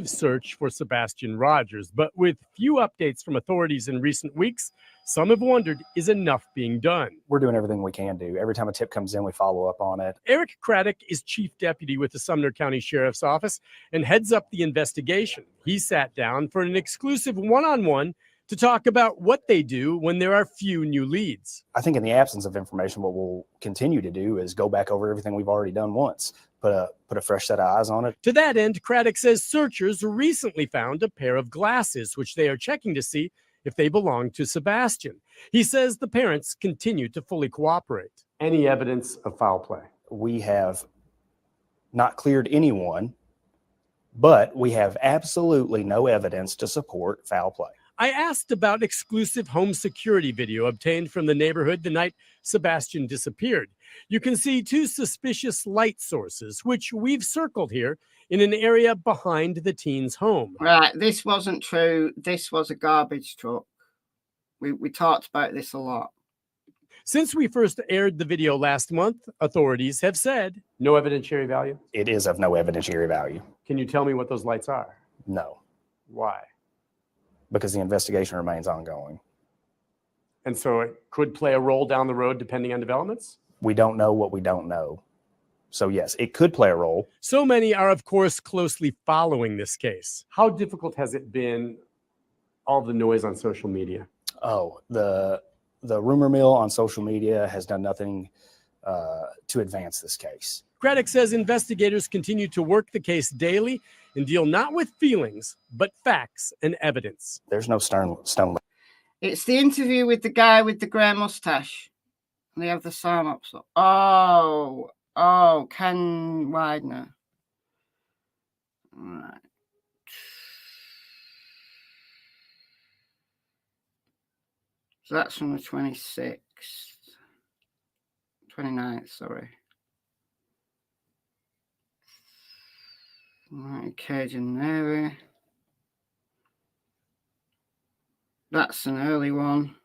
Search for Sebastian Rogers, but with few updates from authorities in recent weeks, some have wondered, is enough being done? We're doing everything we can do. Every time a tip comes in, we follow up on it. Eric Craddock is chief deputy with the Sumner County Sheriff's Office and heads up the investigation. He sat down for an exclusive one-on-one to talk about what they do when there are few new leads. I think in the absence of information, what we'll continue to do is go back over everything we've already done once. Put a fresh set of eyes on it. To that end, Craddock says searchers recently found a pair of glasses, which they are checking to see if they belong to Sebastian. He says the parents continue to fully cooperate. Any evidence of foul play? We have not cleared anyone, but we have absolutely no evidence to support foul play. I asked about exclusive home security video obtained from the neighborhood the night Sebastian disappeared. You can see 2 suspicious light sources, which we've circled here in an area behind the teen's home. Right, this wasn't true. This was a garbage truck. We talked about this a lot. Since we first aired the video last month, authorities have said no evidentiary value. It is of no evidentiary value. Can you tell me what those lights are? No. Why? Because the investigation remains ongoing. And so it could play a role down the road depending on developments? We don't know what we don't know. So yes, it could play a role. So many are, of course, closely following this case. How difficult has it been, all the noise on social media? Oh, the rumor mill on social media has done nothing to advance this case. Craddock says investigators continue to work the case daily and deal not with feelings, but facts and evidence. There's no stone. It's the interview with the guy with the grey mustache. They have the psalm up. So, Ken Widener. All right. So that's from the 26th. 29th, sorry. Right, Cajun Navy. That's an early one.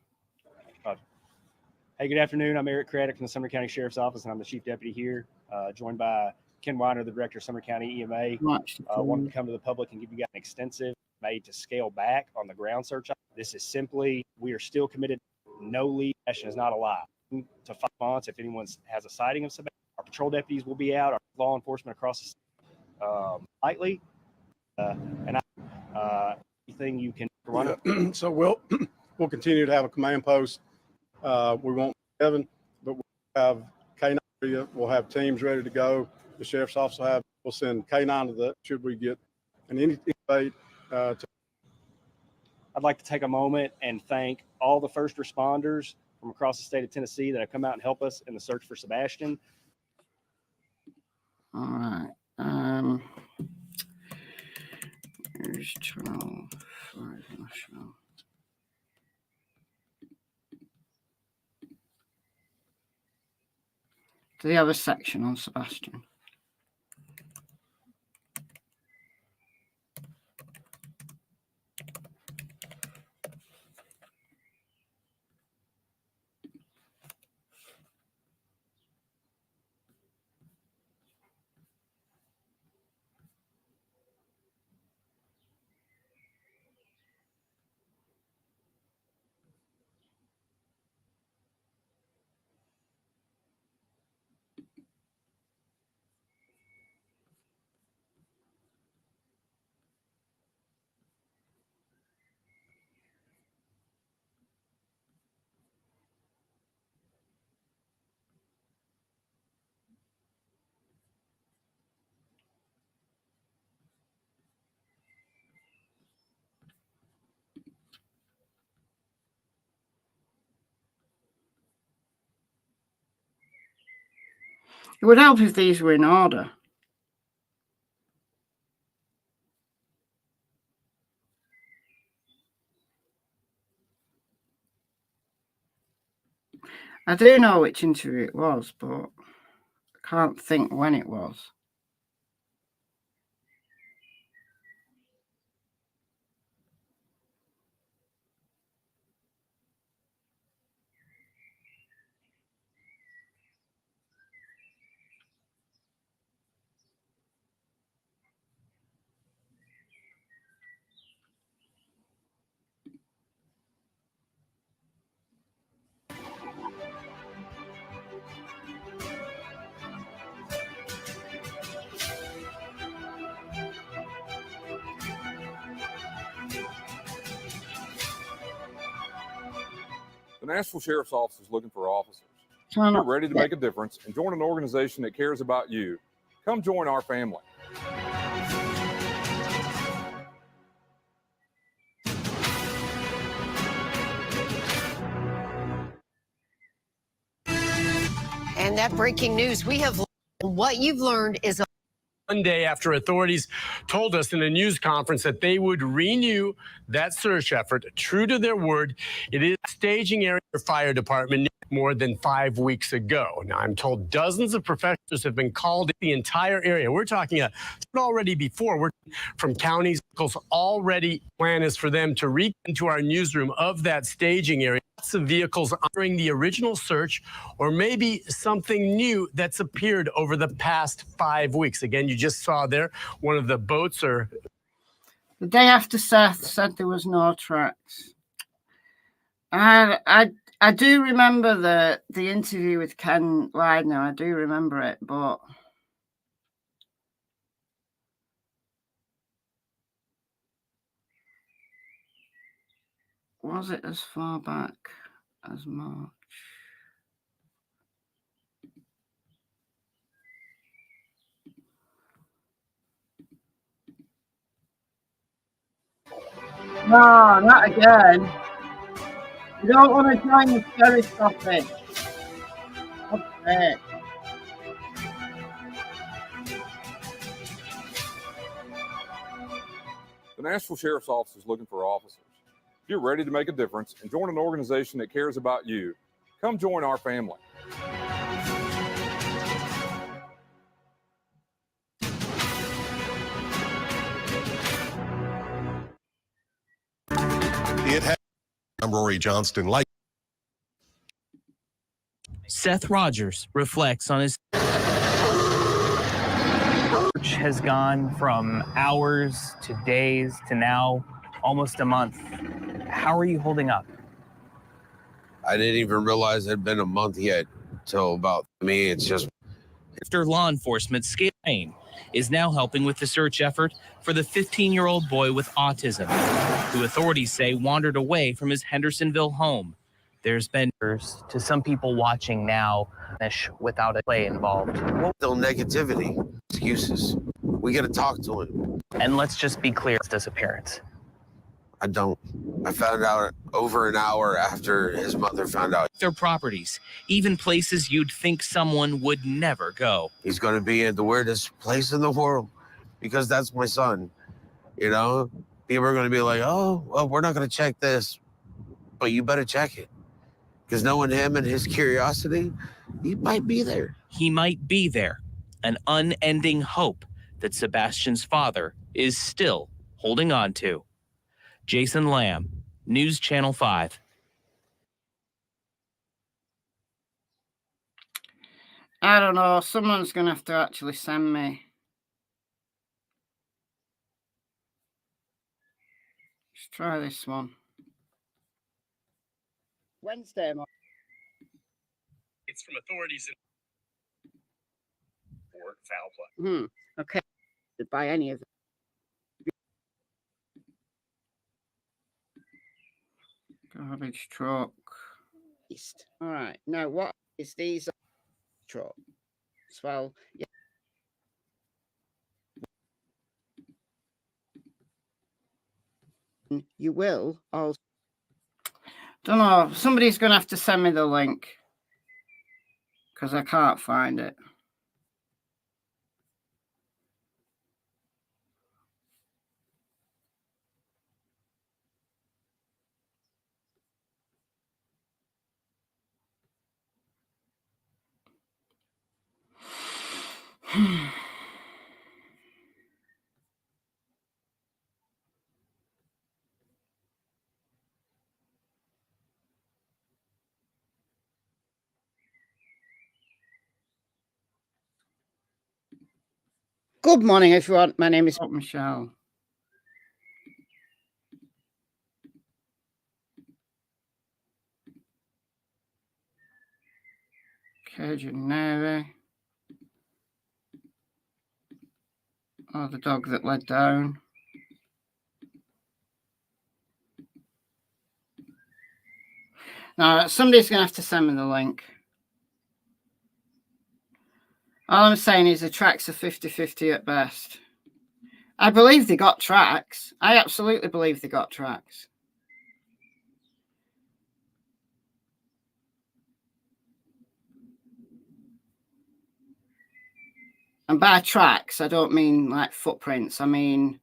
Hey, good afternoon. I'm Eric Craddock from the Sumner County Sheriff's Office, and I'm the chief deputy here, joined by Ken Weiner, the director of Sumner County EMA. Wanted to come to the public and give you guys an extensive made to scale back on the ground search. This is simply, we are still committed. No lead. Sebastian is not alive. To 5 months, if anyone has a sighting of Sebastian, our patrol deputies will be out, our law enforcement across the state, lightly, and anything you can run. Yeah. So we'll continue to have a command post. We won't have 7, but we'll have K9. We'll have teams ready to go. The sheriff's office we'll send K9 to that should we get an invite. I'd like to take a moment and thank all the first responders from across the state of Tennessee that have come out and helped us in the search for Sebastian. All right. News Channel 5 National. Do they have a section on Sebastian? It would help if these were in order. I do know which interview it was, but I can't think when it was. The Nashville Sheriff's Office is looking for officers. If you're ready to make a difference and join an organization that cares about you, come join our family. And that breaking news, we have what you've learned is One day after authorities told us in a news conference that they would renew that search effort, true to their word, it is a staging area for fire department more than 5 weeks ago. Now, I'm told dozens of professionals have been called in the entire area. We're talking already before. We're from counties already. Plan is for them to reach into our newsroom of that staging area. Lots of vehicles during the original search, or maybe something new that's appeared over the past 5 weeks. Again, you just saw there one of the boats are. The day after Seth said there was no tracks. I do remember the interview with Ken Widener. I do remember it, but was it as far back as March? No, not again. You don't want to join the sheriff's office. Okay. The Nashville Sheriff's Office is looking for officers. If you're ready to make a difference and join an organization that cares about you, come join our family. It has. I'm Rory Johnston. Seth Rogers reflects on his search has gone from hours to days to now almost a month. How are you holding up? I didn't even realize it had been a month yet till about me. It's just after law enforcement Scale is now helping with the search effort for the 15-year-old boy with autism, who authorities say wandered away from his Hendersonville home. There's been to some people watching now without a play involved. still negativity, excuses. We got to talk to him. And let's just be clear, his disappearance. I don't. I found out over an hour after his mother found out. Their properties, even places you'd think someone would never go. He's going to be at the weirdest place in the world because that's my son, you know? People are going to be like, oh, well, we're not going to check this, but you better check it. Because knowing him and his curiosity, he might be there. He might be there, an unending hope that Sebastian's father is still holding on to. Jason Lamb, News Channel 5. I don't know. Someone's going to have to actually send me. Let's try this one. Wednesday morning. It's from authorities for foul play. Okay. By any of them. Garbage truck. East. All right. Now, what is these trucks? Well, yeah. You will also. Don't know. Somebody's going to have to send me the link because I can't find it. Good morning, everyone. My name is Michelle. Cajun Navy. Oh, the dog that led down. Now, somebody's going to have to send me the link. All I'm saying is the tracks are 50-50 at best. I believe they got tracks. I absolutely believe they got tracks. And by tracks, I don't mean like footprints. I mean,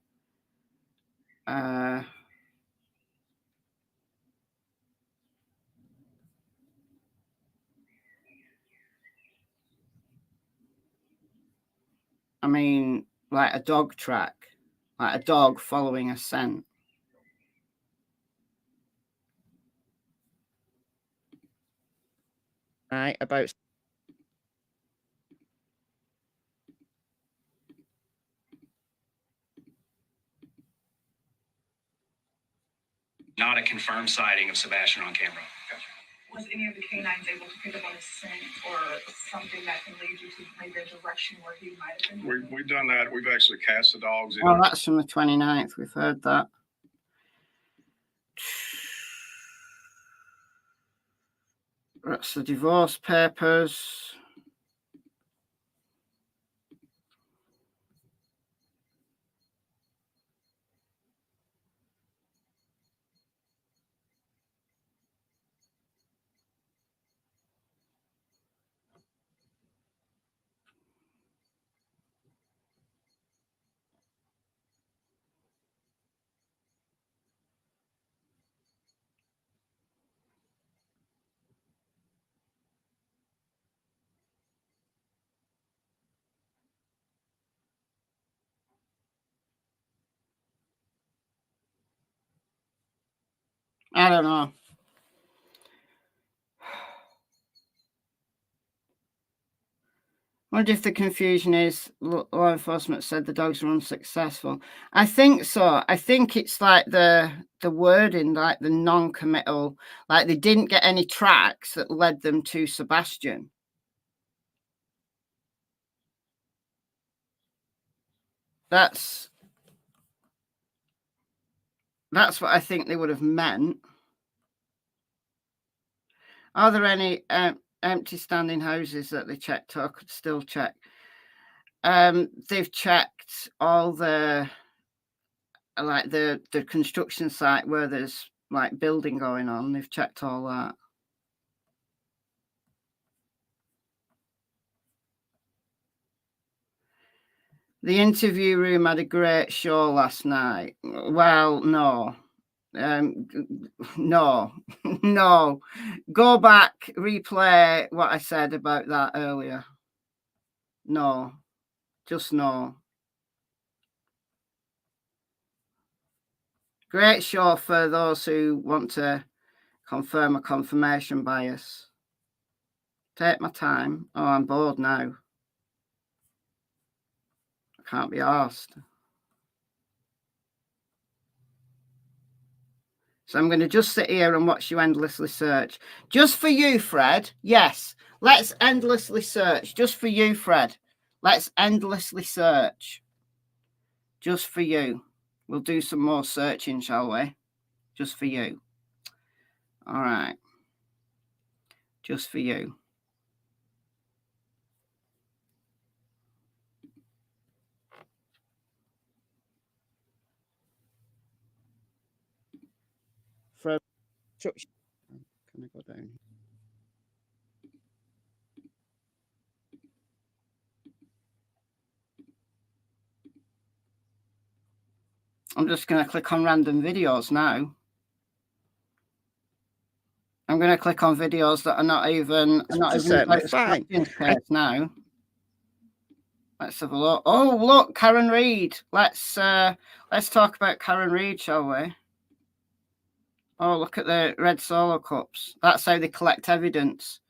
like a dog track, like a dog following a scent. Right, about. Not a confirmed sighting of Sebastian on camera. Was any of the canines able to pick up on a scent or something that can lead you to maybe a direction where he might have been? We've done that. We've actually cast the dogs in. Oh, that's from the 29th. We've heard that. That's the divorce papers. I don't know. I wonder if the confusion is law enforcement said the dogs were unsuccessful. I think so. I think it's like the wording, like the non-committal, like they didn't get any tracks that led them to Sebastian. That's what I think they would have meant. Are there any empty standing houses that they checked or could still check? They've checked all the the construction site where there's like building going on. They've checked all that. The interview room had a great show last night. Well, no. No. No. Go back, replay what I said about that earlier. No. Just no. Great show for those who want to confirm a confirmation bias. Take my time. Oh, I'm bored now. I can't be arsed. So I'm going to just sit here and watch you endlessly search. Just for you, Fred. Yes. Let's endlessly search. Just for you, Fred. Let's endlessly search. Just for you. We'll do some more searching, shall we? Just for you. All right. Just for you. Fred. Can I go down? I'm just going to click on random videos now. I'm going to click on videos that are not even fine now. Let's have a look. Oh, look, Karen Reid. Let's talk about Karen Reid, shall we? Oh, look at the red solo cups. That's how they collect evidence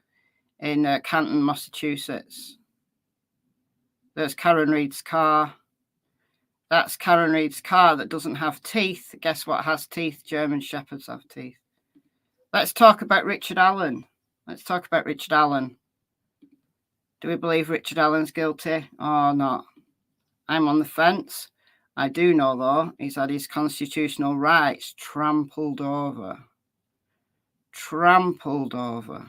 in Canton, Massachusetts. There's Karen Reid's car. That's Karen Reid's car that doesn't have teeth. Guess what has teeth? German Shepherds have teeth. Let's talk about Richard Allen. Let's talk about Richard Allen. Do we believe Richard Allen's guilty or not? I'm on the fence. I do know, though, he's had his constitutional rights trampled over. Trampled over.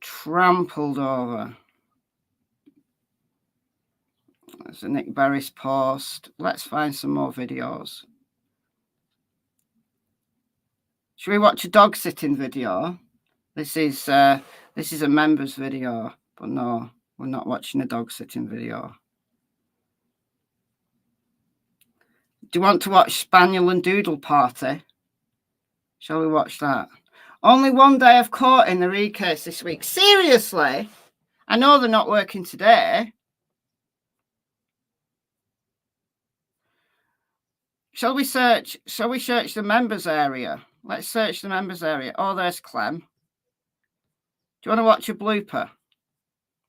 Trampled over. There's a Nick Barris post. Let's find some more videos. Should we watch a dog sitting video? This is a members video, but no, we're not watching a dog sitting video. Do you want to watch Spaniel and Doodle Party? Shall we watch that? Only one day of court in the Reid case this week. Seriously? I know they're not working today. Shall we search the members area? Let's search the members area. Oh, there's Clem. Do you want to watch a blooper?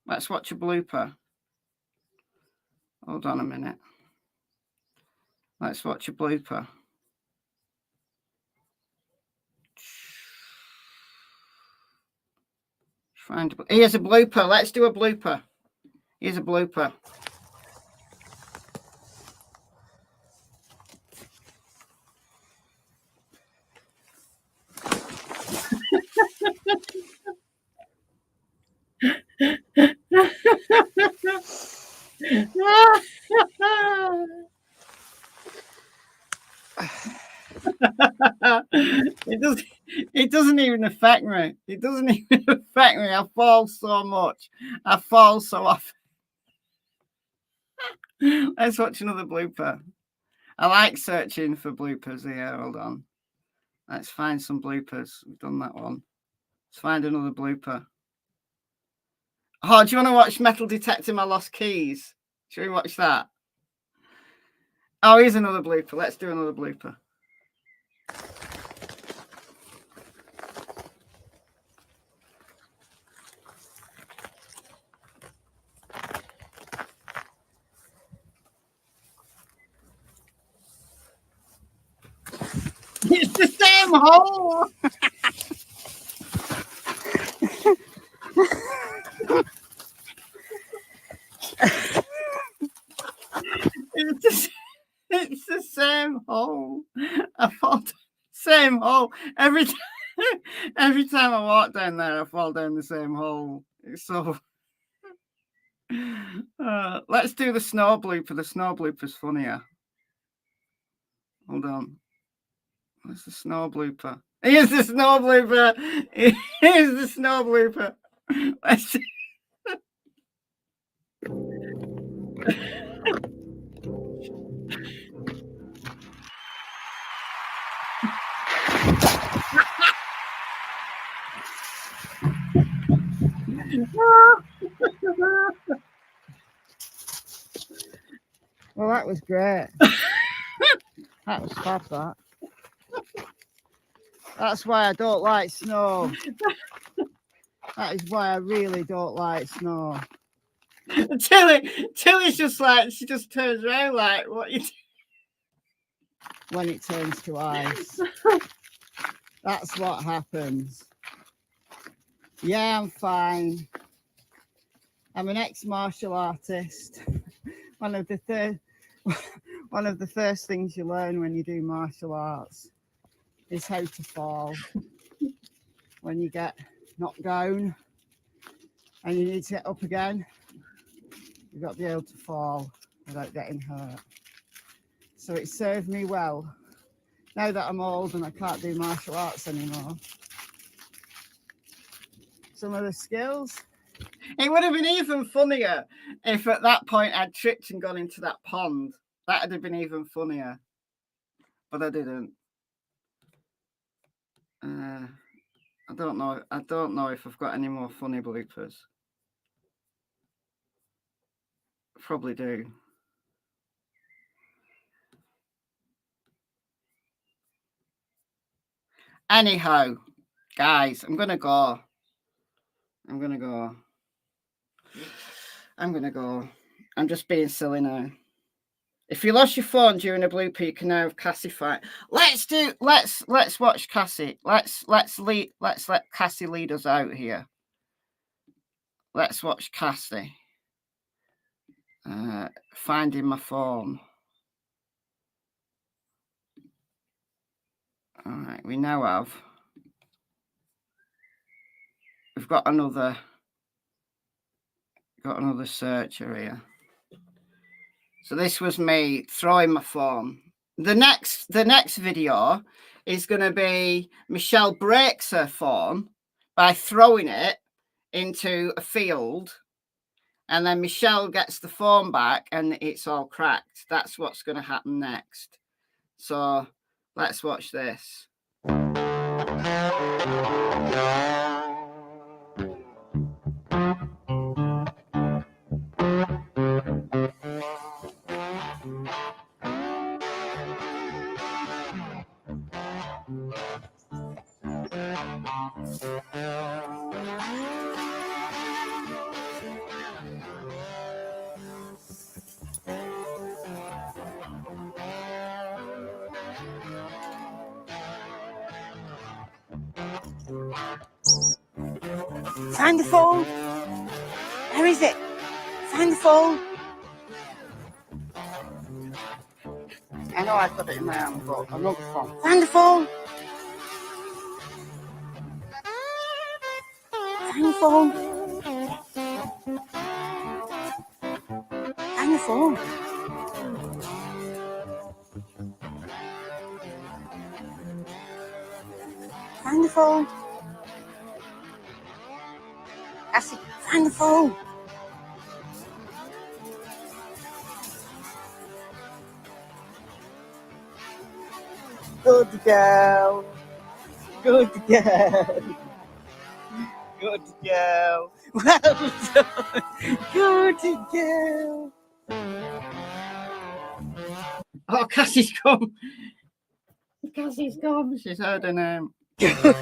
Let's watch a blooper. Hold on a minute. Let's watch a blooper. Here's a blooper. Let's do a blooper. Here's a blooper. It doesn't even affect me. It doesn't even affect me. I fall so much. I fall so often. Let's watch another blooper. I like searching for bloopers here. Hold on. Let's find some bloopers. We've done that one. Let's find another blooper. Oh, do you want to watch Metal Detecting My Lost Keys? Should we watch that? Oh, here's another blooper. Let's do another blooper. It's the same hole. It's the same hole. I fall down the same hole every time. Every time I walk down there, I fall down the same hole. It's so. Let's do the snow blooper. The snow blooper's funnier. Hold on. Where's the snow blooper? Here's the snow blooper. Here's the snow blooper. Let's see. Well, that was great. That was fab, that. That's why I don't like snow. That is why I really don't like snow. Tilly's just like, she just turns around like, what you do? When it turns to ice. That's what happens. Yeah, I'm fine. I'm an ex-martial artist. One of the first things you learn when you do martial arts is how to fall. When you get knocked down and you need to get up again, you've got to be able to fall without getting hurt. So it served me well. Now that I'm old and I can't do martial arts anymore, some of the skills. It would have been even funnier if at that point I'd tripped and gone into that pond. That would have been even funnier. But I didn't. I don't know. I don't know if I've got any more funny bloopers. Probably do. Anyhow, guys, I'm gonna go. I'm just being silly now. If you lost your phone during a blooper, you can now have Cassie fight. Let's watch Cassie. Let's let Cassie lead us out here. Let's watch Cassie. Finding my phone. All right, we now have. We've got another searcher here. So this was me throwing my phone. The next video is going to be Michelle breaks her phone by throwing it into a field, and then Michelle gets the phone back and it's all cracked. That's what's going to happen next. So let's watch this. Find the phone. Where is it? Find the phone. I know I've got it in my hand, but I'm not the phone. Find the phone. Find the phone. Find the phone. Find the phone. Cassie, find the phone. Good girl. Good girl. Good girl. Well done. Good girl. Oh, Cassie's come. Cassie's come. She's heard her name. Good girl.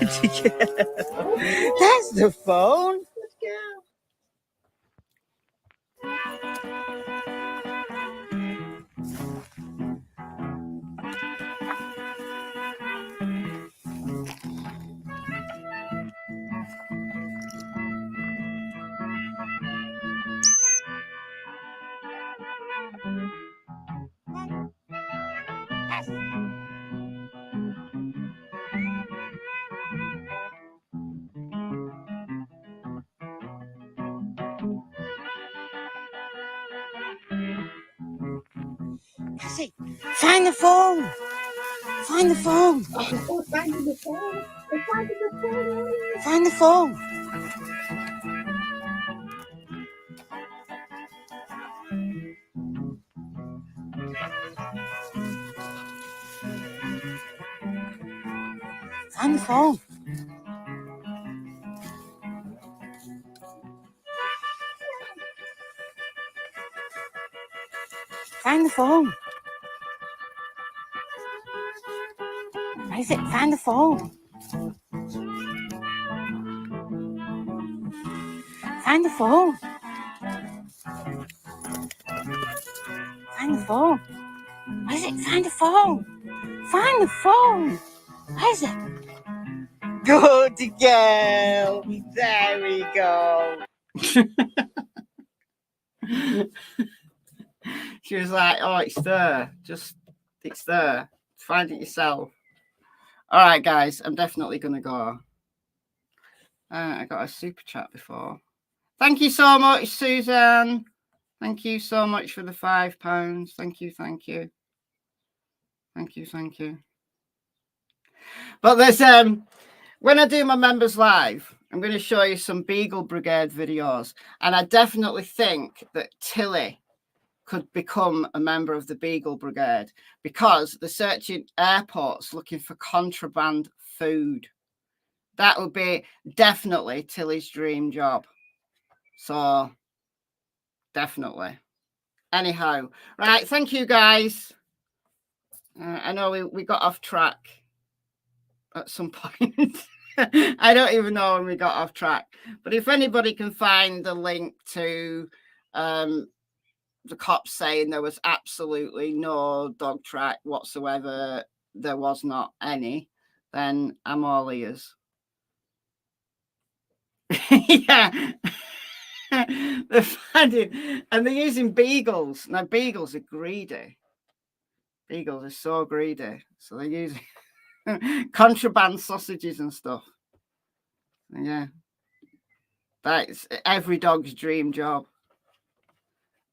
That's the phone. Good girl. Cassie, find the phone. Find the phone. Oh, find the phone. Find the phone. Find the phone. Find the phone. Where is it? Find the phone. Find the phone. Find the phone. Where is it? Find the phone. Find the phone. Where is it? Good girl. There we go. She was like, oh, it's there. Just, it's there. Find it yourself. All right, guys, I'm definitely going to go. I got a super chat before. Thank you so much, Suzanne. Thank you so much for the £5. Thank you, thank you. Thank you, thank you. But there's, when I do my members live, I'm going to show you some Beagle Brigade videos. And I definitely think that Tilly could become a member of the Beagle Brigade because they're searching airports looking for contraband food. That would be definitely Tilly's dream job. So, definitely. Anyhow, right, thank you, guys. I know we got off track at some point. I don't even know when we got off track. But if anybody can find the link to the cops saying there was absolutely no dog track whatsoever, there was not any, then I'm all ears. Yeah. They're finding, and they're using beagles. Now, beagles are greedy. Beagles are so greedy. So they're using contraband sausages and stuff. Yeah. That's every dog's dream job.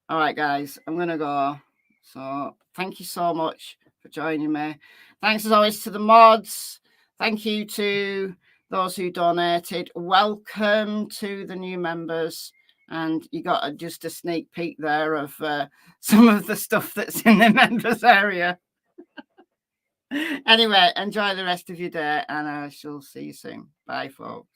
All right, guys, I'm going to go. So thank you so much for joining me. Thanks, as always, to the mods. Thank you to those who donated. Welcome to the new members. And you got just a sneak peek there of some of the stuff that's in the members area. Anyway, enjoy the rest of your day, and I shall see you soon. Bye, folks.